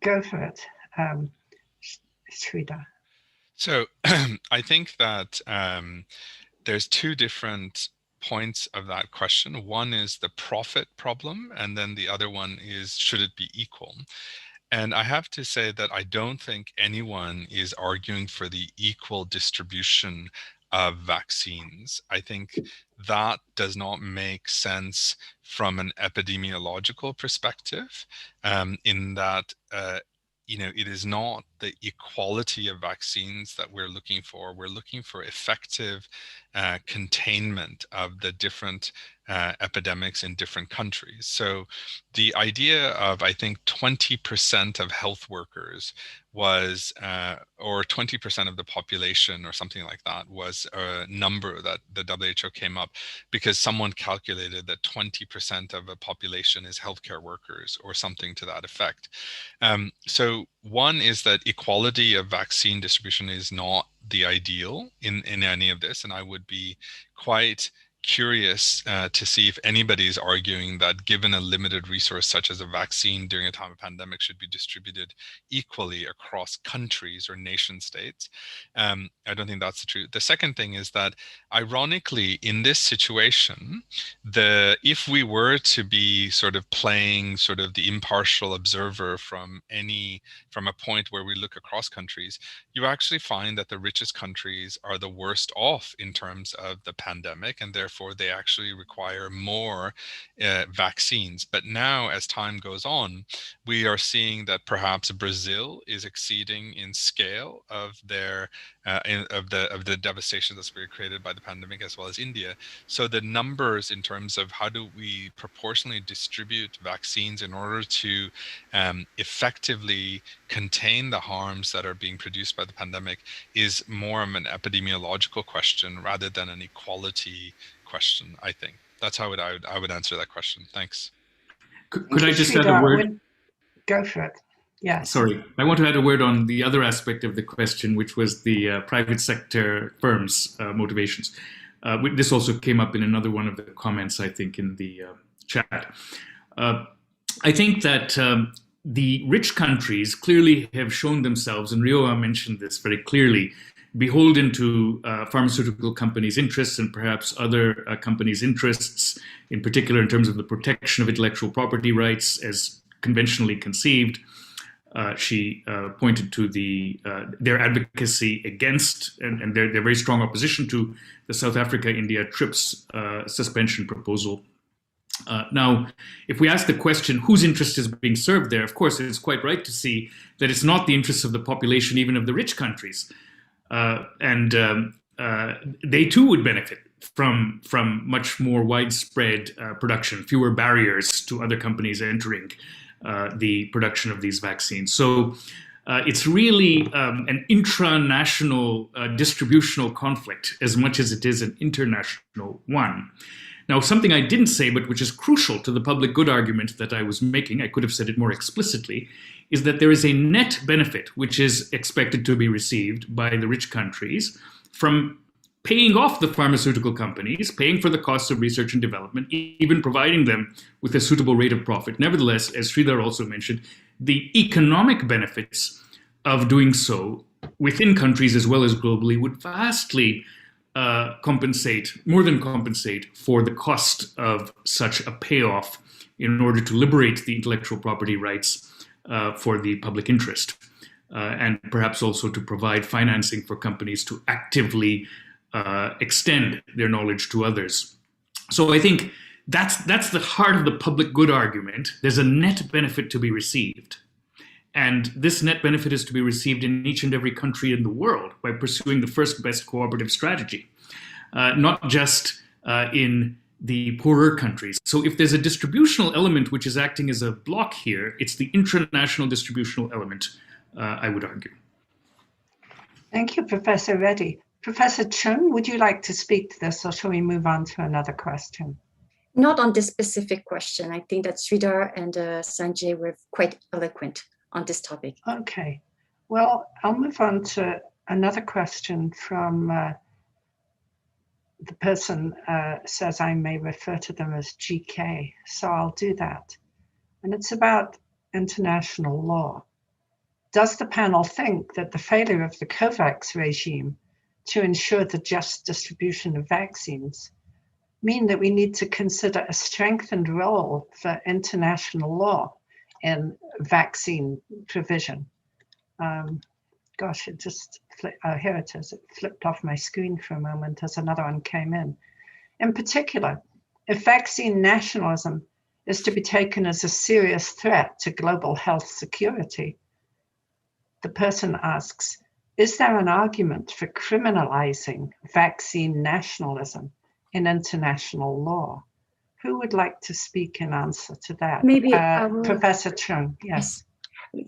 Go for it, Sridhar. So I think that there's two different points of that question. One is the profit problem, and then the other one is, should it be equal? And I have to say that I don't think anyone is arguing for the equal distribution of vaccines. I think that does not make sense from an epidemiological perspective, in that it is not the equality of vaccines that we're looking for. We're looking for effective containment of the different epidemics in different countries. So the idea of, I think, 20% of health workers was, or 20% of the population or something like that, was a number that the WHO came up because someone calculated that 20% of a population is healthcare workers or something to that effect. So one is that equality of vaccine distribution is not the ideal in any of this, and I would be quite curious to see if anybody is arguing that given a limited resource such as a vaccine during a time of pandemic should be distributed equally across countries or nation states. I don't think that's the truth. The second thing is that, ironically, in this situation, if we were to be sort of playing sort of the impartial observer from a point where we look across countries, you actually find that the richest countries are the worst off in terms of the pandemic, and therefore they actually require more vaccines. But now, as time goes on, we are seeing that perhaps Brazil is exceeding in scale of their of the devastation that's been created by the pandemic, as well as India. So the numbers in terms of how do we proportionally distribute vaccines in order to effectively contain the harms that are being produced by the pandemic is more of an epidemiological question rather than an equality question. I think that's how I would answer that question. Thanks. Could I just add a word? Go for it. Yes. Sorry, I want to add a word on the other aspect of the question, which was the private sector firms' motivations. This also came up in another one of the comments, I think, in the chat. I think that the rich countries clearly have shown themselves, and Rioa mentioned this very clearly, beholden to pharmaceutical companies' interests and perhaps other companies' interests, in particular in terms of the protection of intellectual property rights as conventionally conceived. She pointed to their advocacy against and their very strong opposition to the South Africa-India TRIPS suspension proposal. Now, if we ask the question, whose interest is being served there, of course, it's quite right to see that it's not the interests of the population, even of the rich countries. And they too would benefit from much more widespread production, fewer barriers to other companies entering the production of these vaccines. So it's really an intranational distributional conflict as much as it is an international one. Now, something I didn't say, but which is crucial to the public good argument that I was making, I could have said it more explicitly, is that there is a net benefit which is expected to be received by the rich countries from paying off the pharmaceutical companies, paying for the costs of research and development, even providing them with a suitable rate of profit. Nevertheless, as Sridhar also mentioned, the economic benefits of doing so within countries as well as globally would vastly more than compensate for the cost of such a payoff in order to liberate the intellectual property rights for the public interest, and perhaps also to provide financing for companies to actively extend their knowledge to others. So I think that's the heart of the public good argument. There's a net benefit to be received. And this net benefit is to be received in each and every country in the world by pursuing the first best cooperative strategy, not just in the poorer countries. So if there's a distributional element which is acting as a block here, it's the international distributional element, I would argue. Thank you, Professor Reddy. Professor Chung, would you like to speak to this, or shall we move on to another question? Not on this specific question. I think that Sridhar and Sanjay were quite eloquent on this topic. Okay, well, I'll move on to another question from the person says I may refer to them as GK, so I'll do that. And it's about international law. Does the panel think that the failure of the COVAX regime to ensure the just distribution of vaccines mean that we need to consider a strengthened role for international law in vaccine provision? Gosh, it just here it is. It flipped off my screen for a moment as another one came in. In particular, if vaccine nationalism is to be taken as a serious threat to global health security, the person asks, is there an argument for criminalizing vaccine nationalism in international law? Who would like to speak in answer to that? Maybe Professor Chung, yes.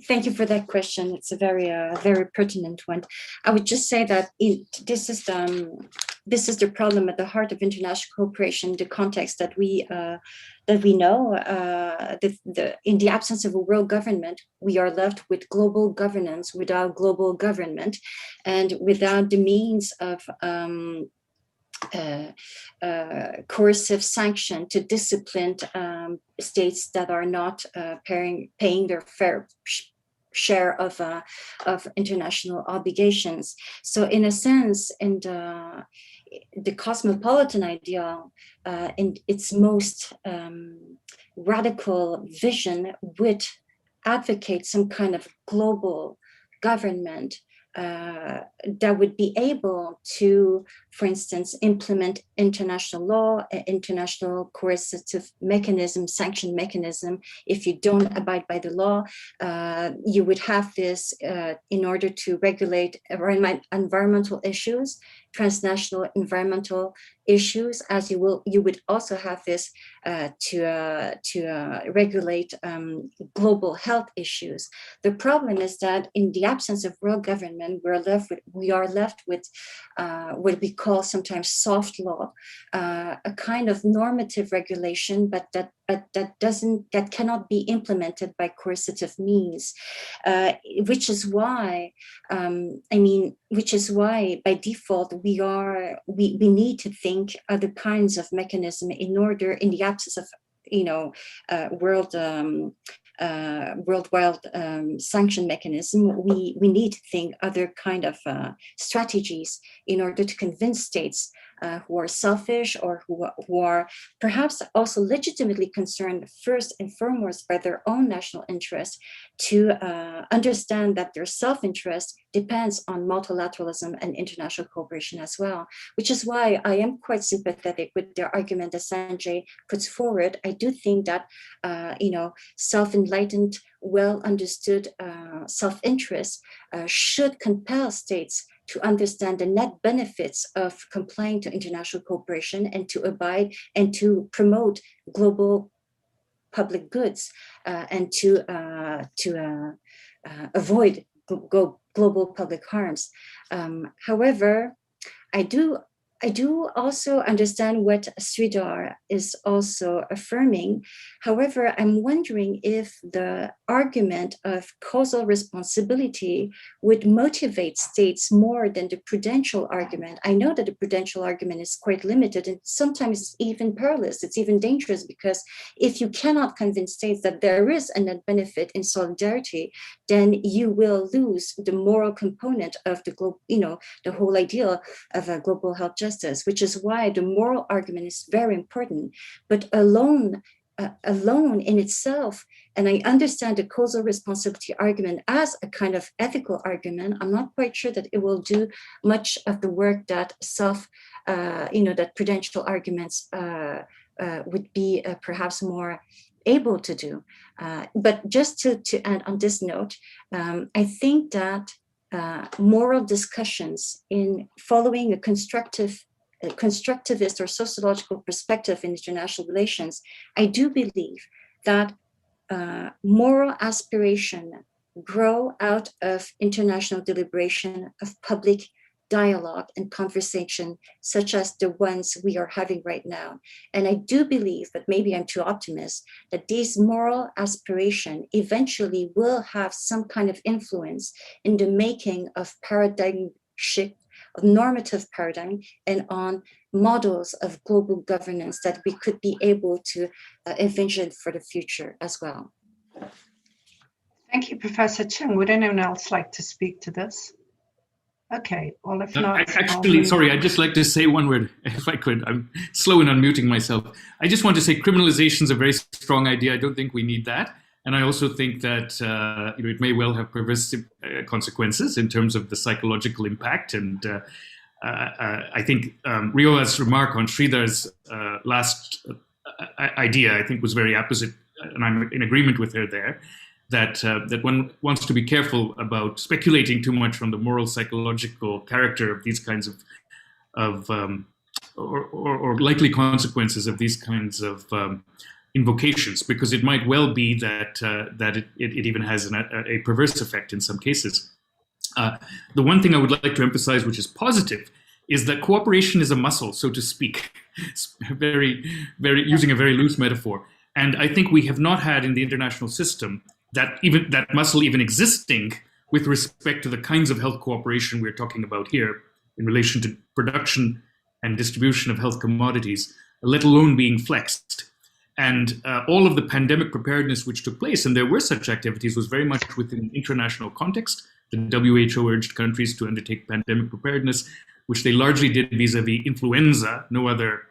Thank you for that question. It's a very, very pertinent one. I would just say that this is the problem at the heart of international cooperation. The context that we know, in the absence of a world government, we are left with global governance without global government, and without the means of coercive sanction to discipline states that are not paying their fair share of international obligations. So in a sense, in the cosmopolitan ideal, in its most radical vision, would advocate some kind of global government that would be able to, for instance, implement international law, international coercive mechanism, sanction mechanism. If you don't abide by the law, you would have this in order to regulate environmental issues, transnational environmental issues, as you would also have this to regulate global health issues. The problem is that in the absence of world government, we are left with what we call sometimes soft law, a kind of normative regulation, but that cannot be implemented by coercive means, which is why by default we need to think other kinds of mechanism in order, in the absence of worldwide sanction mechanism, we need to think other kind of strategies in order to convince states who are selfish or who are perhaps also legitimately concerned first and foremost by their own national interest to understand that their self-interest depends on multilateralism and international cooperation as well, which is why I am quite sympathetic with the argument that Sanjay puts forward. I do think that, self-enlightened, well-understood self-interest should compel states to understand the net benefits of complying to international cooperation and to abide and to promote global public goods and to avoid global public harms. However, I do also understand what Sridhar is also affirming. However, I'm wondering if the argument of causal responsibility would motivate states more than the prudential argument. I know that the prudential argument is quite limited and sometimes it's even perilous. It's even dangerous because if you cannot convince states that there is a net benefit in solidarity, then you will lose the moral component of the the whole idea of a global health justice. justice, which is why the moral argument is very important. But alone in itself, and I understand the causal responsibility argument as a kind of ethical argument, I'm not quite sure that it will do much of the work that that prudential arguments would be perhaps more able to do. But just to end on this note, I think that moral discussions in following a constructivist or sociological perspective in international relations, I do believe that moral aspiration grow out of international deliberation, of public dialogue and conversation, such as the ones we are having right now. And I do believe, but maybe I'm too optimistic, that these moral aspiration eventually will have some kind of influence in the making of paradigm shift, of normative paradigm, and on models of global governance that we could be able to envision for the future as well. Thank you, Professor Chung. Would anyone else like to speak to this? Okay, well, if not... Actually, sorry, I'd just like to say one word, if I could. I'm slow in unmuting myself. I just want to say criminalization is a very strong idea. I don't think we need that. And I also think that it may well have pervasive consequences in terms of the psychological impact. And I think Rio's remark on Sridhar's last idea, I think, was very apposite, and I'm in agreement with her there. That one wants to be careful about speculating too much on the moral, psychological character of these kinds of or likely consequences of these kinds of invocations, because it might well be that it even has a perverse effect in some cases. The one thing I would like to emphasize, which is positive, is that cooperation is a muscle, so to speak, very using a very loose metaphor. And I think we have not had in the international system that muscle even existing with respect to the kinds of health cooperation we're talking about here in relation to production and distribution of health commodities, let alone being flexed. And all of the pandemic preparedness which took place, and there were such activities, was very much within international context. The WHO urged countries to undertake pandemic preparedness, which they largely did vis-a-vis influenza. No other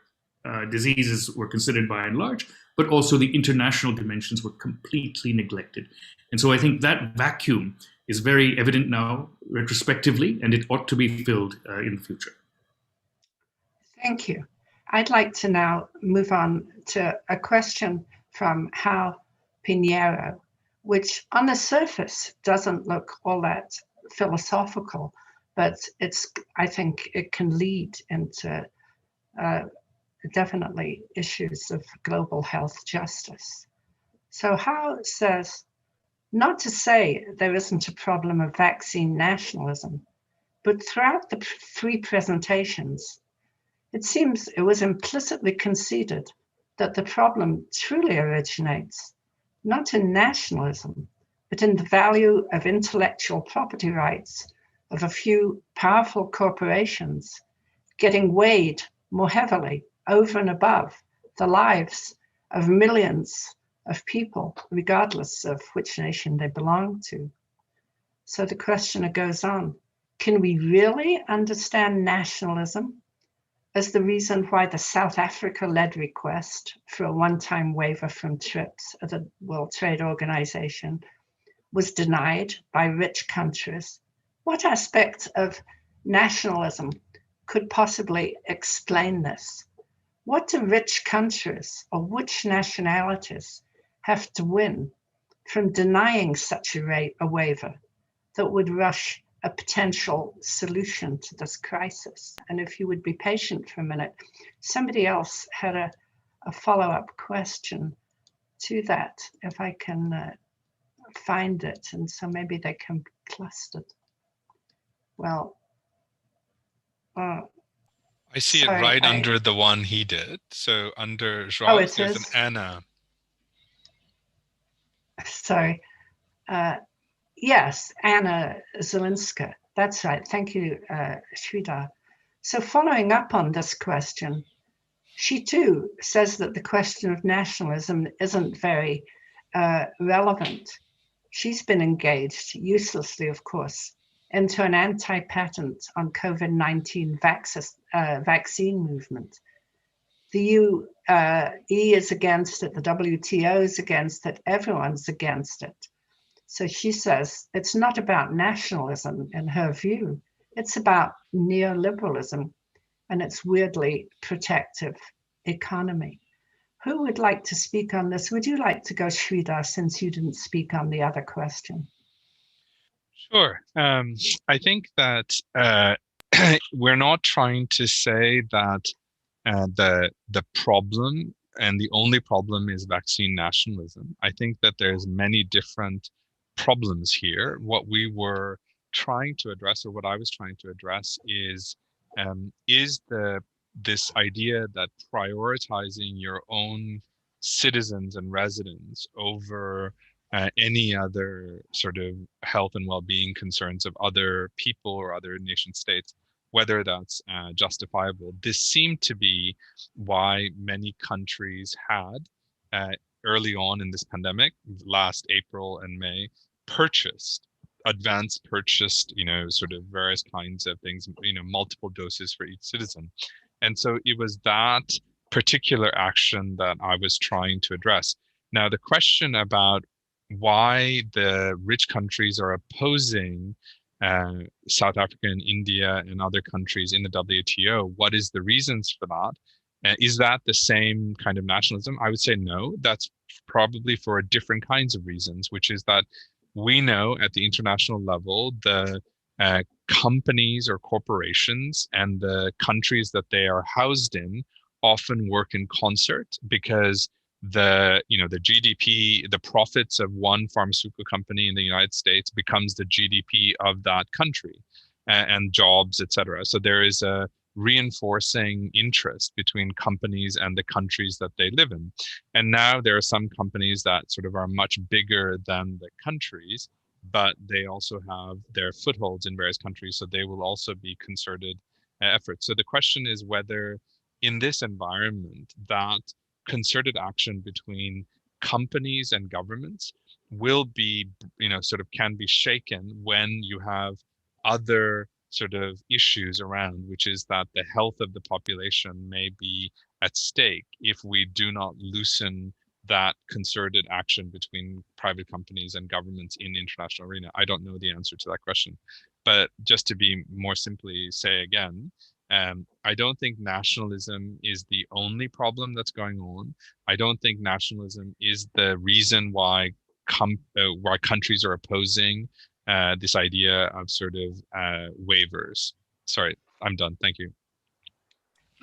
diseases were considered by and large, but also the international dimensions were completely neglected. And so I think that vacuum is very evident now retrospectively, and it ought to be filled in the future. Thank you. I'd like to now move on to a question from Hal Pinheiro, which on the surface doesn't look all that philosophical, but I think it can lead into definitely issues of global health justice. So Hal says, not to say there isn't a problem of vaccine nationalism, but throughout the three presentations, it seems it was implicitly conceded that the problem truly originates not in nationalism, but in the value of intellectual property rights of a few powerful corporations getting weighed more heavily over and above the lives of millions of people, regardless of which nation they belong to. So the questioner goes on, can we really understand nationalism as the reason why the South Africa-led request for a one-time waiver from TRIPS of the World Trade Organization was denied by rich countries? What aspect of nationalism could possibly explain this? What do rich countries or which nationalities have to win from denying such a waiver that would rush a potential solution to this crisis? And if you would be patient for a minute, somebody else had a follow-up question to that, if I can find it, and so maybe they can be clustered. Well, I see sorry, it right under the one he did. So under Jacques, there's an Anna. Sorry. Yes, Anna Zelinska. That's right. Thank you, Sridhar. So following up on this question, she too says that the question of nationalism isn't very relevant. She's been engaged, uselessly of course, into an anti-patent on COVID-19 vaccine movement. The UE is against it, the WTO is against it, everyone's against it. So she says it's not about nationalism in her view, it's about neoliberalism and its weirdly protective economy. Who would like to speak on this? Would you like to go, Sridhar, since you didn't speak on the other question? Sure. I think that we're not trying to say that the problem and the only problem is vaccine nationalism. I think that there's many different problems here. What we were trying to address, or what I was trying to address, is this idea that prioritizing your own citizens and residents over any other sort of health and well-being concerns of other people or other nation states, whether that's justifiable. This seemed to be why many countries had early on in this pandemic, last April and May, advanced purchased, sort of various kinds of things, multiple doses for each citizen. And so it was that particular action that I was trying to address. Now, the question about why the rich countries are opposing South Africa and India and other countries in the WTO, what is the reasons for that? Is that the same kind of nationalism? I would say no, that's probably for different kinds of reasons, which is that we know at the international level, the companies or corporations and the countries that they are housed in often work in concert, because the GDP, the profits of one pharmaceutical company in the United States becomes the GDP of that country, and jobs, etc. So there is a reinforcing interest between companies and the countries that they live in. And now there are some companies that sort of are much bigger than the countries, but they also have their footholds in various countries, so they will also be concerted efforts. So the question is whether in this environment that concerted action between companies and governments will be, can be shaken when you have other sort of issues around, which is that the health of the population may be at stake if we do not loosen that concerted action between private companies and governments in the international arena. I don't know the answer to that question, but just to be more simply say again, I don't think nationalism is the only problem that's going on. I don't think nationalism is the reason why countries are opposing this idea of sort of waivers. Sorry, I'm done. Thank you.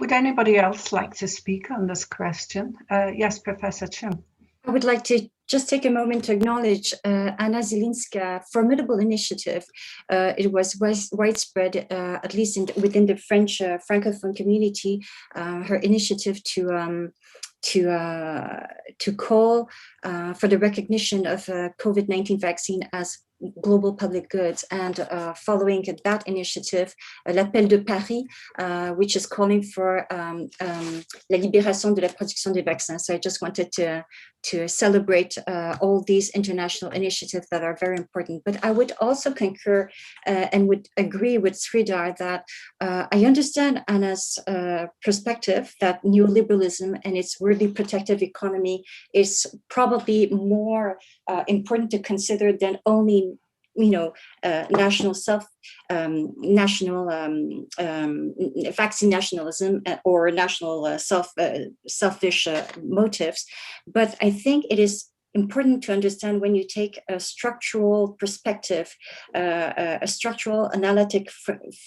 Would anybody else like to speak on this question? Yes, Professor Chim. I would like to just take a moment to acknowledge Anna Zielinska's formidable initiative. It was widespread, at least within the French Francophone community, her initiative to call for the recognition of COVID-19 vaccine as global public goods, and following that initiative, l'Appel de Paris, which is calling for la libération de la production des vaccins. So I just wanted to celebrate all these international initiatives that are very important. But I would also concur and would agree with Sridhar that I understand Anna's perspective that neoliberalism and its worldly protective economy is probably more important to consider than only national vaccine nationalism or national selfish motives. But I think it is important to understand when you take a structural perspective, a structural analytic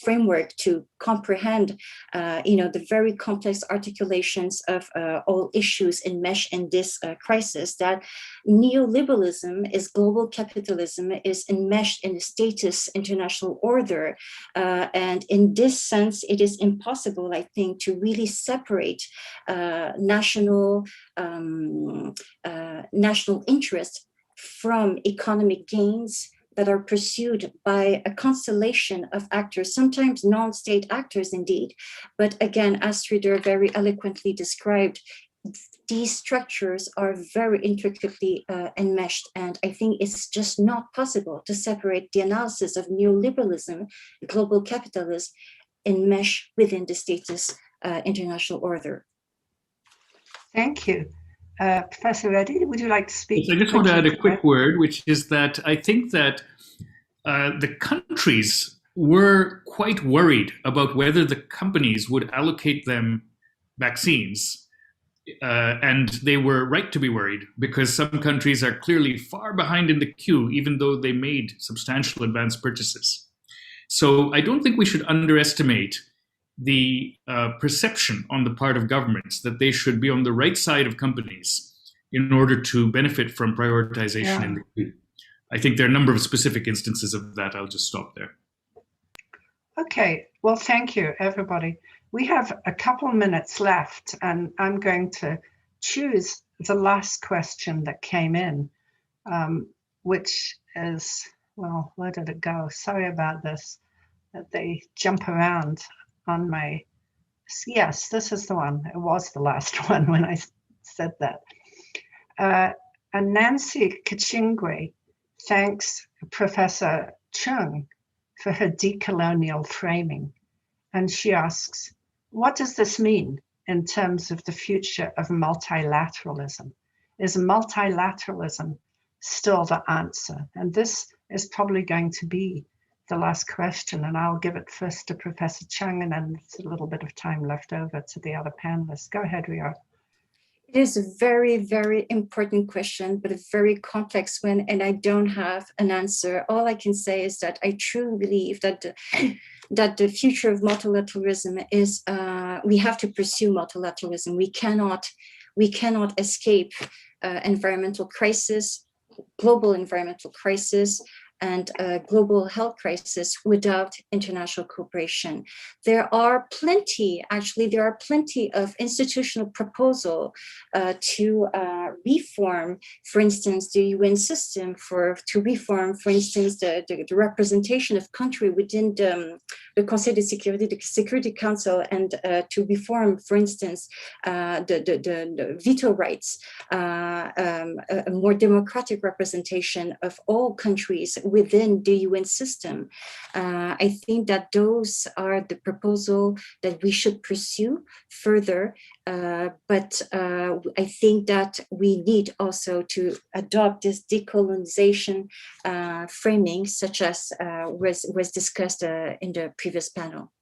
framework to comprehend, the very complex articulations of all issues enmeshed in this crisis, that neoliberalism is global capitalism, is enmeshed in the status international order. And in this sense, it is impossible, I think, to really separate national interest from economic gains that are pursued by a constellation of actors, sometimes non-state actors indeed. But again, as Sridhar very eloquently described, these structures are very intricately enmeshed, and I think it's just not possible to separate the analysis of neoliberalism, global capitalism, enmesh within the status international order. Thank you. Professor Reddy, would you like to speak? Yes, I just want to add a quick that? word, which is that I think that the countries were quite worried about whether the companies would allocate them vaccines. And they were right to be worried, because some countries are clearly far behind in the queue, even though they made substantial advance purchases. So I don't think we should underestimate the perception on the part of governments that they should be on the right side of companies in order to benefit from prioritization in the queue. I think there are a number of specific instances of that. I'll just stop there. Okay, well, thank you, everybody. We have a couple of minutes left, and I'm going to choose the last question that came in, which is, well, where did it go? Sorry about this, that they jump around on my, yes, this is the one. It was the last one when I said that. And Nancy Kachingwe thanks Professor Chung for her decolonial framing. And she asks, what does this mean in terms of the future of multilateralism? Is multilateralism still the answer? And this is probably going to be the last question, and I'll give it first to Professor Chung, and then there's a little bit of time left over to the other panelists. Go ahead, Rio. It is a very, very important question, but a very complex one, and I don't have an answer. All I can say is that I truly believe that the future of multilateralism is we have to pursue multilateralism. We cannot escape environmental crisis, global environmental crisis, and a global health crisis without international cooperation. There are plenty of institutional proposals to reform, for instance, the UN system, to reform, for instance, the representation of country within the Conseil de Sécurité, the Security Council, and to reform, for instance, the veto rights, a more democratic representation of all countries within the UN system. I think that those are the proposals that we should pursue further, but I think that we need also to adopt this decolonization framing, such as was discussed in the previous panel.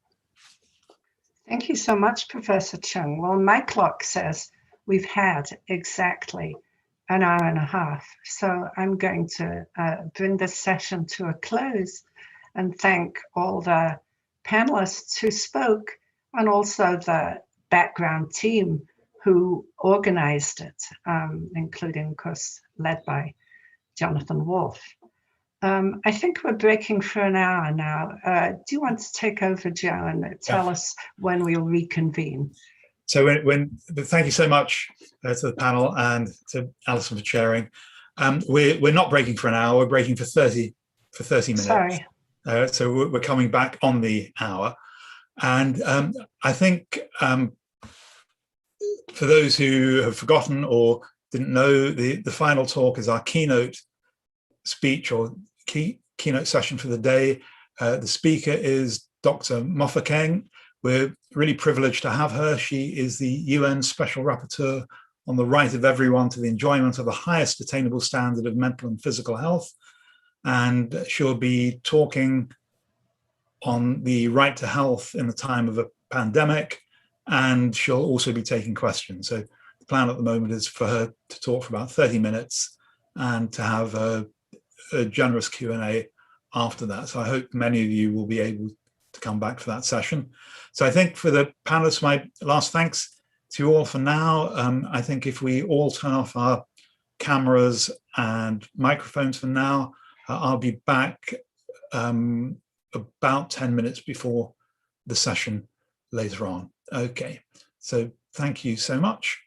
Thank you so much, Professor Chung. Well, my clock says we've had exactly an hour and a half. So I'm going to bring this session to a close and thank all the panelists who spoke, and also the background team who organized it, including, of course, led by Jonathan Wolf. I think we're breaking for an hour now. Do you want to take over, Joe, and tell us when we'll reconvene? So thank you so much to the panel and to Alison for chairing. We're not breaking for an hour, we're breaking for 30 minutes. Sorry. So we're coming back on the hour. And I think for those who have forgotten or didn't know, the final talk is our keynote speech or keynote session for the day. The speaker is Dr. Mofokeng. We're really privileged to have her. She is the UN Special Rapporteur on the right of everyone to the enjoyment of the highest attainable standard of mental and physical health. And she'll be talking on the right to health in the time of a pandemic, and she'll also be taking questions. So the plan at the moment is for her to talk for about 30 minutes and to have a generous Q&A after that. So I hope many of you will be able to come back for that session. So I think for the panelists, my last thanks to you all for now. I think if we all turn off our cameras and microphones for now, I'll be back about 10 minutes before the session later on. Okay, so thank you so much.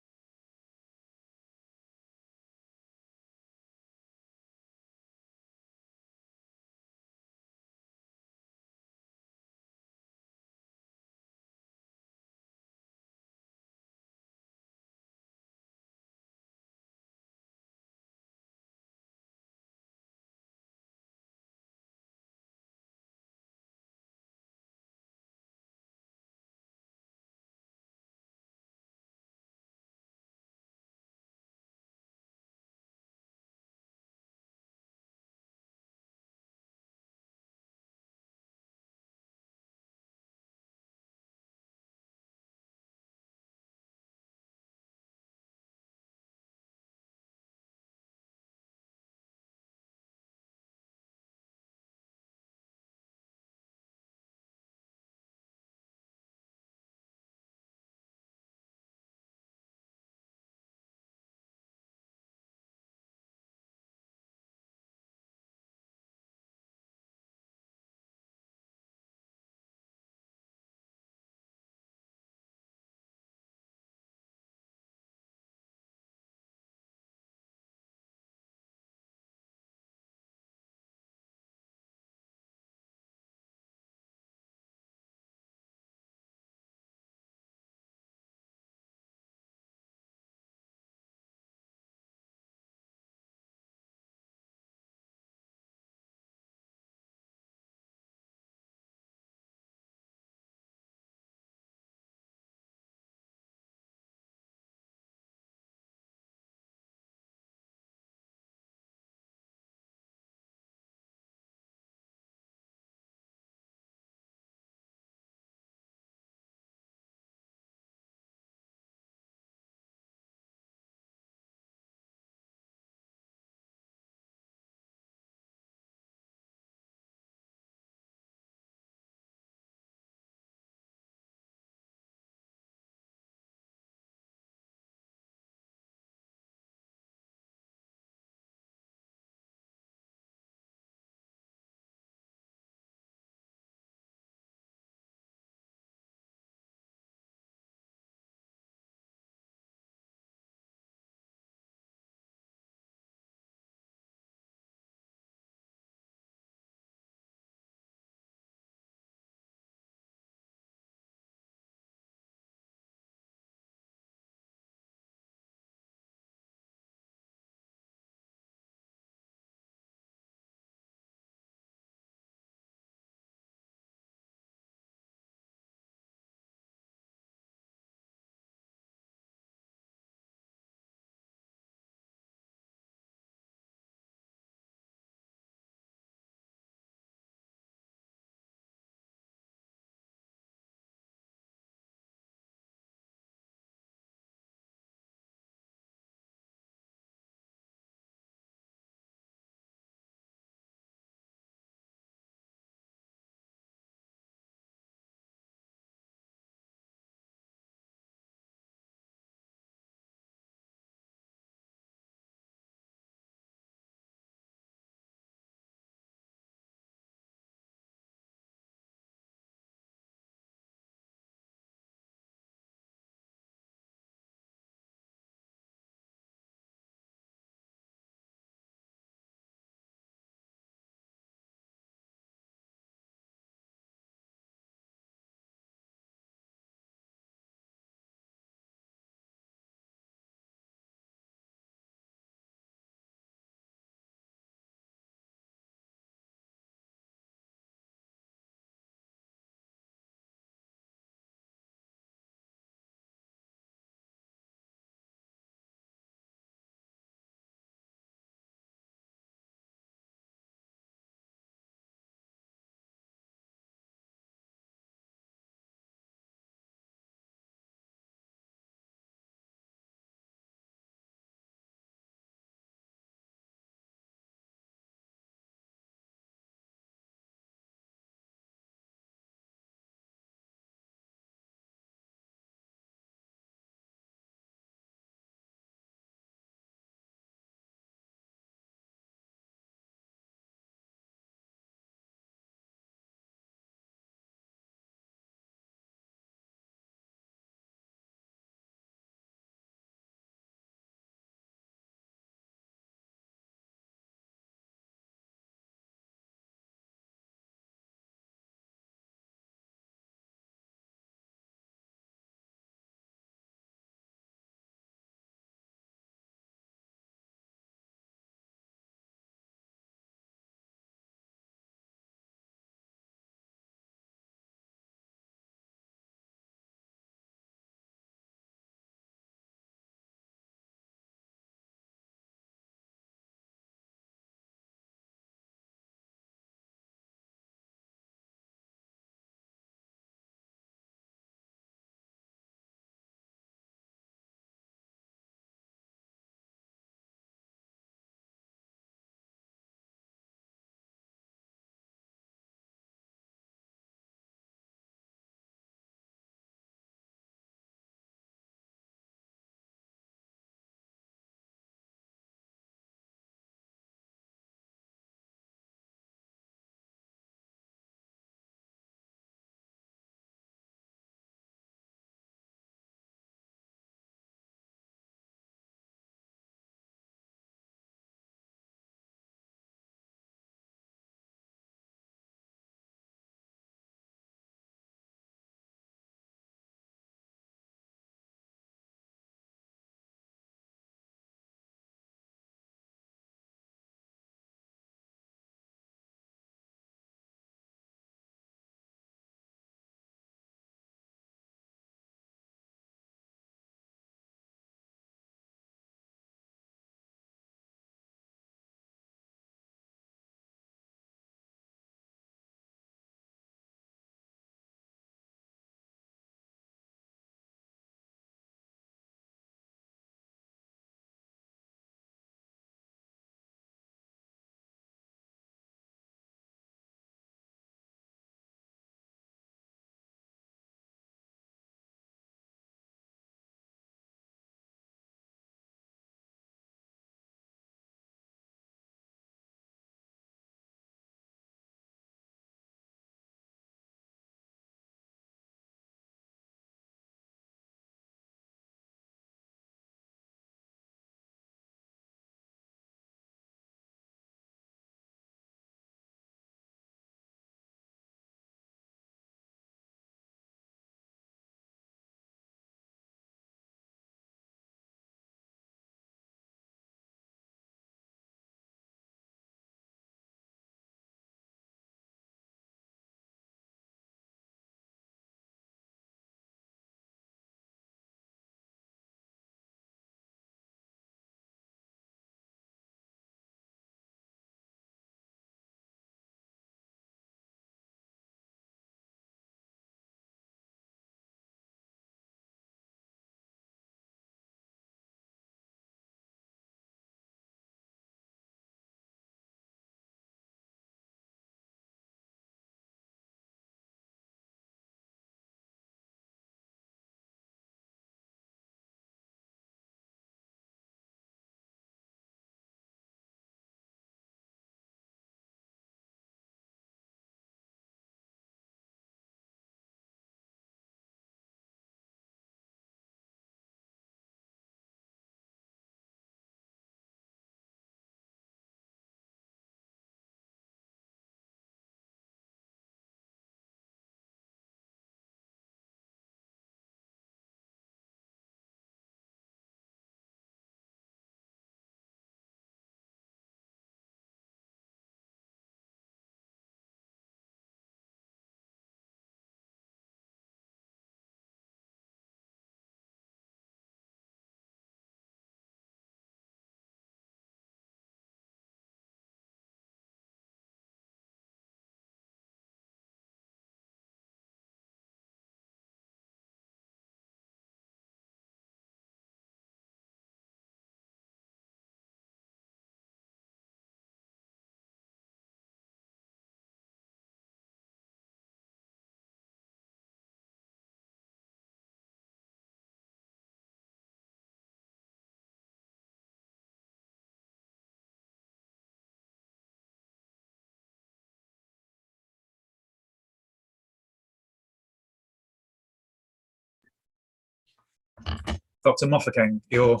Dr. Mofokeng, you're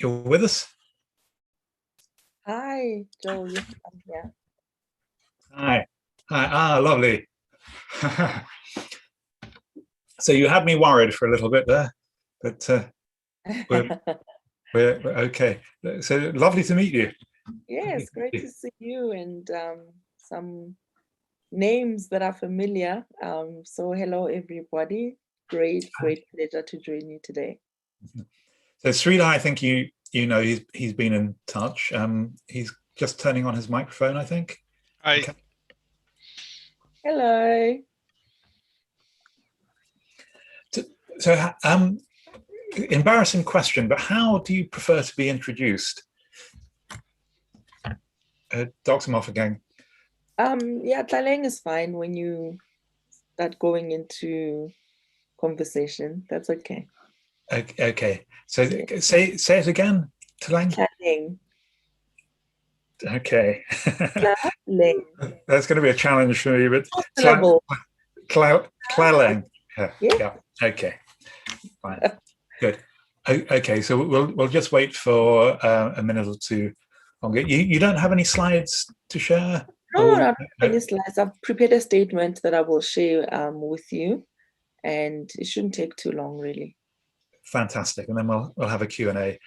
with us? Hi, Joe. Yes, I'm here. Hi. Lovely. So you had me worried for a little bit there, but we're okay. So lovely to meet you. Yes, great to see you, and some names that are familiar. So hello, everybody. Great pleasure to join you today. So Sridhar, I think you know he's been in touch. He's just turning on his microphone, I think. Hi. Okay. Hello. So embarrassing question, but how do you prefer to be introduced? Dr. Mofokeng. Yeah, Tlaleng is fine when you start going into conversation. That's okay. Okay. So say it again, Tlaleng. Tlaleng. Okay. Tlaleng. That's going to be a challenge for me, but Tlaleng. Yeah. Okay. Fine. Good. Okay. So we'll just wait for a minute or two longer. You don't have any slides to share? No, I don't have any slides. I've prepared a statement that I will share with you, and it shouldn't take too long, really. Fantastic. And then we'll have a Q&A.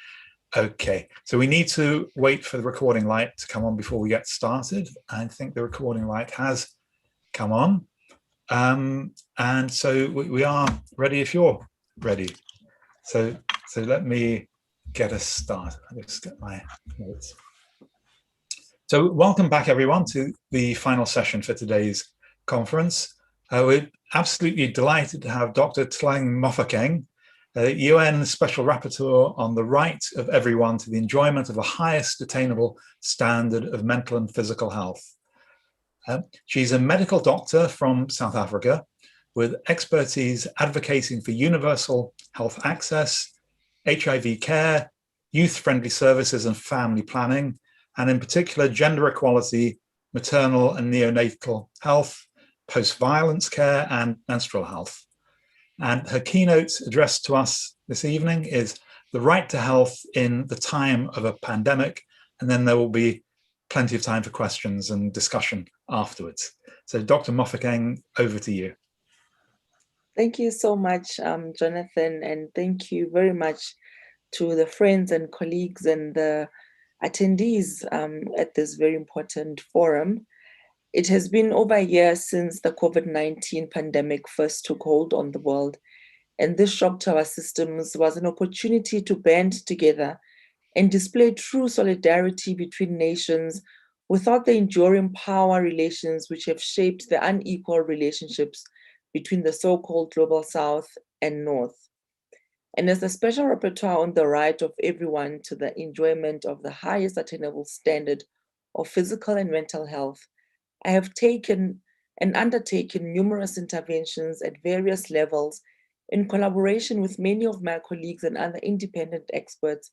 Okay. So we need to wait for the recording light to come on before we get started. I think the recording light has come on. And so we are ready if you're ready. So let me get us started. I'll just get my notes. So welcome back, everyone, to the final session for today's conference. We're absolutely delighted to have Dr. Tlaleng Mofokeng, UN Special Rapporteur on the right of everyone to the enjoyment of the highest attainable standard of mental and physical health. She's a medical doctor from South Africa with expertise advocating for universal health access, HIV care, youth-friendly services and family planning, and in particular, gender equality, maternal and neonatal health, post-violence care, and menstrual health. And her keynote address to us this evening is the right to health in the time of a pandemic, and then there will be plenty of time for questions and discussion afterwards. So Dr. Mofokeng, over to you. Thank you so much, Jonathan, and thank you very much to the friends and colleagues and the attendees at this very important forum. It has been over a year since the COVID-19 pandemic first took hold on the world, and this shock to our systems was an opportunity to band together and display true solidarity between nations without the enduring power relations which have shaped the unequal relationships between the so-called global South and North. And as a special rapporteur on the right of everyone to the enjoyment of the highest attainable standard of physical and mental health, I have taken and undertaken numerous interventions at various levels in collaboration with many of my colleagues and other independent experts,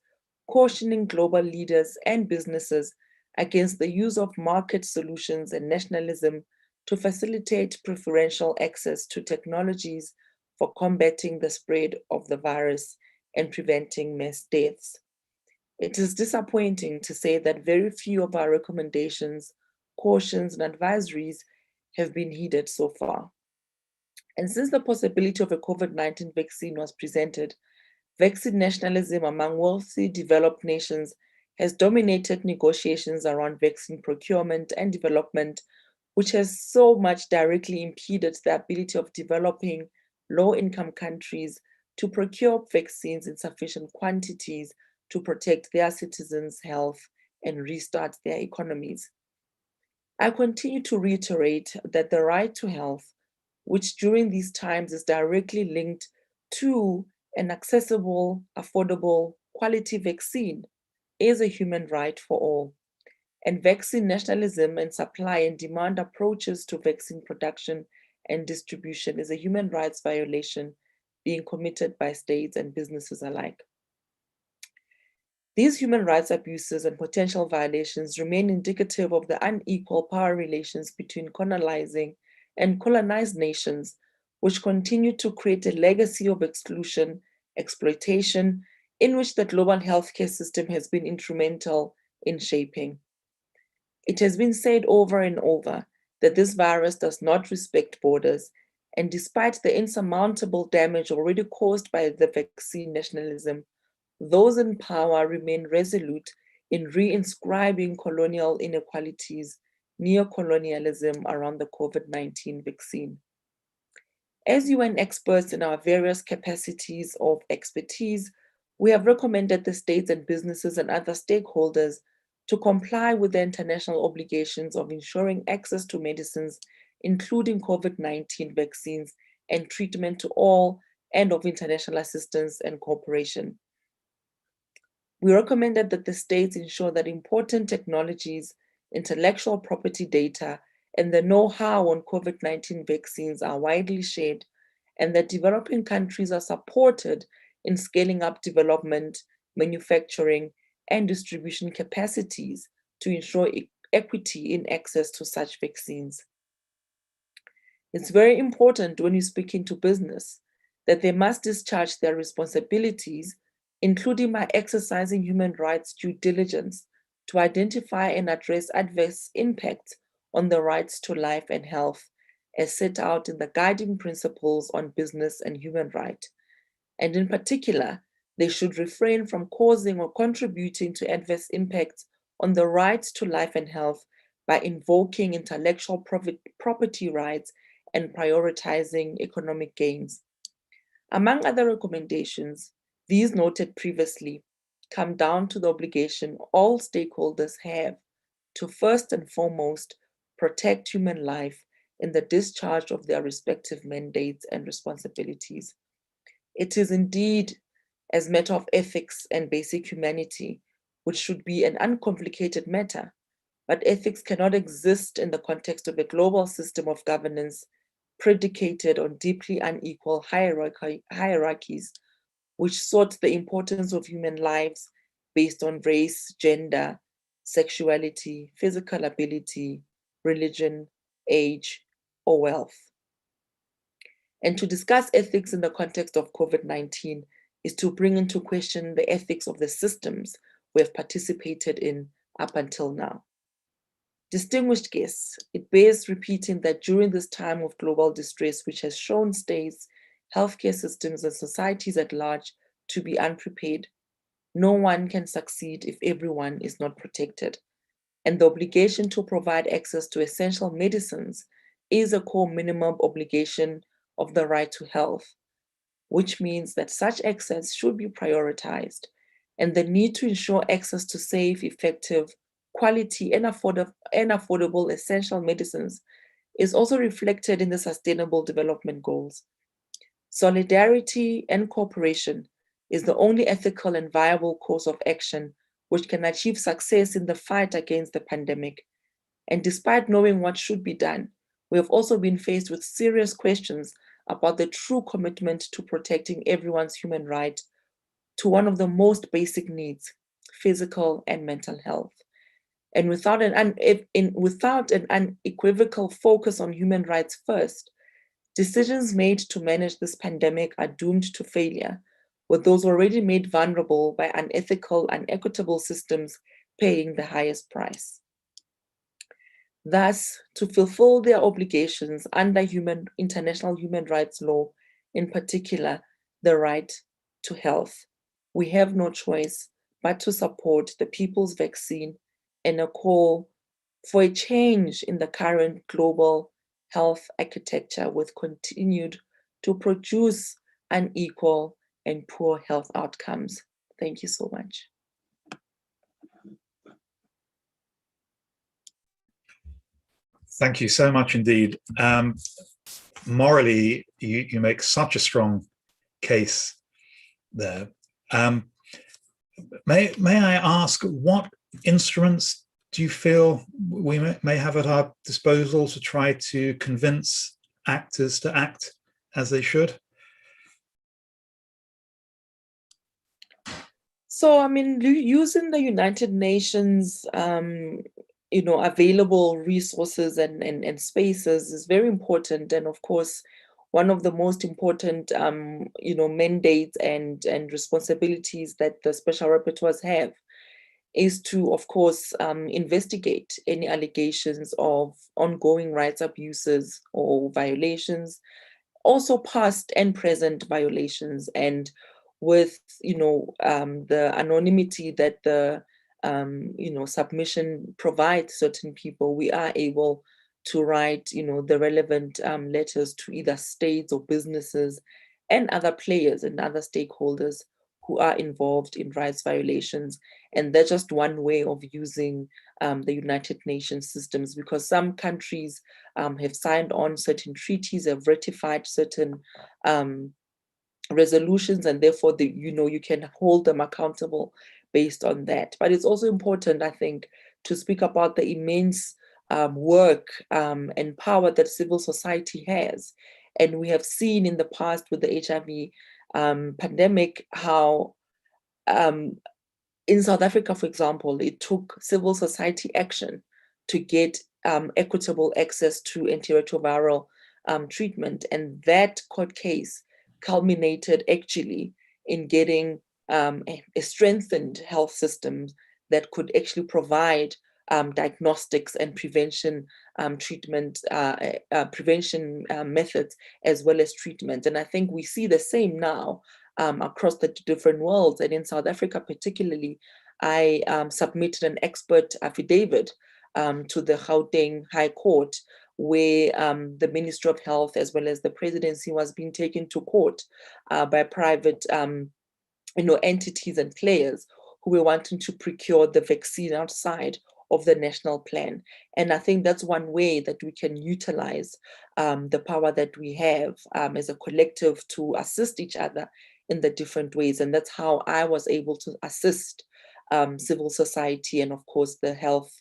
cautioning global leaders and businesses against the use of market solutions and nationalism to facilitate preferential access to technologies for combating the spread of the virus and preventing mass deaths. It is disappointing to say that very few of our recommendations, cautions, and advisories have been heeded so far. And since the possibility of a COVID-19 vaccine was presented, vaccine nationalism among wealthy developed nations has dominated negotiations around vaccine procurement and development, which has so much directly impeded the ability of developing low-income countries to procure vaccines in sufficient quantities to protect their citizens' health and restart their economies. I continue to reiterate that the right to health, which during these times is directly linked to an accessible, affordable, quality vaccine, is a human right for all. And vaccine nationalism and supply and demand approaches to vaccine production and distribution is a human rights violation being committed by states and businesses alike. These human rights abuses and potential violations remain indicative of the unequal power relations between colonizing and colonized nations, which continue to create a legacy of exclusion exploitation, in which the global healthcare system has been instrumental in shaping. It has been said over and over that this virus does not respect borders, and despite the insurmountable damage already caused by the vaccine nationalism, those in power remain resolute in reinscribing colonial inequalities, neocolonialism around the COVID-19 vaccine. As UN experts in our various capacities of expertise, we have recommended the states and businesses and other stakeholders to comply with the international obligations of ensuring access to medicines, including COVID-19 vaccines and treatment to all, and of international assistance and cooperation. We recommended that the states ensure that important technologies, intellectual property data, and the know-how on COVID-19 vaccines are widely shared, and that developing countries are supported in scaling up development, manufacturing, and distribution capacities to ensure equity in access to such vaccines. It's very important when you speak into business that they must discharge their responsibilities, including by exercising human rights due diligence to identify and address adverse impacts on the rights to life and health, as set out in the guiding principles on business and human rights. And in particular, they should refrain from causing or contributing to adverse impacts on the rights to life and health by invoking intellectual property rights and prioritizing economic gains. Among other recommendations, these noted previously come down to the obligation all stakeholders have to first and foremost protect human life in the discharge of their respective mandates and responsibilities. It is indeed as a matter of ethics and basic humanity, which should be an uncomplicated matter, but ethics cannot exist in the context of a global system of governance predicated on deeply unequal hierarchies, which sort the importance of human lives based on race, gender, sexuality, physical ability, religion, age, or wealth. And to discuss ethics in the context of COVID-19 is to bring into question the ethics of the systems we have participated in up until now. Distinguished guests, it bears repeating that during this time of global distress, which has shown states, healthcare systems, and societies at large to be unprepared, no one can succeed if everyone is not protected. And the obligation to provide access to essential medicines is a core minimum obligation of the right to health, which means that such access should be prioritized, and the need to ensure access to safe, effective, quality, and affordable essential medicines is also reflected in the Sustainable Development Goals. Solidarity and cooperation is the only ethical and viable course of action which can achieve success in the fight against the pandemic. And despite knowing what should be done, we have also been faced with serious questions about the true commitment to protecting everyone's human right to one of the most basic needs, physical and mental health. And without an unequivocal focus on human rights first, decisions made to manage this pandemic are doomed to failure, with those already made vulnerable by unethical, unequitable systems paying the highest price. Thus, to fulfill their obligations under international human rights law, in particular, the right to health, we have no choice but to support the people's vaccine and a call for a change in the current global health architecture with continued to produce unequal and poor health outcomes. Thank you so much. Thank you so much indeed. Morally, you make such a strong case there. May I ask, what instruments do you feel we may have at our disposal to try to convince actors to act as they should? So, I mean, using the United Nations, available resources and spaces is very important. And of course, one of the most important, mandates and responsibilities that the special rapporteurs have is to, of course, investigate any allegations of ongoing rights abuses or violations, also past and present violations. And with, the anonymity that the, submission provides certain people, we are able to write, the relevant letters to either states or businesses and other players and other stakeholders who are involved in rights violations. And that's just one way of using the United Nations systems, because some countries have signed on certain treaties, have ratified certain resolutions, and therefore you can hold them accountable based on that. But it's also important, I think, to speak about the immense work and power that civil society has. And we have seen in the past with the HIV pandemic how in South Africa, for example, it took civil society action to get equitable access to antiretroviral treatment. And that court case culminated actually in getting a strengthened health system that could actually provide diagnostics and prevention prevention methods, as well as treatment. And I think we see the same now across the different worlds. And in South Africa particularly, I submitted an expert affidavit to the Gauteng High Court, where the Ministry of Health as well as the presidency was being taken to court by private entities and players who were wanting to procure the vaccine outside of the national plan. And I think that's one way that we can utilize the power that we have as a collective to assist each other in the different ways. And that's how I was able to assist civil society and, of course, the Health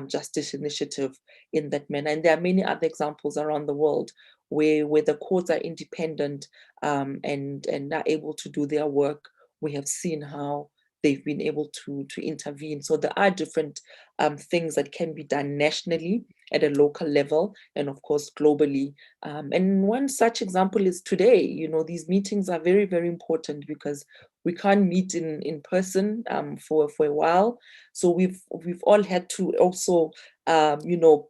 Justice Initiative in that manner. And there are many other examples around the world where the courts are independent and are able to do their work. We have seen how they've been able to intervene. So there are different things that can be done nationally at a local level and, of course, globally. And one such example is today. These meetings are very, very important because we can't meet in person for a while. So we've all had to also,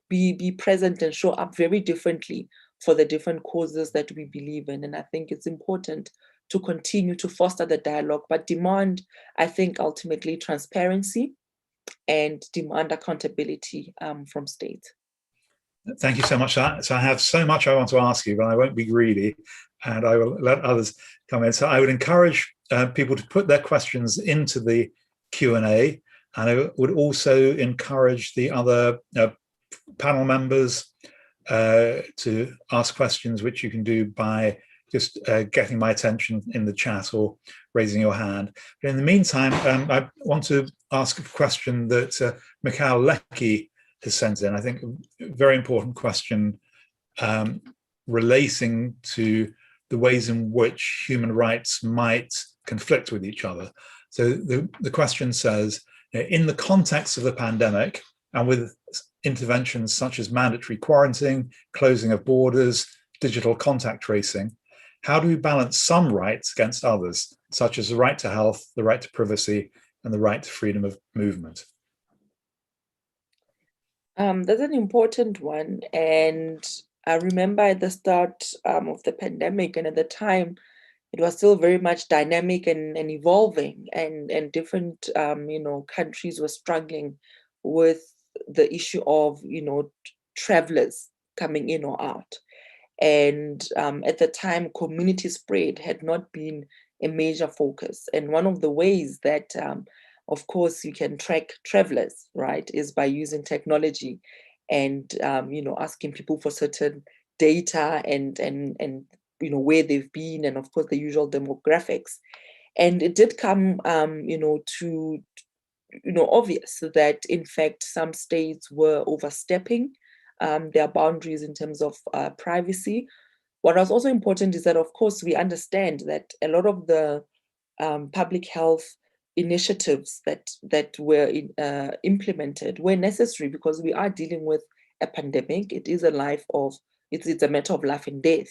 be present and show up very differently for the different causes that we believe in. And I think it's important to continue to foster the dialogue, but demand, I think, ultimately transparency and demand accountability from states. Thank you so much. So I have so much I want to ask you, but I won't be greedy and I will let others come in. So I would encourage people to put their questions into the Q&A, and I would also encourage the other panel members to ask questions, which you can do by just getting my attention in the chat or raising your hand. But in the meantime, I want to ask a question that Mikhail Leckie has sent in. I think a very important question relating to the ways in which human rights might conflict with each other. So the question says, in the context of the pandemic and with interventions such as mandatory quarantine, closing of borders, digital contact tracing, how do we balance some rights against others, such as the right to health, the right to privacy, and the right to freedom of movement? That's an important one. And I remember at the start of the pandemic, and at the time, it was still very much dynamic and evolving, and different countries were struggling with the issue of travelers coming in or out. And at the time, community spread had not been a major focus. And one of the ways that, of course, you can track travelers, right, is by using technology and asking people for certain data and where they've been, and of course the usual demographics. And it did come to obvious that in fact some states were overstepping their boundaries in terms of privacy. What was also important is that, of course, we understand that a lot of the public health initiatives that were implemented were necessary because we are dealing with a pandemic. It is it's a matter of life and death.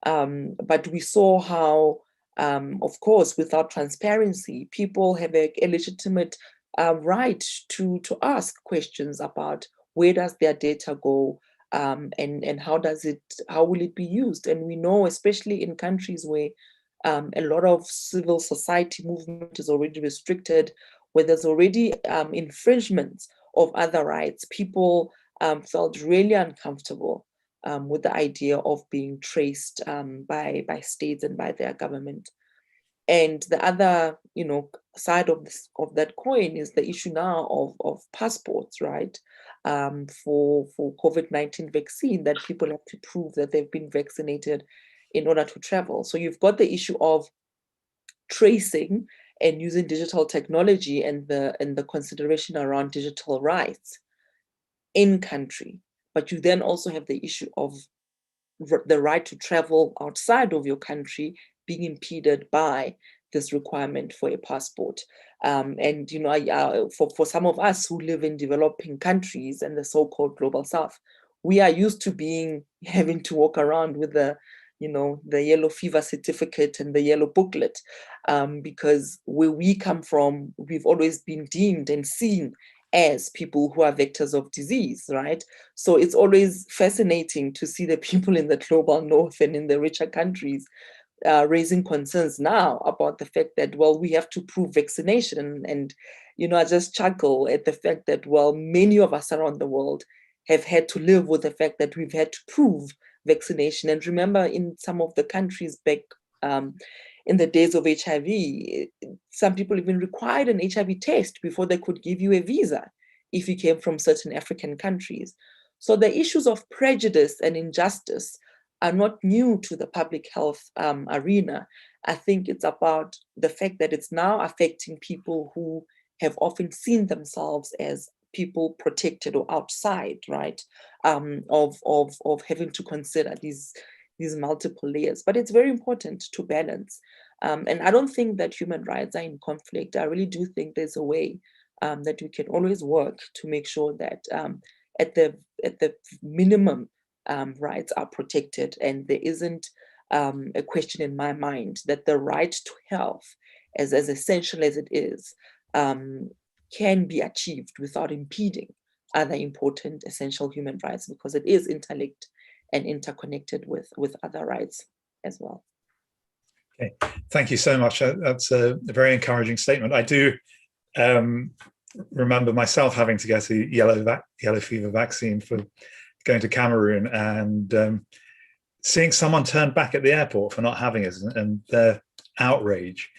But we saw how, of course, without transparency, people have a legitimate right to ask questions about where does their data go, and how will it be used? And we know, especially in countries where a lot of civil society movement is already restricted, where there's already infringements of other rights, people felt really uncomfortable with the idea of being traced by states and by their government. And the other, side of that coin is the issue now of passports, right? For COVID-19 vaccine, that people have to prove that they've been vaccinated in order to travel. So you've got the issue of tracing and using digital technology and the consideration around digital rights in country. But you then also have the issue of the right to travel outside of your country being impeded by this requirement for a passport. And for some of us who live in developing countries and the so-called global south, we are used to having to walk around with the yellow fever certificate and the yellow booklet, because where we come from, we've always been deemed and seen as people who are vectors of disease, right? So it's always fascinating to see the people in the global north and in the richer countries raising concerns now about the fact that, well, we have to prove vaccination. And I just chuckle at the fact that, well, many of us around the world have had to live with the fact that we've had to prove vaccination. And remember, in some of the countries back in the days of HIV, some people even required an HIV test before they could give you a visa if you came from certain African countries. So the issues of prejudice and injustice are not new to the public health arena. I think it's about the fact that it's now affecting people who have often seen themselves as people protected or outside, right, of having to consider these multiple layers. But it's very important to balance. And I don't think that human rights are in conflict. I really do think there's a way that we can always work to make sure that at the minimum, rights are protected, and there isn't a question in my mind that the right to health, as essential as it is, can be achieved without impeding other important essential human rights, because it is interlinked and interconnected with other rights as well. Okay, thank you so much. That's a very encouraging statement. I do remember myself having to get a yellow fever vaccine for going to Cameroon, and seeing someone turn back at the airport for not having it, and their outrage.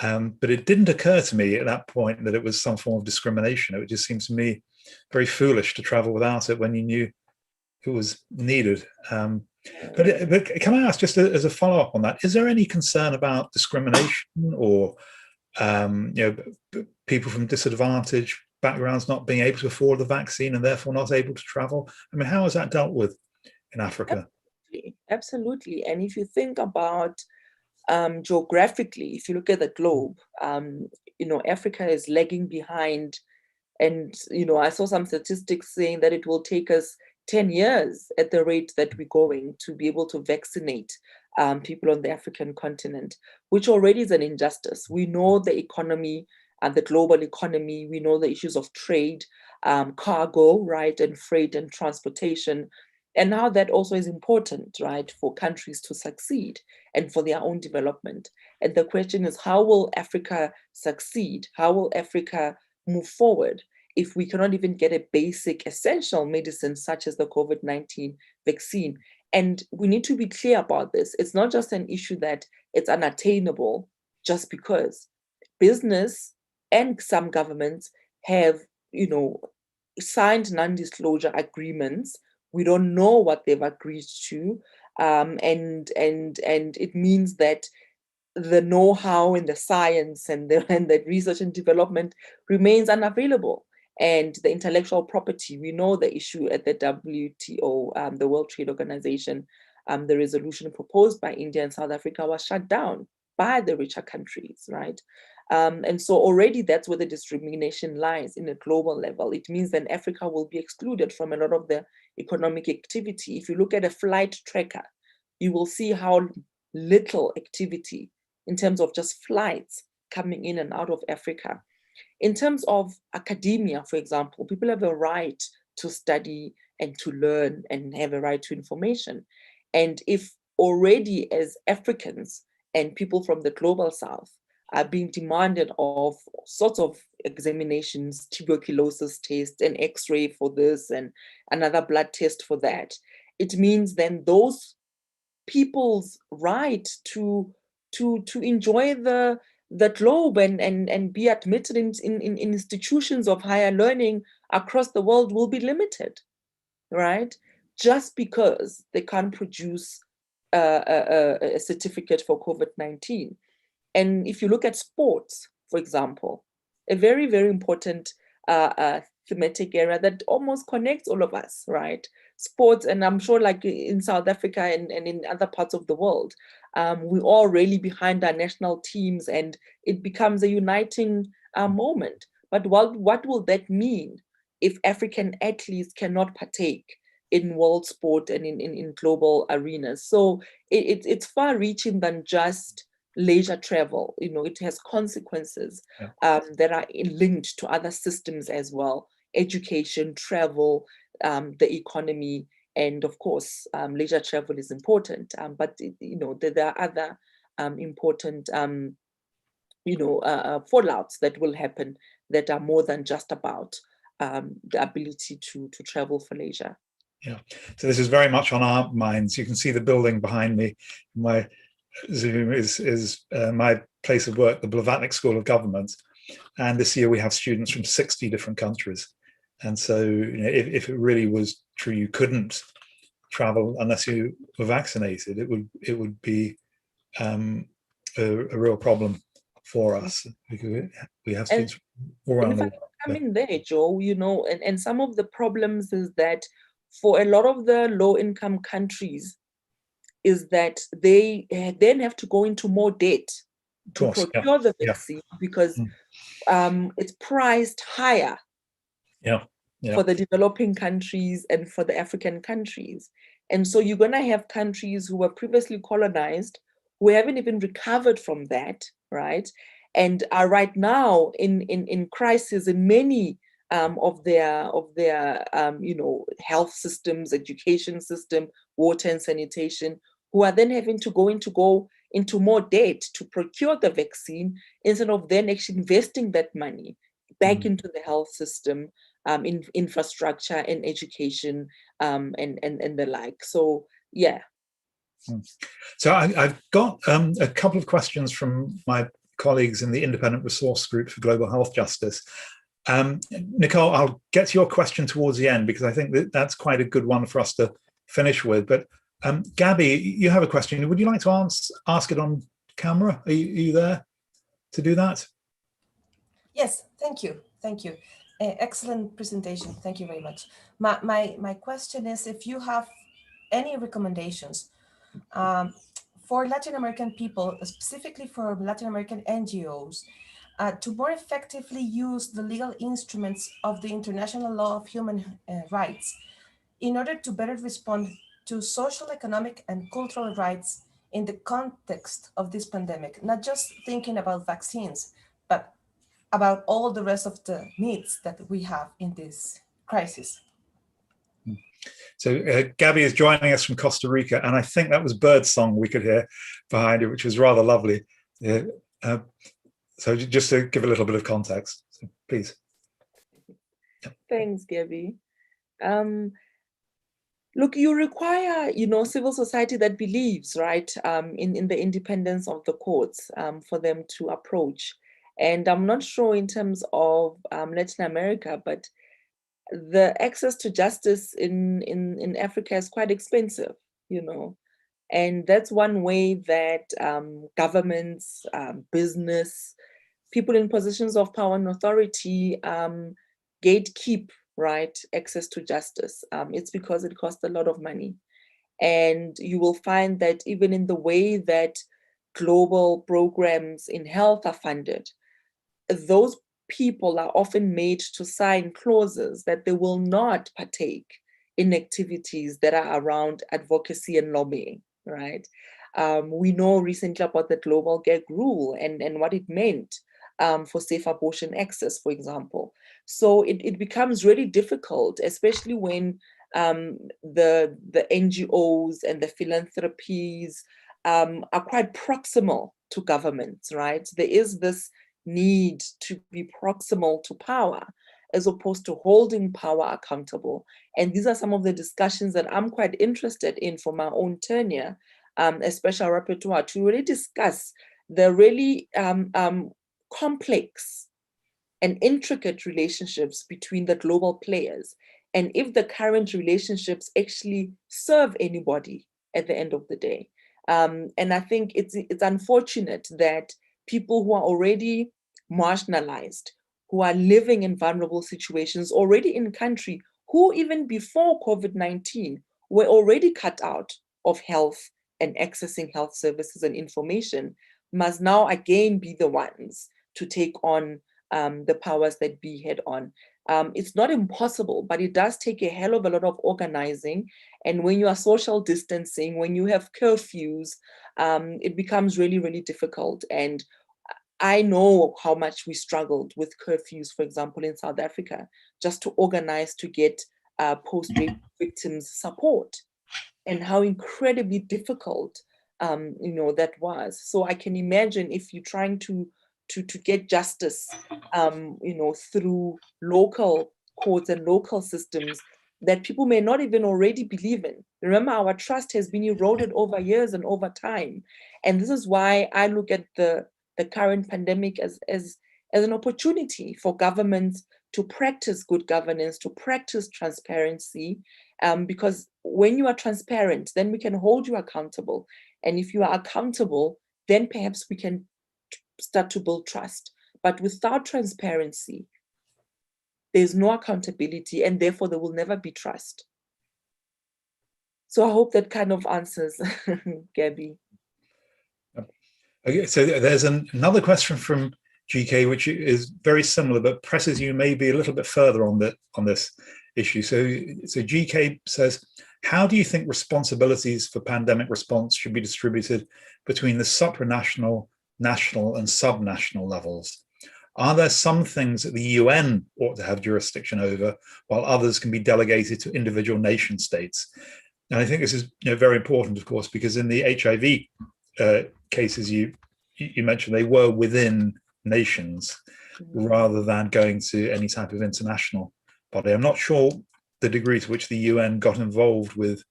But it didn't occur to me at that point that it was some form of discrimination. It just seems to me very foolish to travel without it when you knew it was needed. But can I ask, just as a follow-up on that, is there any concern about discrimination or people from disadvantaged backgrounds not being able to afford the vaccine and therefore not able to travel? I mean, how is that dealt with in Africa? Absolutely. And if you think about geographically, if you look at the globe, Africa is lagging behind. And, I saw some statistics saying that it will take us 10 years at the rate that we're going to be able to vaccinate people on the African continent, which already is an injustice. We know the economy and the global economy, we know the issues of trade, cargo, right, and freight and transportation, and how that also is important, right, for countries to succeed and for their own development. And the question is, how will Africa succeed? How will Africa move forward if we cannot even get a basic essential medicine such as the COVID-19 vaccine? And we need to be clear about this. It's not just an issue that it's unattainable just because business and some governments have, signed non-disclosure agreements. We don't know what they've agreed to. And it means that the know-how and the science and the research and development remains unavailable. And the intellectual property, we know the issue at the WTO, the World Trade Organization, the resolution proposed by India and South Africa was shut down by the richer countries, right? And so already that's where the discrimination lies in a global level. It means that Africa will be excluded from a lot of the economic activity. If you look at a flight tracker, you will see how little activity in terms of just flights coming in and out of Africa. In terms of academia, for example, people have a right to study and to learn and have a right to information. And if already as Africans and people from the global south are being demanded of sorts of examinations, tuberculosis test, an x-ray for this and another blood test for that, it means then those people's right to enjoy the globe and be admitted in institutions of higher learning across the world will be limited, right? Just because they can't produce a certificate for COVID-19. And if you look at sports, for example, a very, very important thematic area that almost connects all of us, right? Sports, and I'm sure like in South Africa and in other parts of the world, we're all really behind our national teams and it becomes a uniting moment. But what will that mean if African athletes cannot partake in world sport and in global arenas? So it's far reaching than just leisure travel. You know, it has consequences that are linked to other systems as well: education, travel, the economy, and of course, leisure travel is important. But you know, there are other important fallouts that will happen that are more than just about the ability to travel for leisure. Yeah, so this is very much on our minds. You can see the building behind me. My Zoom is my place of work, the Blavatnik School of Government, and this year we have students from 60 different countries. And so, you know, if it really was true you couldn't travel unless you were vaccinated, it would be a real problem for us, because we have students all around the world. Come in there, Joe, you know, and some of the problems is that for a lot of the low-income countries is that they then have to go into more debt to procure the vaccine because it's priced higher for the developing countries and for the African countries. And so you're going to have countries who were previously colonized who haven't even recovered from that, right? And are right now in crisis in many of their health systems, education system, water and sanitation, who are then having to go into more debt to procure the vaccine instead of then actually investing that money back into the health system, in infrastructure and education, and the like. So yeah. So I've got a couple of questions from my colleagues in the Independent Resource Group for Global Health Justice. Nicole, I'll get to your question towards the end because I think that's quite a good one for us to finish with. But Gabby, you have a question. Would you like to ask it on camera? Are you there to do that? Yes, thank you. Thank you. Excellent presentation. Thank you very much. My question is if you have any recommendations for Latin American people, specifically for Latin American NGOs, to more effectively use the legal instruments of the International Law of Human Rights in order to better respond to social, economic, and cultural rights in the context of this pandemic, not just thinking about vaccines, but about all the rest of the needs that we have in this crisis. So Gabby is joining us from Costa Rica, and I think that was birdsong we could hear behind it, which was rather lovely. So just to give a little bit of context, so please. Thanks, Gabby. Look, you require, civil society that believes, right, in the independence of the courts for them to approach. And I'm not sure in terms of Latin America, but the access to justice in Africa is quite expensive, and that's one way that governments, business, people in positions of power and authority gatekeep, right, access to justice. It's because it costs a lot of money. And you will find that even in the way that global programs in health are funded, those people are often made to sign clauses that they will not partake in activities that are around advocacy and lobbying, right? We know recently about the global gag rule and what it meant for safe abortion access, for example. So it becomes really difficult, especially when the NGOs and the philanthropies are quite proximal to governments, right? There is this need to be proximal to power as opposed to holding power accountable. And these are some of the discussions that I'm quite interested in for my own tenure as special rapporteur, to really discuss the really complex and intricate relationships between the global players, and if the current relationships actually serve anybody at the end of the day. And I think it's unfortunate that people who are already marginalized, who are living in vulnerable situations already in country, who even before COVID-19 were already cut out of health and accessing health services and information, must now again be the ones to take on the powers that be head on. It's not impossible, but it does take a hell of a lot of organizing. And when you are social distancing, when you have curfews, it becomes really, really difficult. And I know how much we struggled with curfews, for example, in South Africa, just to organize to get post-rape victims support, and how incredibly difficult that was. So I can imagine if you're trying to get justice through local courts and local systems that people may not even already believe in. Remember, our trust has been eroded over years and over time. And this is why I look at the current pandemic as an opportunity for governments to practice good governance, to practice transparency, because when you are transparent, then we can hold you accountable. And if you are accountable, then perhaps we can start to build trust. But without transparency, there's no accountability, and therefore there will never be trust. So I hope that kind of answers, Gabby. Okay, so there's another question from GK, which is very similar, but presses you maybe a little bit further on this issue. So GK says, how do you think responsibilities for pandemic response should be distributed between the supranational, national, and subnational levels? Are there some things that the UN ought to have jurisdiction over, while others can be delegated to individual nation states? And I think this is very important, of course, because in the HIV cases you mentioned, they were within nations rather than going to any type of international body. I'm not sure the degree to which the UN got involved with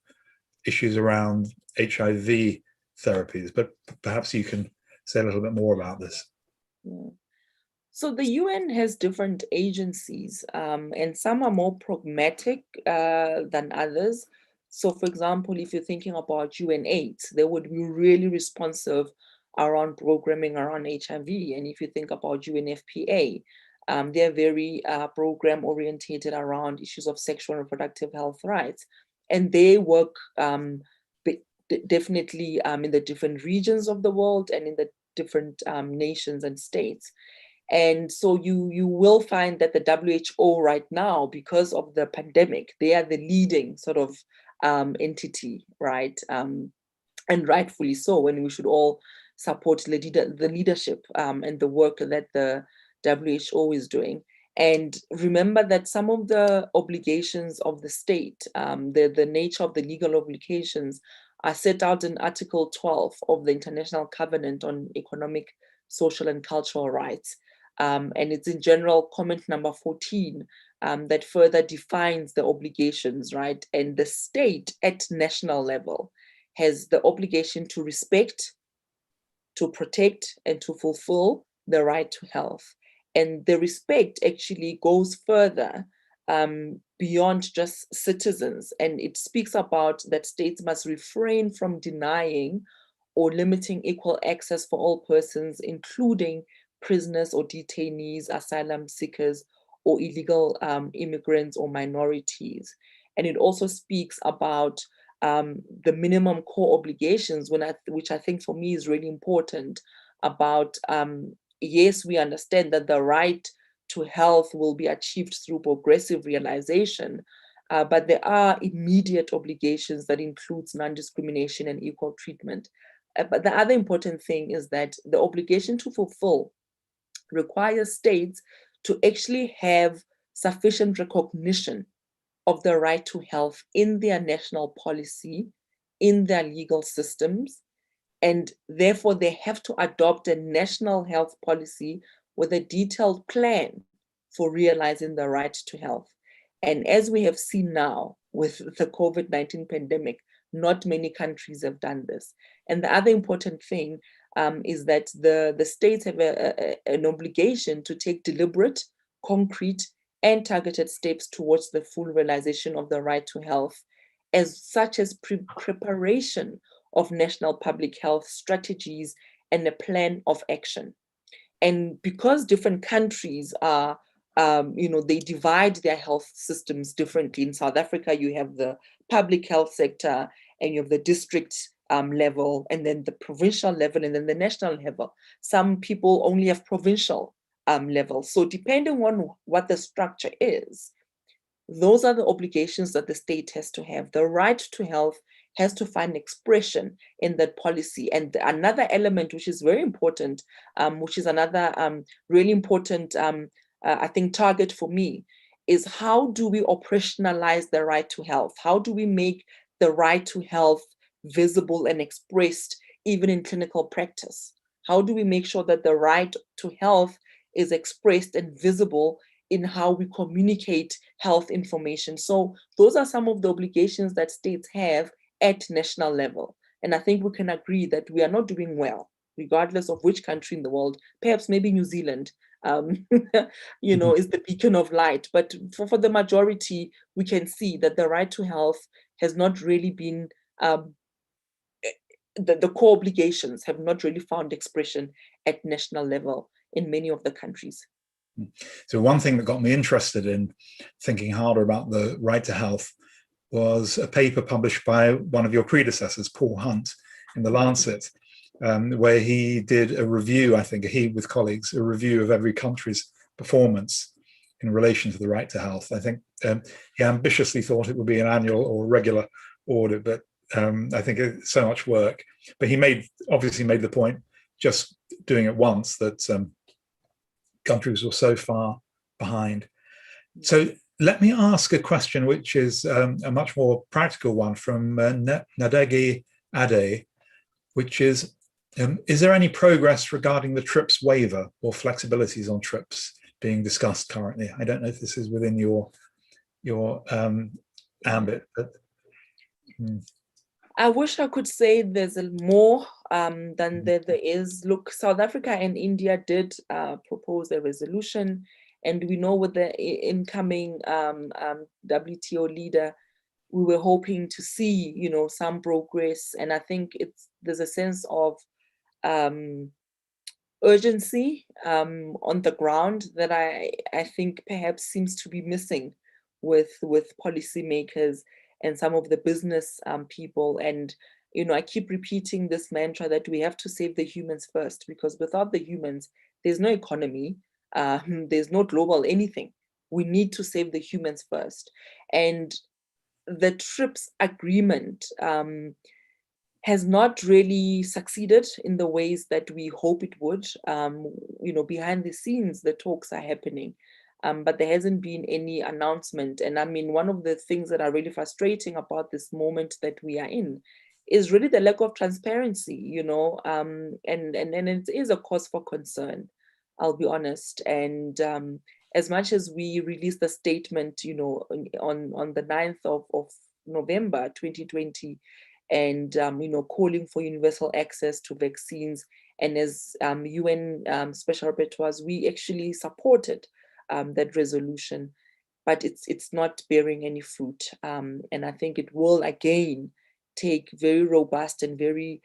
issues around HIV therapies, but perhaps you can say a little bit more about this. Yeah. So the UN has different agencies, and some are more pragmatic than others. So for example, if you're thinking about UNAIDS, they would be really responsive around programming around HIV. And if you think about UNFPA, they're very program orientated around issues of sexual and reproductive health rights. And they work definitely in the different regions of the world and in the different nations and states. And so you will find that the WHO right now, because of the pandemic, they are the leading sort of entity, right? And rightfully so, when we should all support the leadership and the work that the WHO is doing. And remember that some of the obligations of the state, the nature of the legal obligations, are set out in Article 12 of the International Covenant on Economic, Social, and Cultural Rights. And it's in general comment number 14 that further defines the obligations, right? And the state at national level has the obligation to respect, to protect, and to fulfill the right to health. And the respect actually goes further beyond just citizens. And it speaks about that states must refrain from denying or limiting equal access for all persons, including prisoners or detainees, asylum seekers, or illegal immigrants or minorities. And it also speaks about the minimum core obligations, which I think for me is really important, about, yes, we understand that the right to health will be achieved through progressive realization, but there are immediate obligations that includes non-discrimination and equal treatment. But the other important thing is that the obligation to fulfill requires states to actually have sufficient recognition of the right to health in their national policy, in their legal systems, and therefore they have to adopt a national health policy with a detailed plan for realizing the right to health. And as we have seen now with the COVID-19 pandemic, not many countries have done this. And the other important thing is that the states have an obligation to take deliberate, concrete, and targeted steps towards the full realization of the right to health, such as preparation of national public health strategies and a plan of action. And because different countries are, they divide their health systems differently. In South Africa, you have the public health sector, and you have the district level, and then the provincial level, and then the national level. Some people only have provincial level. So depending on what the structure is, those are the obligations that the state has to have. The right to health has to find expression in that policy. And another element which is very important, which is another really important, I think, target for me, is how do we operationalize the right to health? How do we make the right to health visible and expressed even in clinical practice? How do we make sure that the right to health is expressed and visible in how we communicate health information? So those are some of the obligations that states have at national level. And I think we can agree that we are not doing well, regardless of which country in the world. Perhaps maybe New Zealand, is the beacon of light. But for the majority, we can see that the right to health has not really been, the core obligations have not really found expression at national level in many of the countries. So one thing that got me interested in thinking harder about the right to health was a paper published by one of your predecessors, Paul Hunt, in the Lancet, where he did a review, I think, he with colleagues, a review of every country's performance in relation to the right to health. I think he ambitiously thought it would be an annual or regular audit, but I think it's so much work. But he obviously made the point, just doing it once, that countries were so far behind. So let me ask a question, which is a much more practical one from Nadegi Ade, which is there any progress regarding the TRIPS waiver or flexibilities on TRIPS being discussed currently? I don't know if this is within your ambit, but I wish I could say there's more than there is. Look, South Africa and India did propose a resolution, and we know with the incoming WTO leader, we were hoping to see, some progress. And I think there's a sense of urgency on the ground that I think perhaps seems to be missing with policymakers and some of the business people. And I keep repeating this mantra that we have to save the humans first, because without the humans, there's no economy, there's no global anything. We need to save the humans first. And the TRIPS agreement has not really succeeded in the ways that we hope it would. Behind the scenes, the talks are happening, but there hasn't been any announcement. And I mean, one of the things that are really frustrating about this moment that we are in is really the lack of transparency, and it is a cause for concern, I'll be honest. And as much as we released the statement, on the 9th of November 2020, and calling for universal access to vaccines, and as UN special rapporteurs, we actually supported that resolution, but it's not bearing any fruit. And I think it will again take very robust and very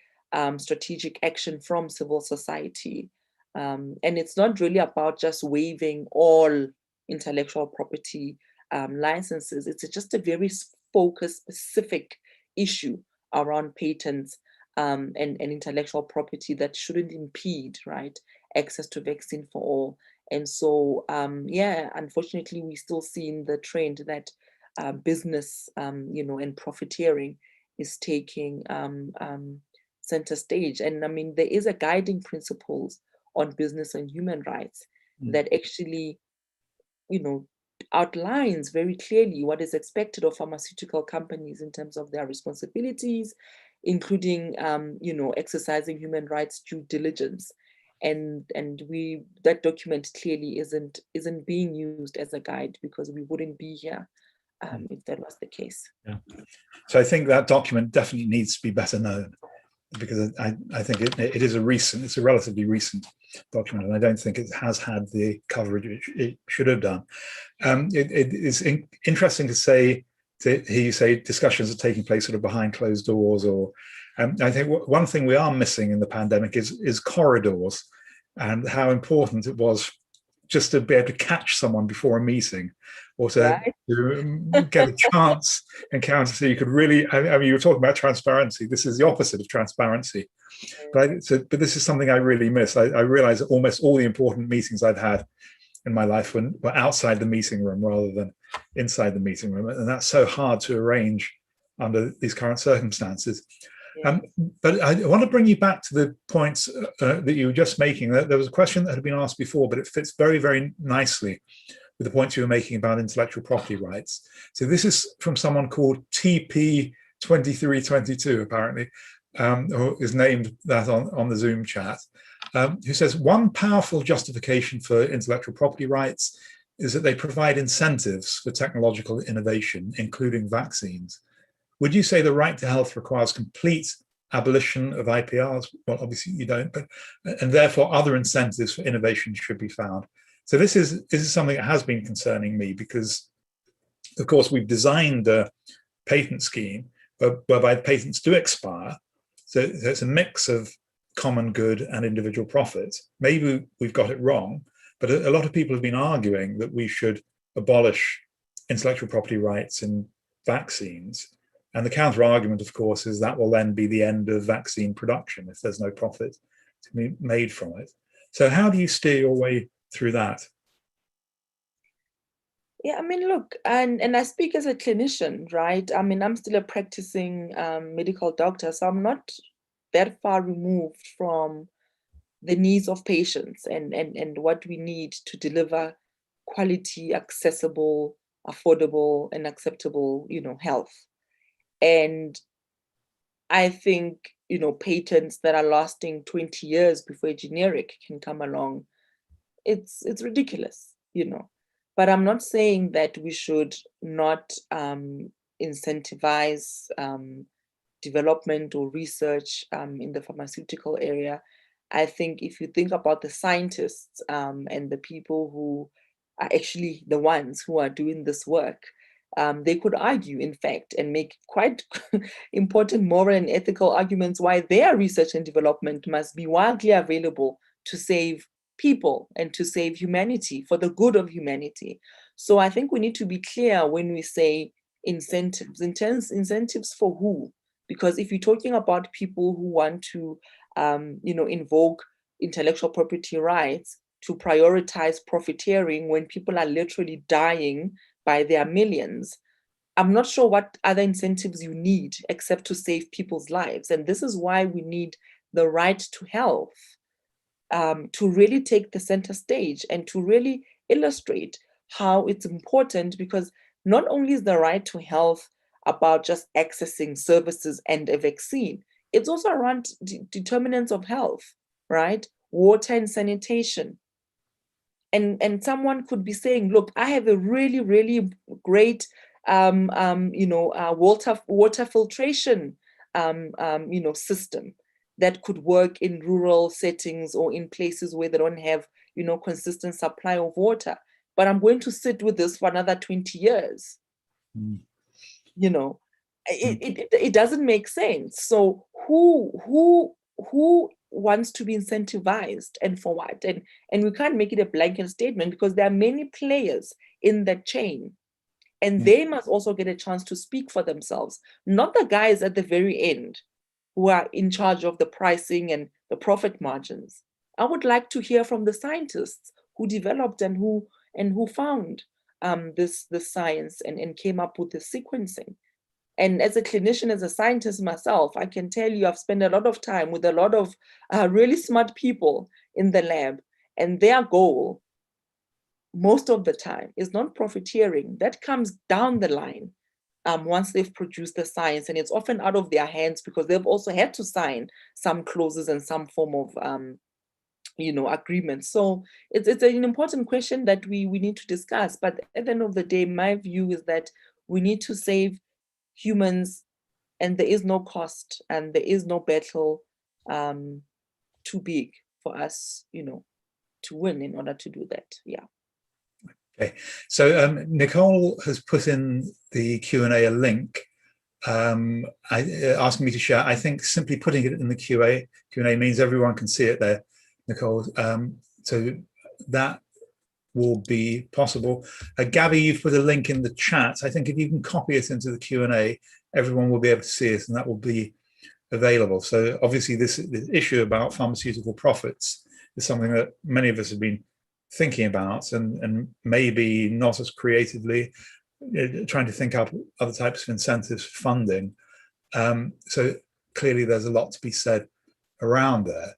strategic action from civil society. And it's not really about just waiving all intellectual property licenses. It's just a very focused, specific issue around patents and intellectual property that shouldn't impede, right, access to vaccine for all. And so, unfortunately, we're still seeing the trend that business, and profiteering is taking center stage. And I mean, there is a guiding principles on business and human rights that actually, outlines very clearly what is expected of pharmaceutical companies in terms of their responsibilities, including, exercising human rights due diligence. And that document clearly isn't being used as a guide, because we wouldn't be here if that was the case. Yeah. So I think that document definitely needs to be better known, because I think it's a relatively recent document, and I don't think it has had the coverage it should have done. It is interesting to hear you say discussions are taking place sort of behind closed doors, or I think one thing we are missing in the pandemic is corridors, and how important it was just to be able to catch someone before a meeting, or to get a chance encounter, so you could really, I mean, you were talking about transparency. This is the opposite of transparency. But this is something I really miss. I realize that almost all the important meetings I've had in my life were outside the meeting room rather than inside the meeting room. And that's so hard to arrange under these current circumstances. But I want to bring you back to the points that you were just making. There was a question that had been asked before, but it fits very, very nicely with the points you were making about intellectual property rights. So this is from someone called TP2322, apparently, who is named that on the Zoom chat, who says, one powerful justification for intellectual property rights is that they provide incentives for technological innovation, including vaccines. Would you say the right to health requires complete abolition of IPRs? Well, obviously you don't, but and therefore other incentives for innovation should be found. So this is something that has been concerning me, because, of course, we've designed a patent scheme whereby patents do expire. So it's a mix of common good and individual profit. Maybe we've got it wrong, but a lot of people have been arguing that we should abolish intellectual property rights in vaccines. And the counter argument, of course, is that will then be the end of vaccine production if there's no profit to be made from it. So how do you steer your way through that? Yeah, I mean, look, and I speak as a clinician, right? I mean, I'm still a practicing medical doctor, so I'm not that far removed from the needs of patients and what we need to deliver quality, accessible, affordable, and acceptable, health. And I think, patents that are lasting 20 years before a generic can come along, it's ridiculous, But I'm not saying that we should not incentivize development or research in the pharmaceutical area. I think if you think about the scientists and the people who are actually the ones who are doing this work, they could argue, in fact, and make quite important moral and ethical arguments why their research and development must be widely available to save people and to save humanity, for the good of humanity. So I think we need to be clear when we say incentives. Incentives for who? Because if you're talking about people who want to, invoke intellectual property rights to prioritize profiteering when people are literally dying by their millions, I'm not sure what other incentives you need except to save people's lives. And this is why we need the right to health to really take the center stage and to really illustrate how it's important, because not only is the right to health about just accessing services and a vaccine, it's also around determinants of health, right? Water and sanitation. And someone could be saying, look, I have a really, really great, water filtration, system that could work in rural settings or in places where they don't have, consistent supply of water. But I'm going to sit with this for another 20 years. It doesn't make sense. So who wants to be incentivized and for what? And we can't make it a blanket statement, because there are many players in that chain, and they must also get a chance to speak for themselves, not the guys at the very end who are in charge of the pricing and the profit margins. I would like to hear from the scientists who developed and who found this science and came up with the sequencing. And as a clinician, as a scientist myself, I can tell you I've spent a lot of time with a lot of really smart people in the lab, and their goal most of the time is not profiteering. That comes down the line once they've produced the science, and it's often out of their hands because they've also had to sign some clauses and some form of agreement. So it's an important question that we need to discuss. But at the end of the day, my view is that we need to save humans, and there is no cost and there is no battle too big for us, to win in order to do that. Yeah. Okay, so Nicole has put in the Q&A a link asking me to share. I think simply putting it in the Q&A means everyone can see it there, Nicole. So that will be possible. Gabby, you've put a link in the chat. I think if you can copy it into the Q&A, everyone will be able to see it, and that will be available. So obviously this issue about pharmaceutical profits is something that many of us have been thinking about, and maybe not as creatively, trying to think up other types of incentives for funding. So clearly there's a lot to be said around there.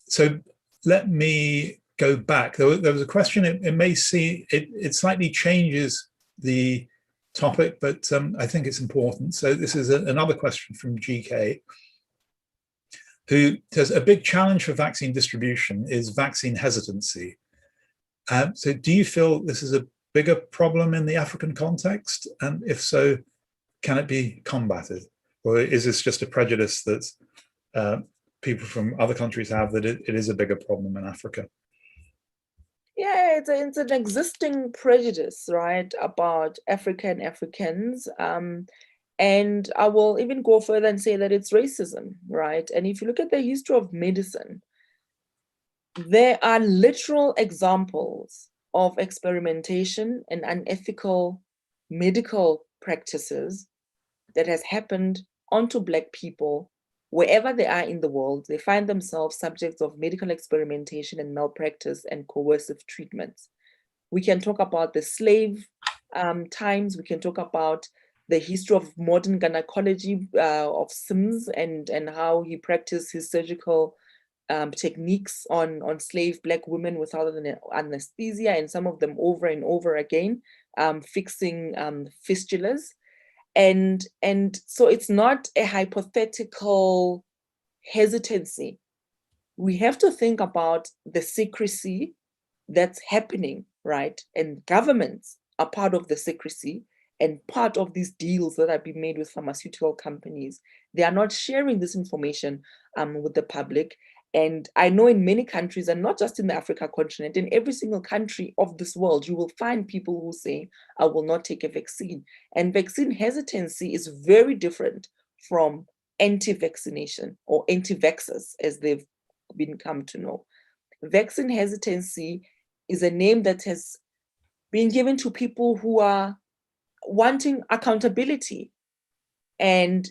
So let me go back. There was a question, it may see, it slightly changes the topic, but I think it's important. So this is another question from GK, who says, a big challenge for vaccine distribution is vaccine hesitancy. So do you feel this is a bigger problem in the African context? And if so, can it be combated? Or is this just a prejudice that people from other countries have, that it is a bigger problem in Africa? Yeah, it's an existing prejudice, right, about Africa and Africans. And I will even go further and say that it's racism, right? And if you look at the history of medicine, there are literal examples of experimentation and unethical medical practices that has happened onto Black people wherever they are in the world. They find themselves subjects of medical experimentation and malpractice and coercive treatments. We can talk about the slave times. We can talk about the history of modern gynecology of Sims and how he practiced his surgical techniques on slave Black women without anesthesia, and some of them over and over again, fixing fistulas. And so it's not a hypothetical hesitancy. We have to think about the secrecy that's happening, right? And governments are part of the secrecy and part of these deals that are being made with pharmaceutical companies. They are not sharing this information with the public. And I know in many countries, and not just in the Africa continent, in every single country of this world, you will find people who say, I will not take a vaccine. And vaccine hesitancy is very different from anti-vaccination or anti-vaxxers, as they've come to know. Vaccine hesitancy is a name that has been given to people who are wanting accountability. And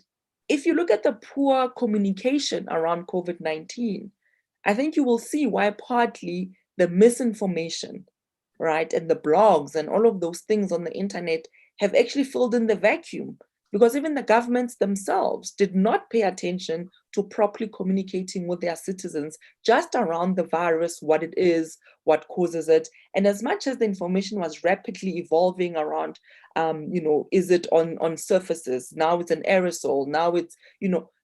if you look at the poor communication around COVID-19, I think you will see why partly the misinformation, right, and the blogs and all of those things on the internet have actually filled in the vacuum, because even the governments themselves did not pay attention to properly communicating with their citizens just around the virus, what it is, what causes it. And as much as the information was rapidly evolving around, is it on surfaces? Now it's an aerosol. Now it's,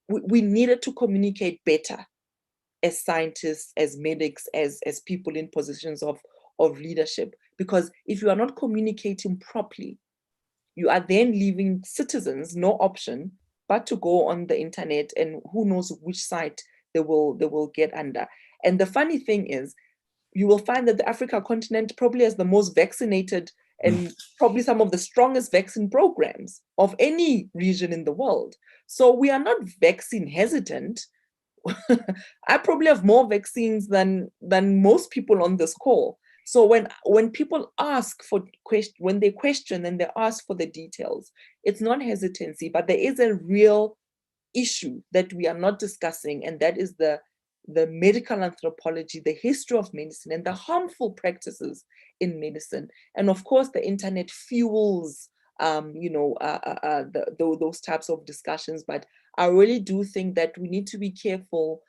we needed to communicate better as scientists, as medics, as people in positions of leadership. Because if you are not communicating properly, you are then leaving citizens no option but to go on the internet, and who knows which site they will get under. And the funny thing is, you will find that the Africa continent probably has the most vaccinated and probably some of the strongest vaccine programs of any region in the world. So we are not vaccine hesitant. I probably have more vaccines than most people on this call. So when people ask for when they question and they ask for the details, it's not hesitancy, but there is a real issue that we are not discussing, and that is the the medical anthropology, the history of medicine, and the harmful practices in medicine. And of course, the internet fuels those types of discussions. But I really do think that we need to be careful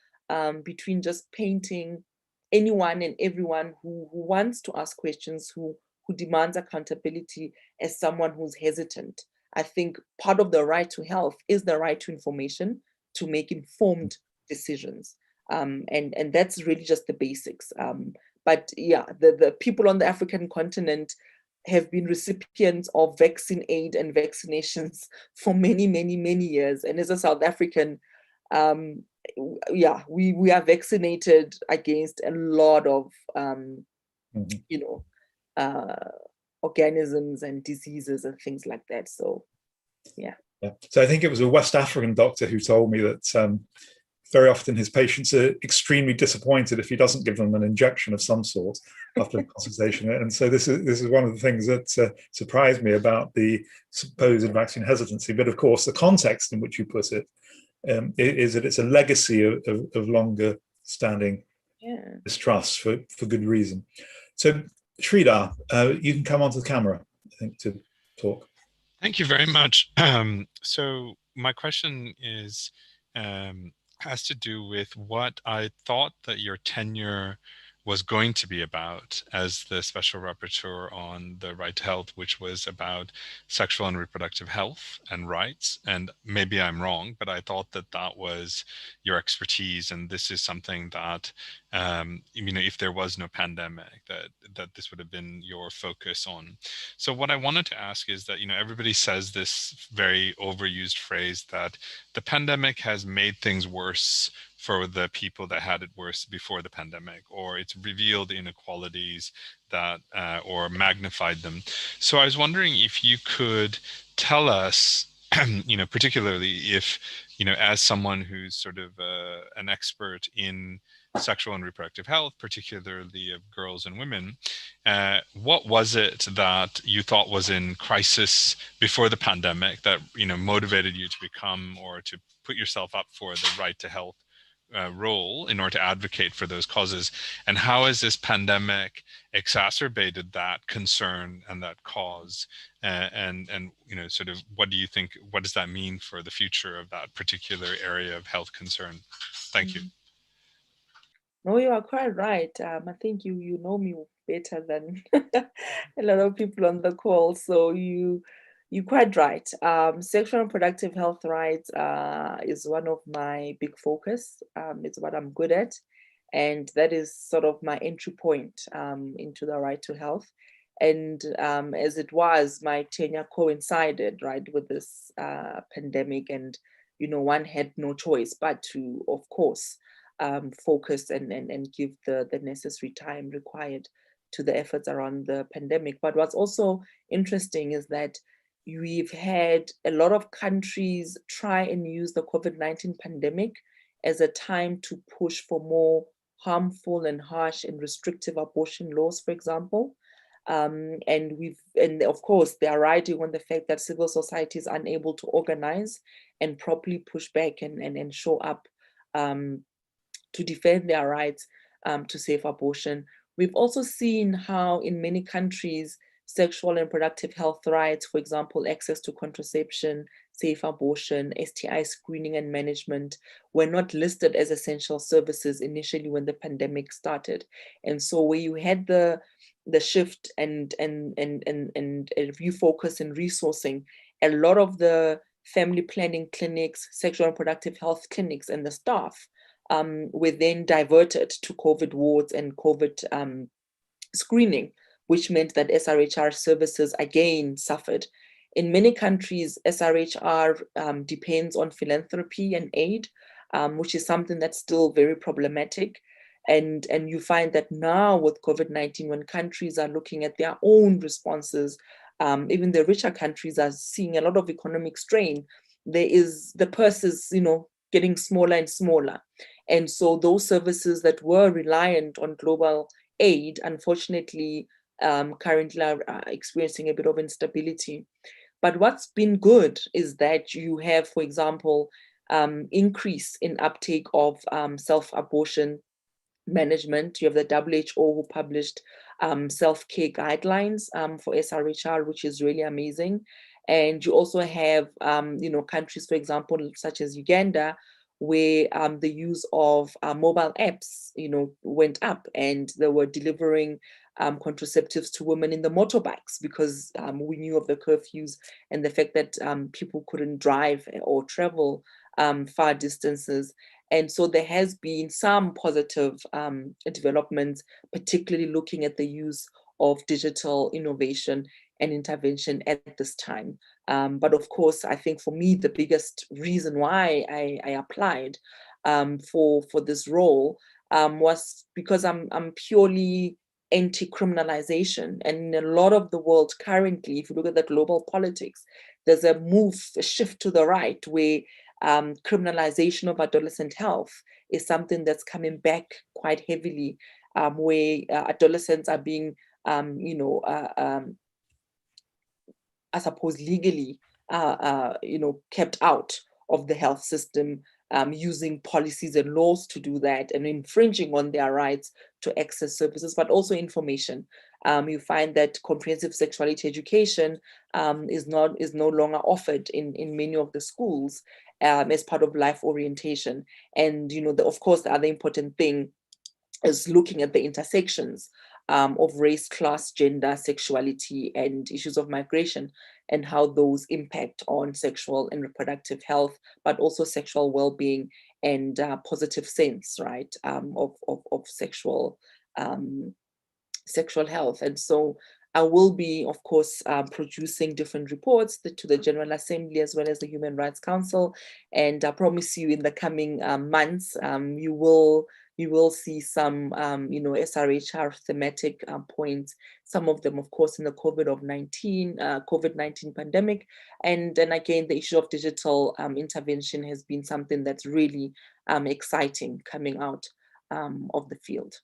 between just painting anyone and everyone who wants to ask questions, who demands accountability, as someone who's hesitant. I think part of the right to health is the right to information, to make informed decisions. And that's really just the basics. But yeah, the people on the African continent have been recipients of vaccine aid and vaccinations for many, many, many years. And as a South African, we are vaccinated against a lot of, organisms and diseases and things like that. So, yeah. So I think it was a West African doctor who told me that very often his patients are extremely disappointed if he doesn't give them an injection of some sort after a consultation. And so this is one of the things that surprised me about the supposed vaccine hesitancy. But of course, the context in which you put it is that it's a legacy of longer standing distrust for good reason. So Sridhar, you can come onto the camera, I think, to talk. Thank you very much. So my question is, has to do with what I thought that your tenure was going to be about as the special rapporteur on the right to health, which was about sexual and reproductive health and rights. And maybe I'm wrong, but I thought that that was your expertise. And this is something that, if there was no pandemic, that this would have been your focus on. So what I wanted to ask is that, everybody says this very overused phrase that the pandemic has made things worse for the people that had it worse before the pandemic, or it's revealed inequalities that or magnified them. So I was wondering if you could tell us, particularly if, as someone who's sort of an expert in sexual and reproductive health, particularly of girls and women, what was it that you thought was in crisis before the pandemic that, motivated you to become or to put yourself up for the right to health role in order to advocate for those causes, and how has this pandemic exacerbated that concern and that cause, and sort of what do you think, what does that mean for the future of that particular area of health concern? Thank you. No, you are quite right. I think you know me better than a lot of people on the call, so you're quite right. Sexual and reproductive health rights is one of my big focus. It's what I'm good at. And that is sort of my entry point into the right to health. And as it was, my tenure coincided, right, with this pandemic. And, one had no choice but to, of course, focus and give the necessary time required to the efforts around the pandemic. But what's also interesting is that we've had a lot of countries try and use the COVID-19 pandemic as a time to push for more harmful and harsh and restrictive abortion laws, for example. And of course, they are riding on the fact that civil society is unable to organize and properly push back and show up to defend their rights to safe abortion. We've also seen how in many countries, sexual and reproductive health rights, for example, access to contraception, safe abortion, STI screening and management, were not listed as essential services initially when the pandemic started. And so where you had the shift and refocus and resourcing, a lot of the family planning clinics, sexual and reproductive health clinics, and the staff were then diverted to COVID wards and COVID screening, which meant that SRHR services again suffered. In many countries, SRHR depends on philanthropy and aid, which is something that's still very problematic. And you find that now with COVID-19, when countries are looking at their own responses, even the richer countries are seeing a lot of economic strain. The purse is, getting smaller and smaller. And so those services that were reliant on global aid, unfortunately, currently are experiencing a bit of instability. But what's been good is that you have, for example, increase in uptake of self-abortion management. You have the WHO who published self-care guidelines for SRHR, which is really amazing. And you also have, countries, for example, such as Uganda, where the use of mobile apps, went up, and they were delivering contraceptives to women in the motorbikes, because we knew of the curfews and the fact that people couldn't drive or travel far distances. And so there has been some positive developments, particularly looking at the use of digital innovation and intervention at this time. But of course, I think for me, the biggest reason why I applied for this role was because I'm purely anti-criminalization. And in a lot of the world currently, if you look at the global politics, there's a shift to the right, where criminalization of adolescent health is something that's coming back quite heavily, where adolescents are being, I suppose, legally, kept out of the health system, using policies and laws to do that, and infringing on their rights to access services, but also information. You find that comprehensive sexuality education is no longer offered in many of the schools as part of life orientation. And of course, the other important thing is looking at the intersections of race, class, gender, sexuality, and issues of migration, and how those impact on sexual and reproductive health, but also sexual well-being and positive sense, right, of sexual health. And so I will be, of course, producing different reports to the General Assembly as well as the Human Rights Council. And I promise you, in the coming months, you will see some, SRHR thematic points. Some of them, of course, in the COVID-19 pandemic. And then again, the issue of digital intervention has been something that's really exciting coming out of the field.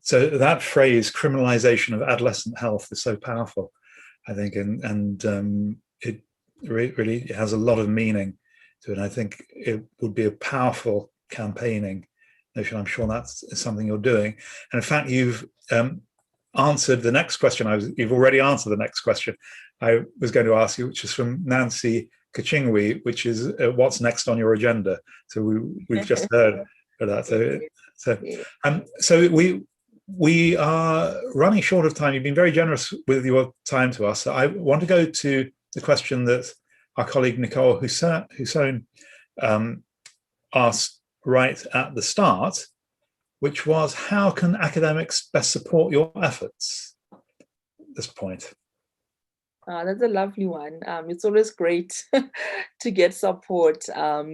So that phrase, criminalization of adolescent health, is so powerful, I think, and it really has a lot of meaning to it. And I think it would be a powerful campaigning notion. I'm sure that's something you're doing. And in fact, you've answered the next question. You've already answered the next question I was going to ask you, which is from Nancy Kachingwi, which is what's next on your agenda. So we've just heard that. So we are running short of time. You've been very generous with your time to us. So I want to go to the question that our colleague Nicole Hussein asked right at the start, which was, how can academics best support your efforts at this point? That's a lovely one. It's always great to get support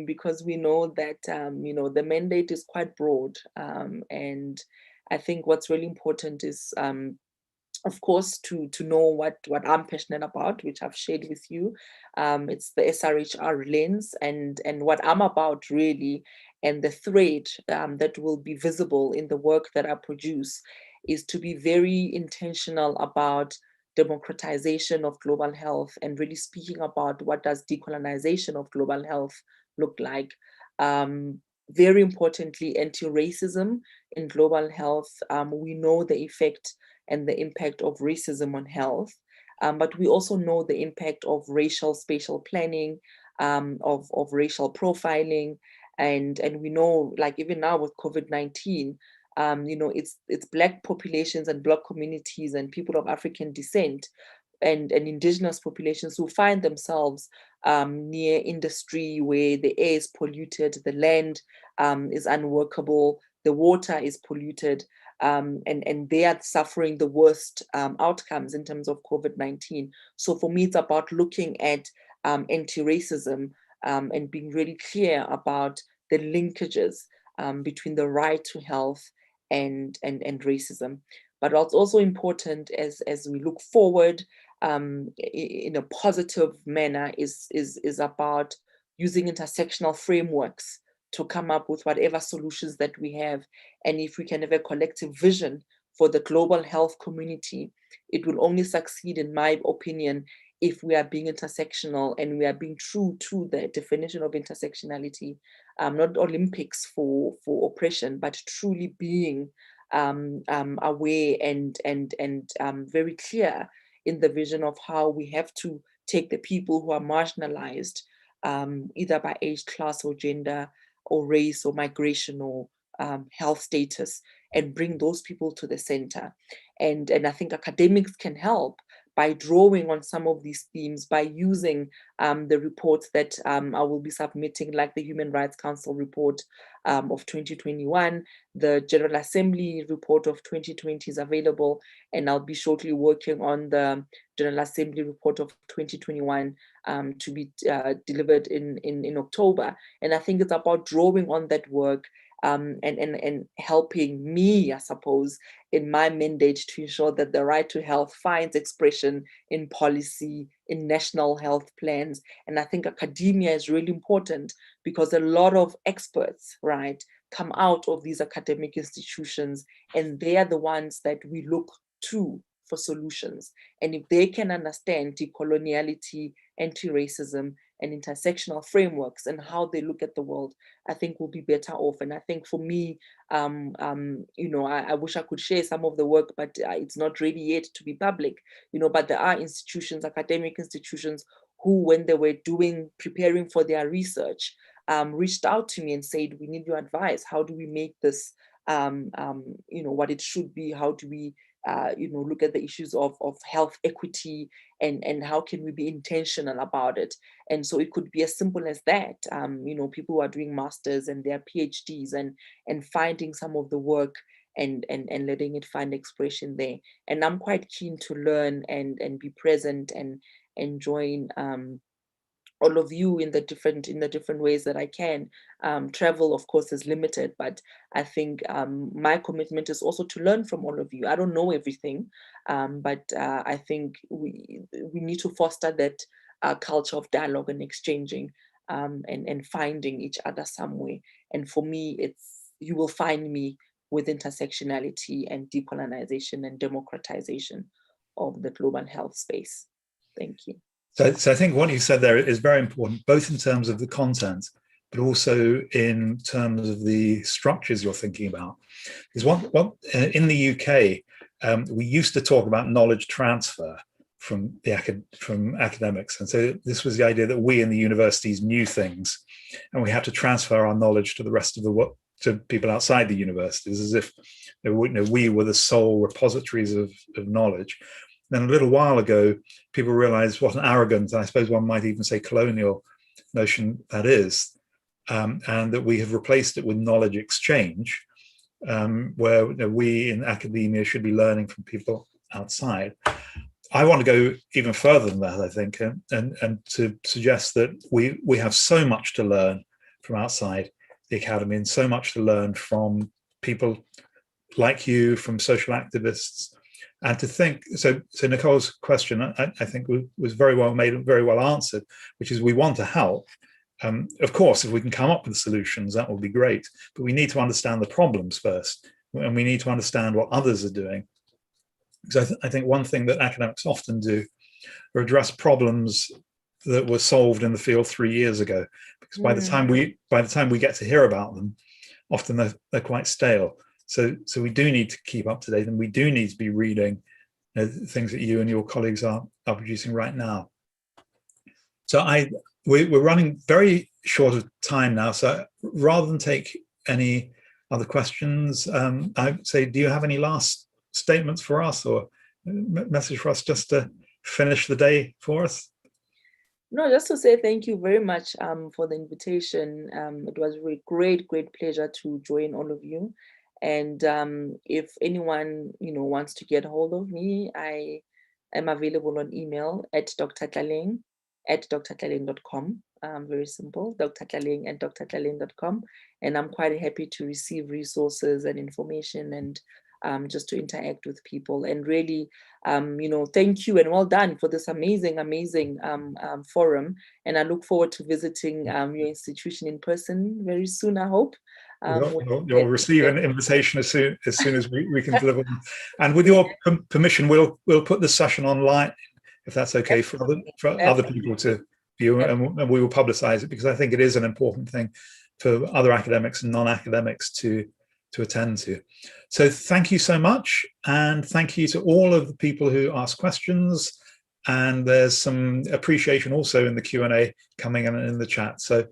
because we know that, the mandate is quite broad. And I think what's really important is, of course, to know what I'm passionate about, which I've shared with you. It's the SRHR lens, and what I'm about really, and the thread that will be visible in the work that I produce, is to be very intentional about democratization of global health, and really speaking about what does decolonization of global health look like. Very importantly, anti-racism in global health. We know the effect and the impact of racism on health, but we also know the impact of racial spatial planning, of racial profiling, and we know, like even now with COVID-19, it's Black populations and Black communities and people of African descent and indigenous populations who find themselves near industry where the air is polluted, the land is unworkable, the water is polluted, and they are suffering the worst outcomes in terms of COVID-19. So for me, it's about looking at anti-racism and being really clear about the linkages between the right to health and racism. But what's also important as we look forward in a positive manner is about using intersectional frameworks to come up with whatever solutions that we have. And if we can have a collective vision for the global health community, it will only succeed, in my opinion, if we are being intersectional and we are being true to the definition of intersectionality, not Olympics for oppression, but truly being aware and very clear in the vision of how we have to take the people who are marginalized, either by age, class, or gender, or race, or migration, or health status, and bring those people to the center. And I think academics can help by drawing on some of these themes, by using the reports that I will be submitting, like the Human Rights Council report of 2021, the General Assembly report of 2020 is available, and I'll be shortly working on the General Assembly report of 2021 to be delivered in October. And I think it's about drawing on that work and helping me, I suppose, in my mandate to ensure that the right to health finds expression in policy, in national health plans. And I think academia is really important because a lot of experts, right, come out of these academic institutions, and they are the ones that we look to for solutions. And if they can understand decoloniality, anti-racism, and intersectional frameworks and how they look at the world, I think we'll be better off. And I think for me, I wish I could share some of the work, but it's not ready yet to be public, but there are institutions, academic institutions, who, when they were preparing for their research, reached out to me and said, we need your advice. How do we make this, what it should be? How do we look at the issues of health equity, and how can we be intentional about it? And so it could be as simple as that, people who are doing masters and their PhDs and finding some of the work and letting it find expression there. And I'm quite keen to learn and be present and join all of you in the different ways that I can. Travel, of course, is limited, but I think my commitment is also to learn from all of you. I don't know everything, but I think we need to foster that culture of dialogue and exchanging and finding each other somewhere. And for me, you will find me with intersectionality and decolonization and democratization of the global health space. Thank you. So I think what you said there is very important, both in terms of the content, but also in terms of the structures you're thinking about. Because in the UK, we used to talk about knowledge transfer from academics. And so this was the idea that we in the universities knew things, and we had to transfer our knowledge to the rest of the world, to people outside the universities, as if we were the sole repositories of knowledge. Then a little while ago, people realized what an arrogant, and I suppose one might even say colonial notion that is, and that we have replaced it with knowledge exchange, where we in academia should be learning from people outside. I want to go even further than that, I think, and to suggest that we have so much to learn from outside the academy, and so much to learn from people like you, from social activists. And to think, so Nicole's question, I think was very well made and very well answered, which is we want to help. Of course, if we can come up with solutions, that will be great. But we need to understand the problems first, and we need to understand what others are doing. Because I think one thing that academics often do are address problems that were solved in the field 3 years ago. Because by the time we get to hear about them, often they're quite stale. So we do need to keep up to date, and we do need to be reading things that you and your colleagues are producing right now. So we're running very short of time now. So rather than take any other questions, I'd say, do you have any last statements for us or message for us just to finish the day for us? No, just to say thank you very much for the invitation. It was a great pleasure to join all of you. And if anyone wants to get hold of me, I am available on email at drtlaleng@drtlaleng.com. Very simple, drtlaleng@drtlaleng.com. And I'm quite happy to receive resources and information and just to interact with people. And really, thank you and well done for this amazing forum. And I look forward to visiting your institution in person very soon, I hope. You'll receive an invitation as soon as we can deliver them. And with your permission, we'll put this session online if that's okay for other people to view, and we will publicize it, because I think it is an important thing for other academics and non-academics to attend to. So thank you so much, and thank you to all of the people who asked questions, and there's some appreciation also in the Q&A coming in the chat. So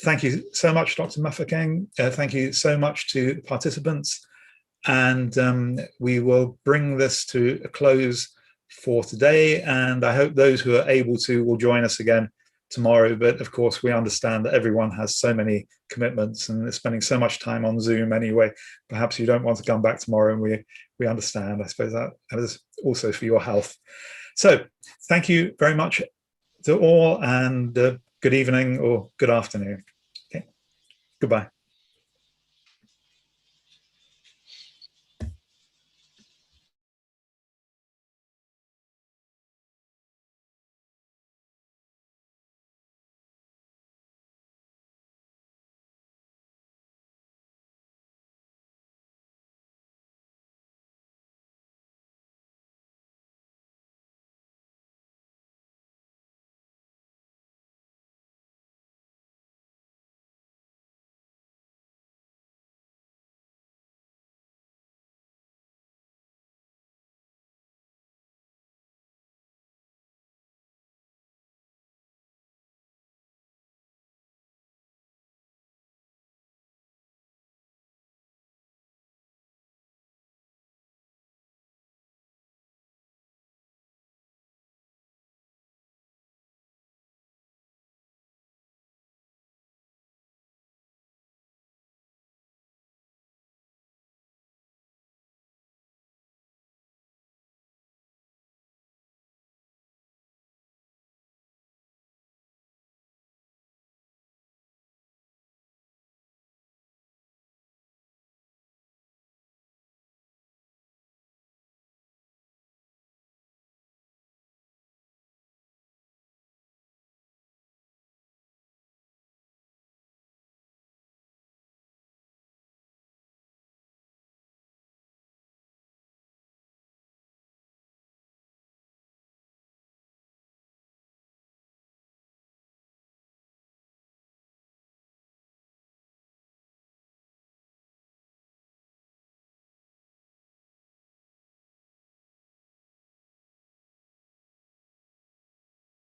thank you so much, Dr. Mafeking. Thank you so much to the participants, and we will bring this to a close for today, and I hope those who are able to will join us again tomorrow. But of course, we understand that everyone has so many commitments and is spending so much time on Zoom anyway. Perhaps you don't want to come back tomorrow, and we understand. I suppose that is also for your health. So thank you very much to all, and good evening or good afternoon. Okay, goodbye.